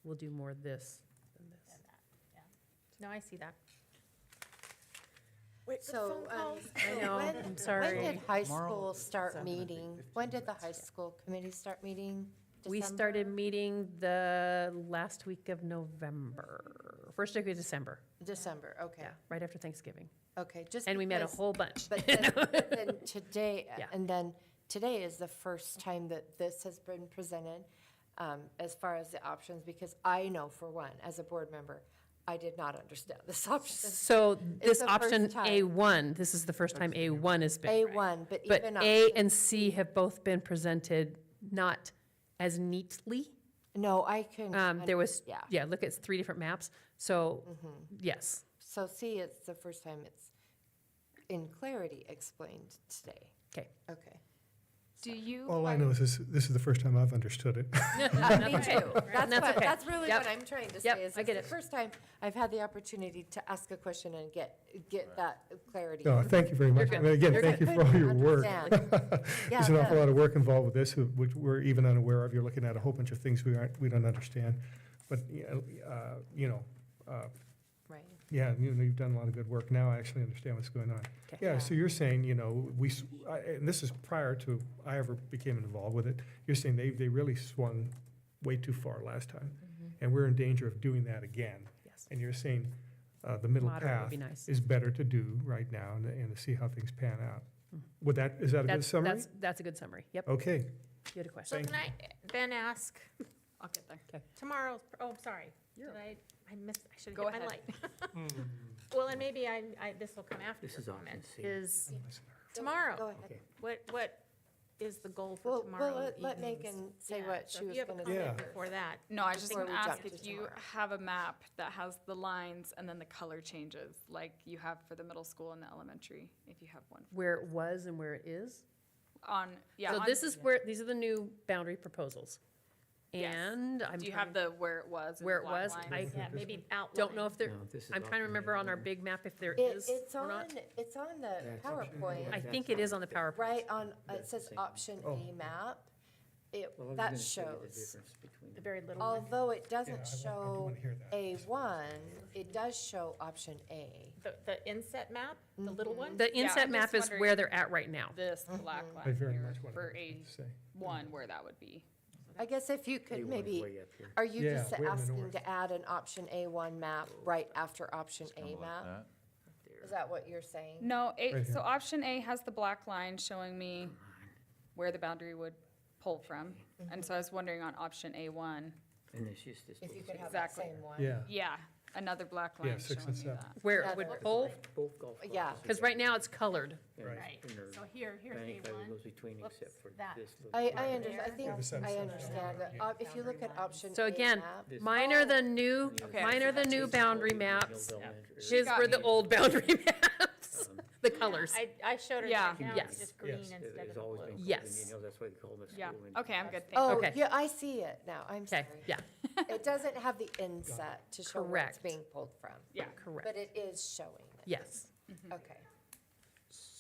will do more this than this. And that, yeah. No, I see that. Wait for So, phone calls. I know, when- I'm sorry. When did high Tomorrow, school start 7 and meeting? 15 When did the high minutes. school committee start meeting? We December? started meeting the last week of November, first week of December, December, okay, yeah, right after Thanksgiving. okay, just And we met a because- whole bunch. But then today, Yeah. and then today is the first time that this has been presented, as far as the options, because I know for one, as a board member, I did not understand this option. So this the first option time. A1, this is the first time A1 has been. A1, but But even A option, and C have both been presented not as neatly. no, I can. There was, Yeah. yeah, look at 3 different maps. So, Mhm. yes, So see, it's the first time it's in clarity explained today. okay. Okay. Do you? All I know is this is the first time I've understood it. Me too. That's That's what, okay. that's really Yep. what I'm trying to Yep, say, is I it's get the it. first time I've had the opportunity to ask a question and get that clarity. No, thank you very much. good. And again, You're thank you good. for all your work. Understand. Yeah, There's an awful no. lot of work involved with this, which we're even unaware of. You're looking at a whole bunch of things we don't understand. But, Right. yeah, you've done a lot of good work. Now I actually understand what's going on. Okay. Yeah, so you're saying, and this is prior to I ever became involved with it. You're saying they really swung way too far last time. And we're in danger of doing that again. Yes. And you're saying the middle Moderate would path be nice. is better to do right now and to see how things pan out. Mhm. Is that a good That's, summary? that's a good summary. Yep, Okay. you had a question. So can I then ask I'll get there. tomorrow's, sorry. You're Did I missed, I should Go have hit my ahead. light. Well, and maybe this will come after This your is option comment, C. is Go tomorrow. ahead. Okay. What is the goal for Well, tomorrow let evening's? Megan say Yeah, what so she if was you have a gonna comment say. before that. No, I just Before want we to jump ask to if you tomorrow. have a map that has the lines and then the color changes, like you have for the middle school and the elementary, if you have one. Where it was and where it is. On, yeah. So on- this is where, these are the new boundary proposals. Yes. And I'm Do you have trying- the where it was? in Where it black was? lines? Yeah, maybe outline. don't know if there, No, this is I'm trying to remember on our big map if there It, is it's or on, not. it's on the I PowerPoint, think it is on the PowerPoint. right on, it says option Oh. A map. It, Well, I was that gonna show you the shows, difference between The very little one. although it Yeah, doesn't I show wanna hear that. A1, it does show option A. The inset map, the little one? The Yeah, inset I'm map just is where wondering- they're at right now. This black I line very here much want for to say. A1, where that would be. I guess if you could A1's maybe, way up here. are you Yeah, just way in the asking north. to add an option A1 map right after option Kinda A like map? that. Is that what you're saying? No, Right so here. option A has the black line showing me where the boundary would pull from. And so I was wondering on option A1, And it's just this. If you little could have that Exactly. same one. Yeah, yeah, another black Yeah, line 6 showing and me 7. that. Where Yeah, it would that's pull, both golf courses. Yeah. because right now it's colored. and- Right. and their So here's bank that A1. goes between Whoops, except for that. this little. I part. understand, I think, Yeah, the sunset. I understand that, if you look at option A So again, map, This- mine are the new, Okay. mine are the new boundary maps. Hills His got were the me. old boundary maps, the colors. I showed her Yeah. that now, Yes. it's just green Yes. instead of It's the always blue. been called Yes. Indian Hills, that's why they call it Yeah, school. Indian okay, I'm Hills. good, thank oh, Okay. yeah, I see it now, I'm Okay, sorry. yeah, It doesn't have the inset to show where it's Correct. being pulled from, Yeah, but correct. it is showing it. Yes. Okay.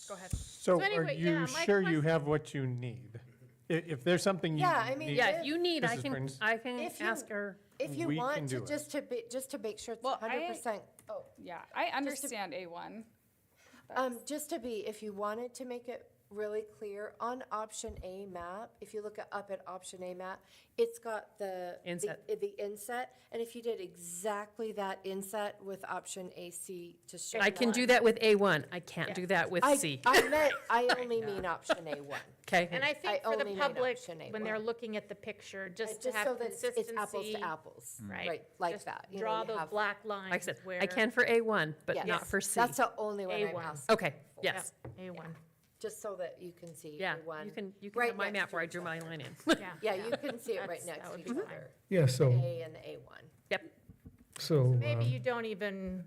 go ahead. So are anyway, yeah, you my sure you question- have what you need? If there's something you Yeah, I mean, need- Yeah, if you need, I Mrs. can, Prince? I can If you- ask her. If you We can want to, do it. just to make sure it's Well, 100%, oh, Yeah, I understand A1. just to be, if you wanted to make it really clear, on option A map, if you look up at option A map, it's got the. Inset. The inset, and if you did exactly that inset with option AC to show. I can one- do that with A1. I can't do that with C. I only mean option A1. Okay? And I think I for the only mean public, option A1. when they're looking at the picture, just to Just so have that consistency. it's apples to apples, Right. right, like Just that. You know, Draw you those have- black lines Like I said, where. I can for A1, but Yes. not for C. That's the only one I'm A1. asking, Okay, yes. A1, just so that you can see Yeah, A1. you can right have my next map to where I each drew my other. line in. yeah. Yeah, you can see it right That's- next that to would each be other, Yeah, so, A and the A1. Yep, so, Maybe you don't even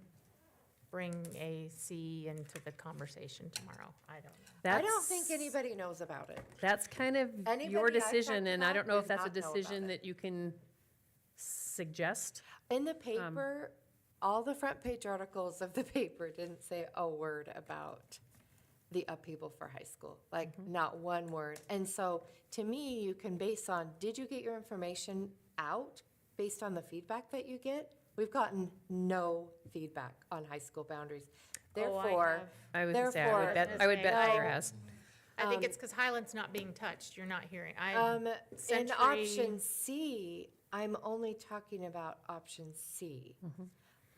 bring a C into the conversation tomorrow, I don't know. I don't think that's, anybody knows about it. that's kind of Anybody your I've decision, talked and I about don't know if does that's a not know about decision it. that you can suggest. In the paper, all the front page articles of the paper didn't say a word about the upheaval for high school, like not one word. And so to me, you can base on, did you get your information out based on the feedback that you get? We've gotten no feedback on high school boundaries. Therefore, I would say, I would Therefore- bet, I would bet No. there has. I think it's because Highland's not being touched, you're not hearing, in Century- option C, I'm only talking about option C.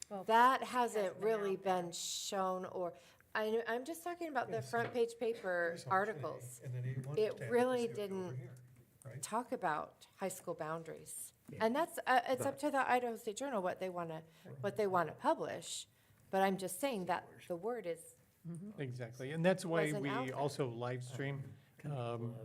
Well, That hasn't really been shown, or, I'm just talking about the front page paper here's option A, articles. and then A1 It tab, really you see it over didn't here, right? talk about high school boundaries. Yeah. And that's, it's up to the Idaho State Journal what they want to publish. But I'm just saying that the word is, Exactly, and that's why Wasn't out we there. also live stream.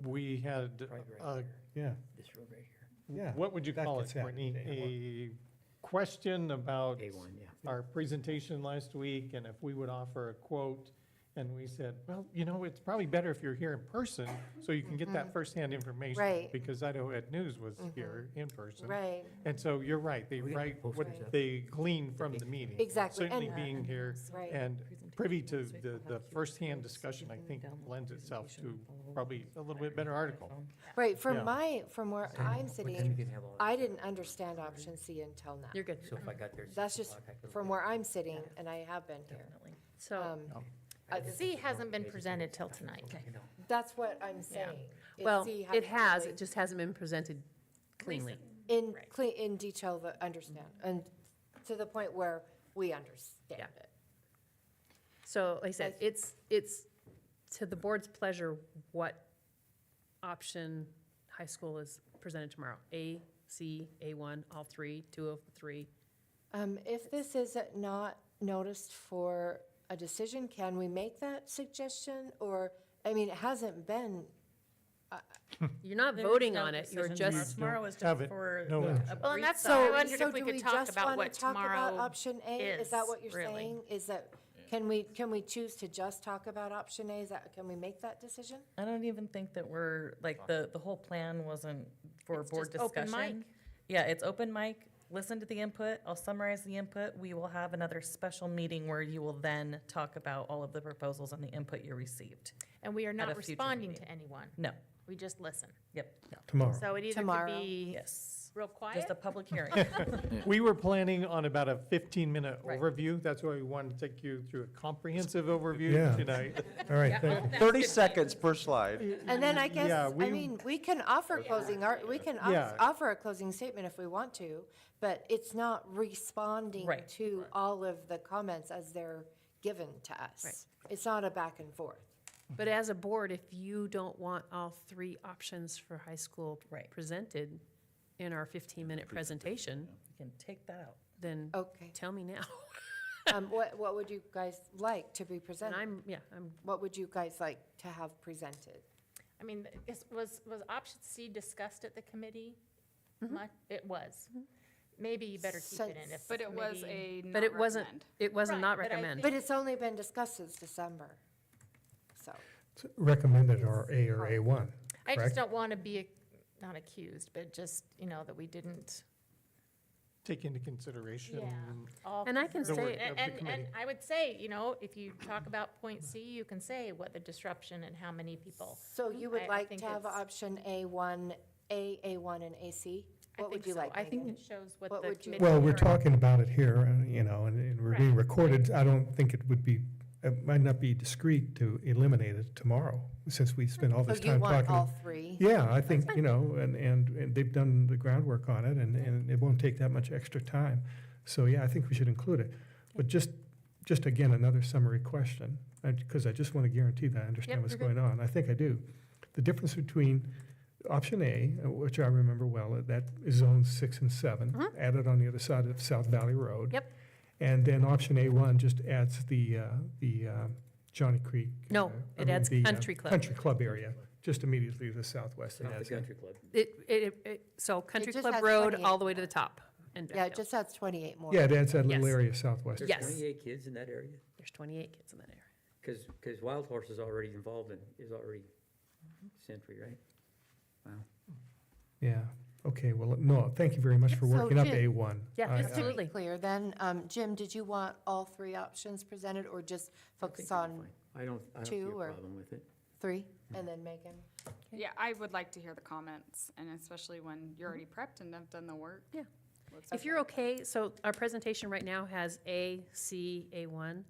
We had, Right. Yeah, This road right here, yeah. what would you That call it, gets happened, Courtney? A question about A1, yeah. our presentation last week, and if we would offer a quote, and we said, well, you know, it's probably better if you're here in person, so you can get that firsthand information. Right. Because Idaho Ed News was here in person. right, And so you're right, they We got write what posters up. they glean from the meeting. Exactly, Certainly and- being here right. and privy to the firsthand discussion, I think lends itself to probably a little bit better article. Right, Yeah. from where I'm But then you sitting, can have all. I didn't understand option C until now. You're good. So if I got there. at That's 6 just o'clock, I could from look where I'm sitting, and I have been here. So, C hasn't been presented till tonight. at, you know, That's what I'm saying. is well, C it hasn't has, really- it just hasn't been presented cleanly. In detail, the understand, and to the point where we understand Yeah. it. So, like I said, it's to the board's pleasure what option high school is presented tomorrow. A, C, A1, all three, 2 of the 3. If this is not noticed for a decision, can we make that suggestion? Or, I mean, it hasn't been, You're not There is voting no on it, you're decision just, Tomorrow is have just it. for No. a Well, Well, brief and that's, thought. I wondered if we do could talk just about wanna what talk about tomorrow option A? Is that what you're really. saying? Is that, can we choose to just talk about option A? Is that, can we make that decision? I don't even think that we're, like, the whole plan wasn't for It's board just open discussion. mic. Yeah, it's open mic. Listen to the input. I'll summarize the input. We will have another special meeting where you will then talk about all of the proposals and the input you received. And we are a not future responding meeting. to anyone. No, We just listen. yep, Tomorrow. So it either could Tomorrow. be yes. real quiet. Just a public hearing. We were planning on about a 15-minute Right. overview. That's why we wanted to take you through a comprehensive overview Yeah. tonight. All right, thank you. 30 seconds per slide. And then I guess, Yeah, I we- mean, we can offer closing, we can Yeah. offer a closing statement if we want to, but it's not responding Right. to all of the comments as they're given to us. Right. It's not a back and forth. But as a board, if you don't want all three options for high school Right. presented in our 15-minute presentation, You can take that out. then Okay. tell me now. What would you guys like to be And presented? I'm, What would you guys like to have presented? I mean, was option C discussed at the committee? It was. Maybe you better keep it in if. But it was maybe- a but not it wasn't, recommend. it wasn't Right, not but I recommend. But it's only been discussed since December, so. Recommended or A or A1, I just correct? don't want to be, not accused, but just, that we didn't. Take into consideration. all And I can The say, work of the And committee. I would say, if you talk about point C, you can say what the disruption and how many people. So you would I like think to have it's- option A1, A1, and AC? I What would think you so. like, I think Megan? it shows what What the would you- committee. Well, we're heard. talking about it here, and we're being Right. recorded. I don't think it would be, it might not be discreet to eliminate it tomorrow, since we spent all So this you time want talking. all three? Yeah, I think, and they've done the groundwork on it, and it won't take that much extra time. So, yeah, I think we should include it. But just again, another summary question, because I just want to guarantee that I understand Yep, what's you're good. going on. I think I do. The difference between option A, which I remember well, that is zone 6 and 7, added on the other side of South Valley Road. Yep. And then option A1 just adds the Johnny Creek. No, I it mean, adds the, Country Club. Country Club area, just immediately to the southwest. It Not the adds in. country club. So Country just Club has Road 28. all the way to the top. And Yeah, it back down. just adds 28 more. Yeah, it adds that little Yes. area southwest. There's Yes. 28 kids in that area? There's 28 kids in that area. Because Wild Horse is already involved in, is already Century, right? Wow. Yeah, okay, well, no, thank you very much for So, working up Jim- A1. Yeah, I- Just to be Absolutely. clear, then, Jim, did you want all three options presented, or just I focus think it'll be on fine. I don't see a two or- problem with it. three? And then Megan? Yeah, I would like to hear the comments, and especially when you're already prepped and have done the work. Yeah. Let's- If you're okay, so our presentation right now has A, C, A1.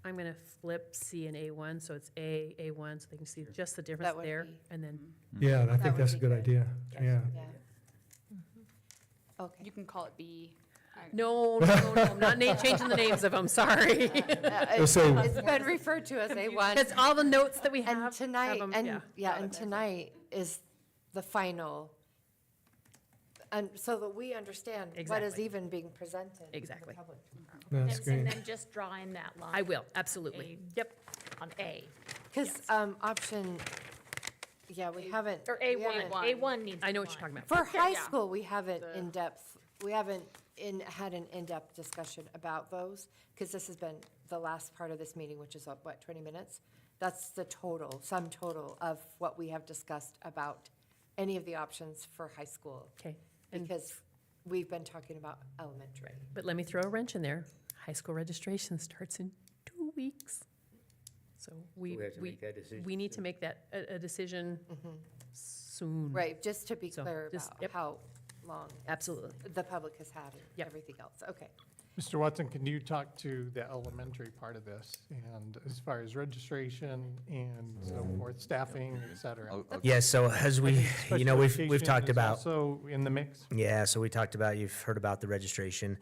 I'm going to flip C and A1, so it's A, A1, so they can see just the difference would there. be- And then, Yeah, I That think would that's a be good good. idea, yeah. Yeah. Okay. You can call it B. no, I'm not changing the names of them, sorry. So- It's been referred to as A1. It's all the notes that we have. And have tonight, 'em, and, yeah. yeah, and tonight is the final. And so that we understand what is Exactly. even being presented. to the Exactly. public. That's And great. then just draw in that line. I will, absolutely. Yep. On A, Because, option, yeah, we haven't. or we haven't- A1 needs. I know a what you're line. talking about. For high yeah. school, we haven't The- in-depth, we haven't had an in-depth discussion about those, because this has been the last part of this meeting, which is, what, 20 minutes? That's the total, sum total of what we have discussed about any of the options for high school, Okay. And, because we've been talking about elementary. but let me throw a wrench in there. High school registration starts in 2 weeks. So we, We have to make that decision we need to soon. make that, a decision soon. Right, just to be So, clear just- about yep. how long Absolutely. the public has had and Yep. everything else, okay. Mr. Watson, can you talk to the elementary part of this? And as far as registration and so forth, staffing, et cetera? Yeah, so as we, Special we've education talked is about. Also in the mix? Yeah, so we talked about, you've heard about the registration.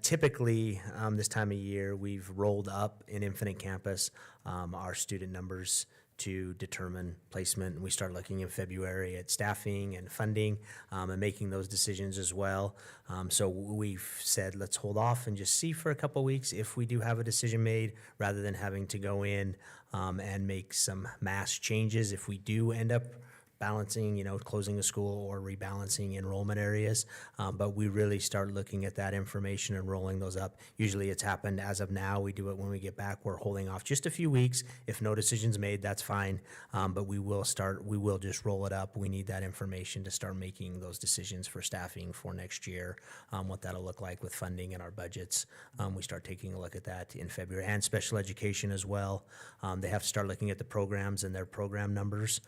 Typically, this time of year, we've rolled up in Infinite Campus our student numbers to determine placement. And we start looking in February at staffing and funding and making those decisions as well. So we've said, let's hold off and just see for a couple weeks if we do have a decision made, rather than having to go in and make some mass changes if we do end up balancing, closing a school or rebalancing enrollment areas. But we really start looking at that information and rolling those up. Usually it's happened as of now. We do it when we get back. We're holding off just a few weeks. If no decision's made, that's fine. But we will just roll it up. We need that information to start making those decisions for staffing for next year, what that'll look like with funding and our budgets. We start taking a look at that in February, and special education as well. They have to start looking at the programs and their program numbers.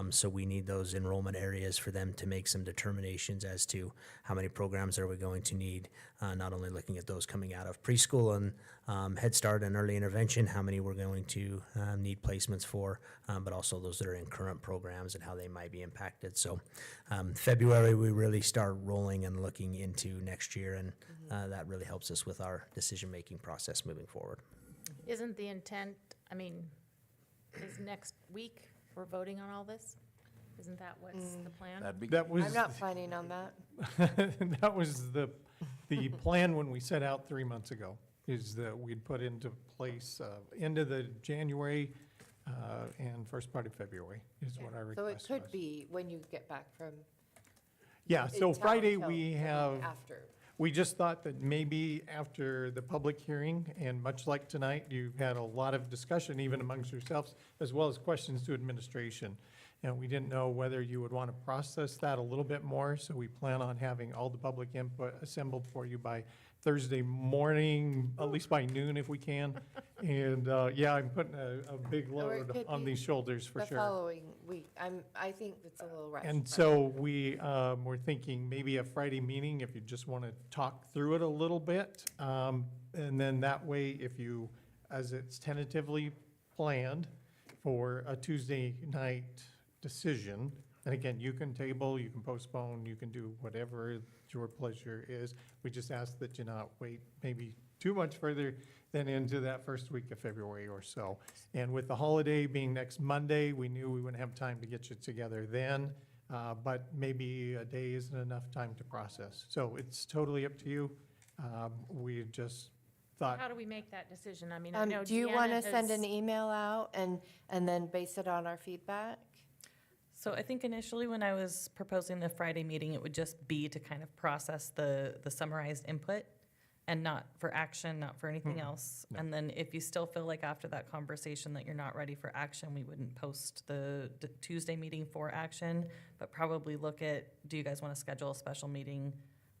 So we need those enrollment areas for them to make some determinations as to how many programs are we going to need, not only looking at those coming out of preschool and Head Start and early intervention, how many we're going to need placements for, but also those that are in current programs and how they might be impacted. So February, we really start rolling and looking into next year, and that really helps us with our decision-making process moving forward. Isn't the intent, is next week we're voting on all this? Isn't that what's the plan? That was, I'm not planning on that. that was the plan when we set out 3 months ago, is that we'd put into place end of the January and first part of February is what I So requested. it could be when you get back from. Yeah, so in town Friday till we the week have, After. we just thought that maybe after the public hearing, and much like tonight, you've had a lot of discussion even amongst yourselves, as well as questions to administration. And we didn't know whether you would want to process that a little bit more, so we plan on having all the public input assembled for you by Thursday morning, at least by noon if we can. And, yeah, I'm putting a big Or it load could on be these shoulders for The sure. following week. I think it's a little rushed. And so we were thinking maybe a Friday meeting, if you just want to talk through it a little bit. And then that way, if you, as it's tentatively planned for a Tuesday night decision, and again, you can table, you can postpone, you can do whatever your pleasure is. We just ask that you not wait maybe too much further than into that first week of February or so. And with the holiday being next Monday, we knew we wouldn't have time to get you together then, but maybe a day isn't enough time to process. So it's totally up to you. We just thought, How do we make that decision? I mean, I know Do you want to Deanna send has- an email out and then base it on our feedback? So I think initially when I was proposing the Friday meeting, it would just be to kind of process the summarized input and not for action, not for anything else. No. And then if you still feel like after that conversation that you're not ready for action, we wouldn't post the Tuesday meeting for action, but probably look at, do you guys want to schedule a special meeting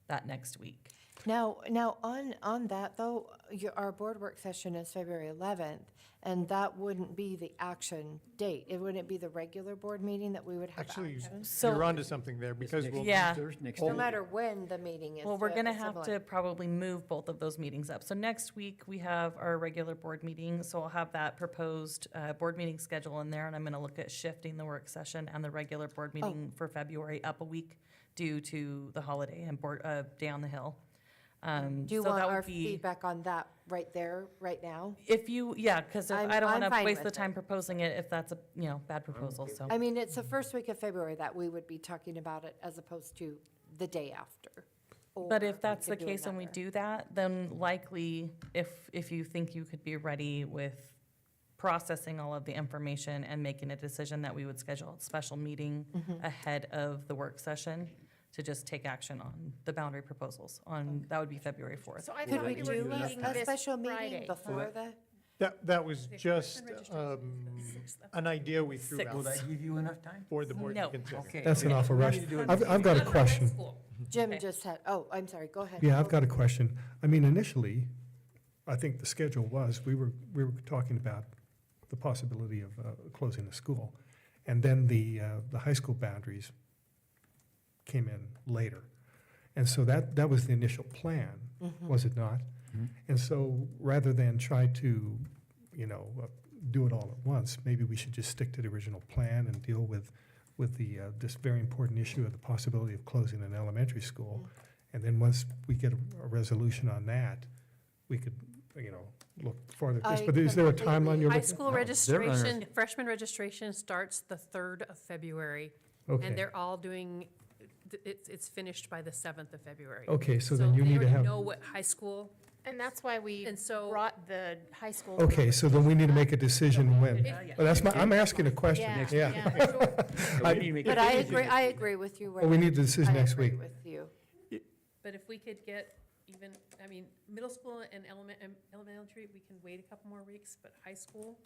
that next week? Now on that though, our board work session is February 11th, and that wouldn't be the action date. It wouldn't be the regular board meeting that we would have actually, action. So- you're onto something there because we'll. Yeah. Next No week. matter when the meeting is. Well, we're gonna have similar. to probably move both of those meetings up. So next week, we have our regular board meeting, so I'll have that proposed board meeting schedule in there, and I'm gonna look at shifting the work session and the regular board meeting for February up a week due to the holiday and Day on the Hill. Do you so want that would our be- feedback on that right there, right now? If you, yeah, because I don't I'm want to fine waste the with time it. proposing it if that's a, bad proposal, so. I mean, it's the first week of February that we would be talking about it as opposed to the day after. But Or if that's we the could do case and we another. do that, then likely, if you think you could be ready with processing all of the information and making a decision that we would schedule a special meeting ahead of the work session to just take action on the boundary proposals on, that would be February 4th. So I Could thought we we were do meeting a this special meeting Friday. before the? That was just an idea we threw Six. out Will that give you enough time? for the board to No. consider. Okay. That's an awful We rush. need to do it I've got a question. Jim Okay. just had, I'm sorry, go ahead. Yeah, I've got a question. I mean, initially, I think the schedule was, we were talking about the possibility of closing the school. And then the high school boundaries came in later. And so that was the initial plan, was it not? And so rather than try to, do it all at once, maybe we should just stick to the original plan and deal with this very important issue of the possibility of closing an elementary school. And then once we get a resolution on that, we could, look farther at this. I But is there a completely- timeline you're High looking? school registration, freshman registration starts the 3rd of February, Okay. and they're all doing, it's finished by the 7th of February. Okay, so then you they need to already have, know what high school And that's why we And so- brought the high school. Okay, so then we need to make a decision when. Yeah. Well, that's I'm asking a question, Yeah, yeah. So we need to make a But I decision. agree with you. Well, we need the decision I next agree week. with you. But if we could get even, I mean, middle school and elementary, we can wait a couple more weeks, but high school,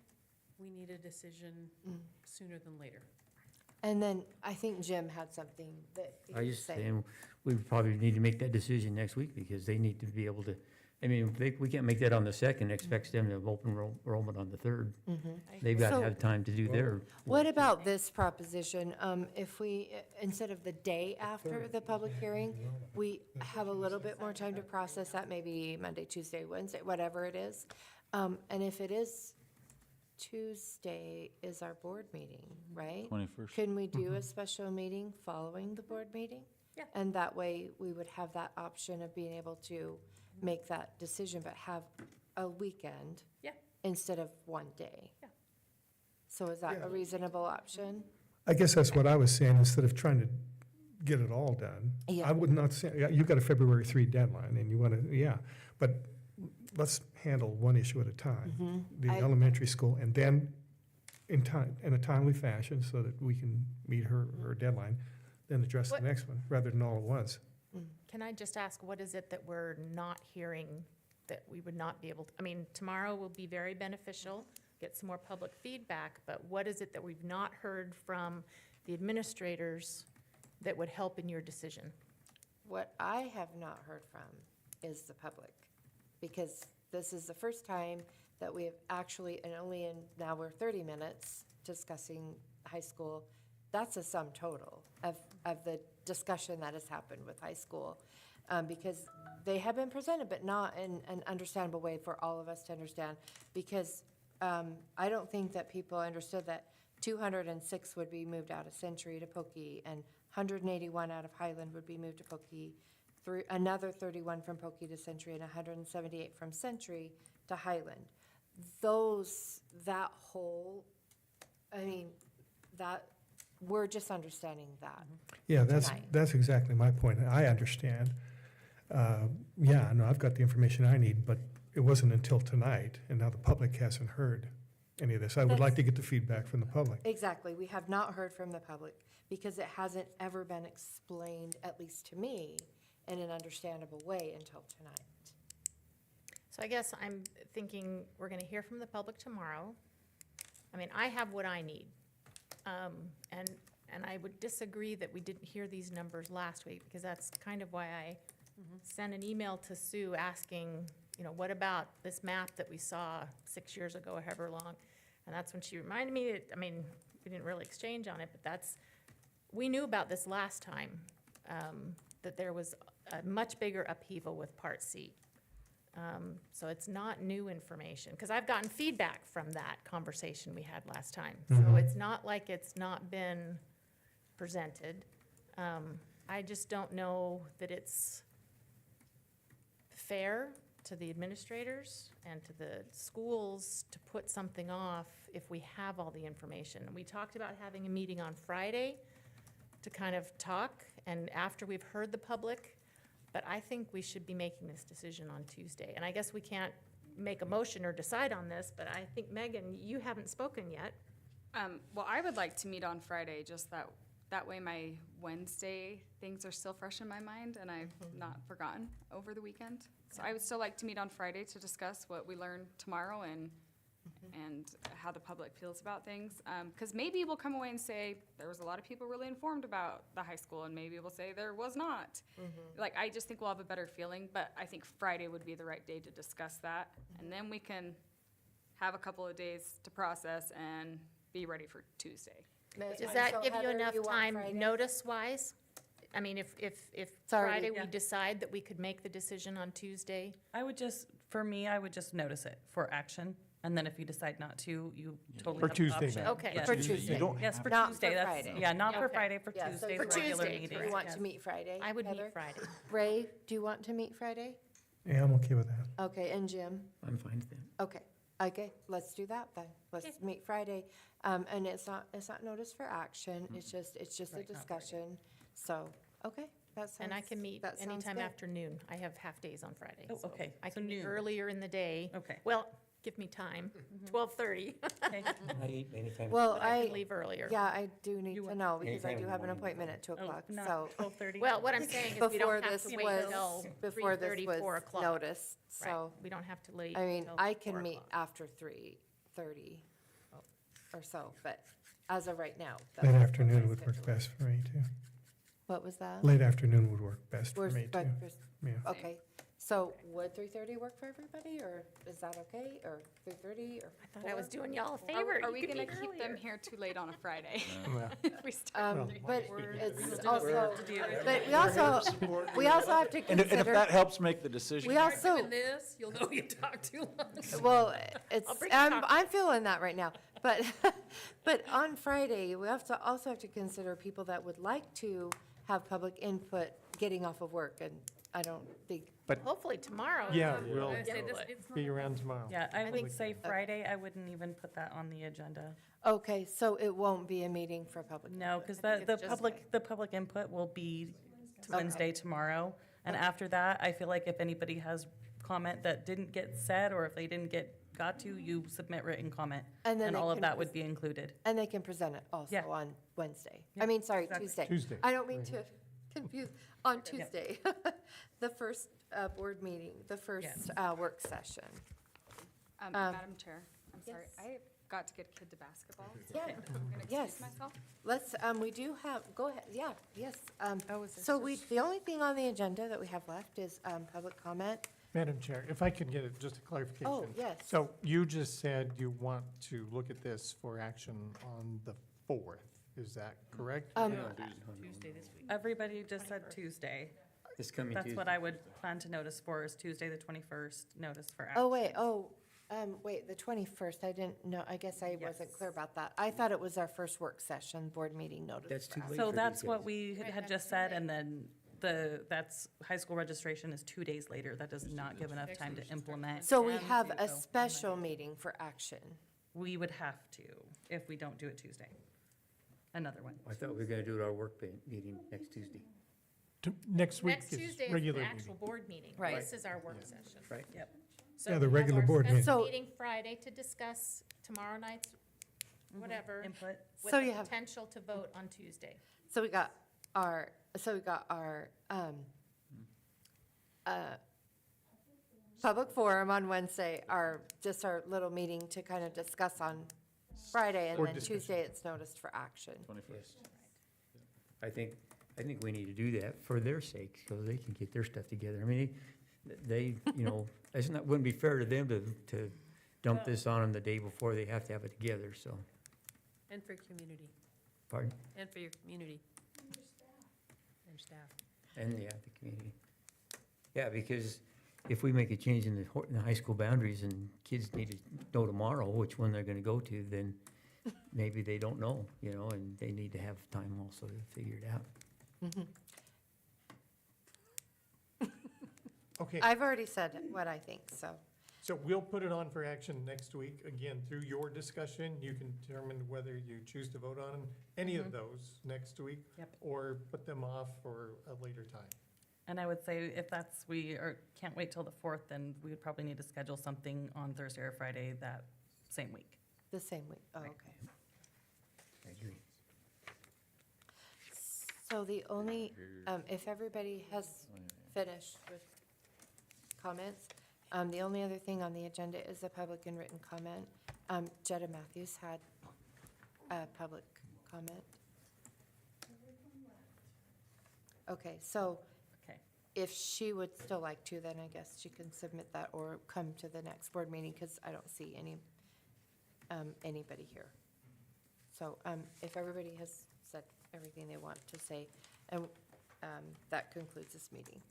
we need a decision sooner than later. And then I think Jim had something that he I was just saying. saying, we probably need to make that decision next week because they need to be able to, I mean, we can't make that on the second, expect them to have open enrollment on the third. They've got to So- have time to do their. What about this proposition? If we, instead of the day after the public hearing, we have a little bit more time to process that, maybe Monday, Tuesday, Wednesday, whatever it is. And if it is Tuesday is our board meeting, right? 21st. Can we do a special meeting following the board meeting? Yeah. And that way, we would have that option of being able to make that decision, but have a weekend. Yeah. Instead of one day. Yeah. So is that Yeah. a reasonable option? I guess that's what I was saying, instead of trying to get it all done. Yeah. I would not say, yeah, you've got a February 3 deadline, and you want to, yeah, but let's handle one issue at a time. The I- elementary school, and then in time, in a timely fashion, so that we can meet her deadline, then address the What- next one, rather than all at once. Can I just ask, what is it that we're not hearing that we would not be able to, I mean, tomorrow will be very beneficial, get some more public feedback, but what is it that we've not heard from the administrators that would help in your decision? What I have not heard from is the public, because this is the first time that we have actually, and only in, now we're 30 minutes discussing high school. That's a sum total of the discussion that has happened with high school. Because they have been presented, but not in an understandable way for all of us to understand. Because I don't think that people understood that 206 would be moved out of Century to Pokey, and 181 out of Highland would be moved to Pokey, another 31 from Pokey to Century, and 178 from Century to Highland. That whole, I mean, that, we're just understanding that. Yeah, Tonight. that's exactly my point. I understand. Yeah, no, I've got the information I need, but it wasn't until tonight, and now the public hasn't heard any of this. I would like to get the feedback from the public. Exactly, we have not heard from the public, because it hasn't ever been explained, at least to me, in an understandable way until tonight. So I guess I'm thinking we're gonna hear from the public tomorrow. I mean, I have what I need. And I would disagree that we didn't hear these numbers last week, because that's kind of why I sent an email to Sue asking, you know, what about this map that we saw 6 years ago, or however long? And that's when she reminded me that, I mean, we didn't really exchange on it, but we knew about this last time, that there was a much bigger upheaval with Part C. So it's not new information, because I've gotten feedback from that conversation we had last time. So it's not like it's not been presented. I just don't know that it's fair to the administrators and to the schools to put something off if we have all the information. We talked about having a meeting on Friday to kind of talk, and after we've heard the public, but I think we should be making this decision on Tuesday. And I guess we can't make a motion or decide on this, but I think, Megan, you haven't spoken yet. Well, I would like to meet on Friday, just that way my Wednesday things are still fresh in my mind and I've not forgotten over the weekend. So I would still like to meet on Friday to discuss what we learned tomorrow and how the public feels about things. Because maybe we'll come away and say, there was a lot of people really informed about the high school, and maybe we'll say there was not. Like, I just think we'll have a better feeling, but I think Friday would be the right day to discuss that. And then we can have a couple of days to process and be ready for Tuesday. Does that give you enough time notice-wise? I mean, if Sorry. Friday we Yeah. decide that we could make the decision on Tuesday? I would just, for me, I would just notice it for action, and then if you decide not to, you totally For have the Tuesday, option. then. Okay. Yes. For Tuesday. You don't Yes, have for to. Not Tuesday, for that's, Friday. yeah, not for Okay. Friday, for Yeah, so Tuesday's for regular Tuesday, meeting. Do you want yes. to meet Friday? I would meet Heather? Friday. Ray, do you want to meet Friday? Yeah, I'm okay with that. Okay, and Jim? I'm fine with that. Okay, let's do that then. Let's meet Friday. And it's not notice for action, it's just a Right, not Friday. discussion. So Okay, that sounds. And I can meet that sounds anytime good. afternoon. I have half days on Friday. Oh, so okay. I So can meet noon. earlier in the day. Okay. Well, give me time, 12:30. Okay. I eat anytime. Well, But I can leave earlier. Yeah, I do need You to want- know because I Anytime do in the have an morning. appointment at 2 Oh, o'clock, so. not 12:30? Well, what I'm saying is we Before don't have this to wait was, till before this 3:30, was 4 o'clock. noticed, Right, so, we don't have to wait I mean, till I 4 can meet o'clock. after 3:30 or so, but as of right now. that's Late what my afternoon would work schedule is. best for me too. What was that? Late afternoon would work best for Where's- me too. but- Yeah. Okay, so would 3:30 work for everybody, or is that okay, or 3:30, or? I thought I was 4? doing y'all a Are, favor. are You we could gonna meet keep them earlier. here too late on a Friday? Well, If we start Well, But We'll it's do also, what we do. but we also have to And if that consider, helps make the decision. we also, this, you'll know you talked too long. well, it's, I'll bring I'm feeling that right now. But, but on Friday, we have to, also have to consider people that would like to have public input getting off of work, and I don't think, Hopefully tomorrow. yeah, we'll Get it. be around tomorrow. Yeah, I think would say Friday, I wouldn't even put that on the agenda. okay, so it won't be a meeting for public. No, input. because I think the it's just- public input will be Okay. Wednesday, tomorrow. And after that, I feel like if anybody has comment that didn't get said, or if they didn't got to, you submit written comment. And then And they all of can that would pres- be included. And they can present it also Yeah. on Wednesday. Yeah, I mean, sorry, exactly. Tuesday. Tuesday. I don't mean to confuse, on Tuesday. The first board meeting, the first work session. Madam Chair, I'm sorry, yes. I got to get a kid to basketball. Yeah, I'm gonna yes. excuse myself. Let's, we do have, go ahead, yeah, yes. Oh, is there So the only thing on the agenda that we have left is public comment. Madam Chair, if I could get just a clarification. Oh, yes. So you just said you want to look at this for action on the 4th, is that correct? Tuesday this week. Everybody just said Tuesday. This coming That's Tuesday. what I would plan to notice for, is Tuesday, the 21st, notice for action. Oh, wait, the 21st, I didn't know, I guess I wasn't clear about that. I thought it was our first work session, board meeting notice. That's for too us. late. So for these that's what guys. we had just said, and then that's, high school registration is 2 days later. That does not give enough time to implement. So we and have do a so. special meeting for action. We would have to, if we don't do it Tuesday. Another one. I thought we were gonna do it our work meeting next Tuesday. Next week Next is Tuesday is regular the meeting. actual board meeting. Right. This is our work session. Right. Yep. So Yeah, the we have regular our board meeting. special So- meeting Friday to discuss tomorrow night's whatever, Input. with So the you have- potential to vote on Tuesday. So we got our public forum on Wednesday, just our little meeting to kind of discuss on Friday, and Board then discussion. Tuesday it's noticed for action. 21st. I think we need to do that for their sake, so they can get their stuff together. I mean, they, wouldn't be fair to them to dump this on them the day before. They have to have it together, so, And for your community, pardon? and for your community. And staff. And, the community. Yeah, because if we make a change in the high school boundaries and kids need to know tomorrow which one they're gonna go to, then maybe they don't know, and they need to have time also to figure it out. Okay, I've already said what I think, so. so we'll put it on for action next week. Again, through your discussion, you can determine whether you choose to vote on any of those next week. Yep. Or put them off for a later time. And I would say if can't wait till the 4th, then we would probably need to schedule something on Thursday or Friday that same week. The same week, oh, Right. okay. I agree. So the only, if everybody has finished with comments, the only other thing on the agenda is a public and written comment. Jetta Matthews had a public comment. Okay, so Okay. if she would still like to, then I guess she can submit that or come to the next board meeting, because I don't see anybody here. So if everybody has said everything they want to say, and that concludes this meeting.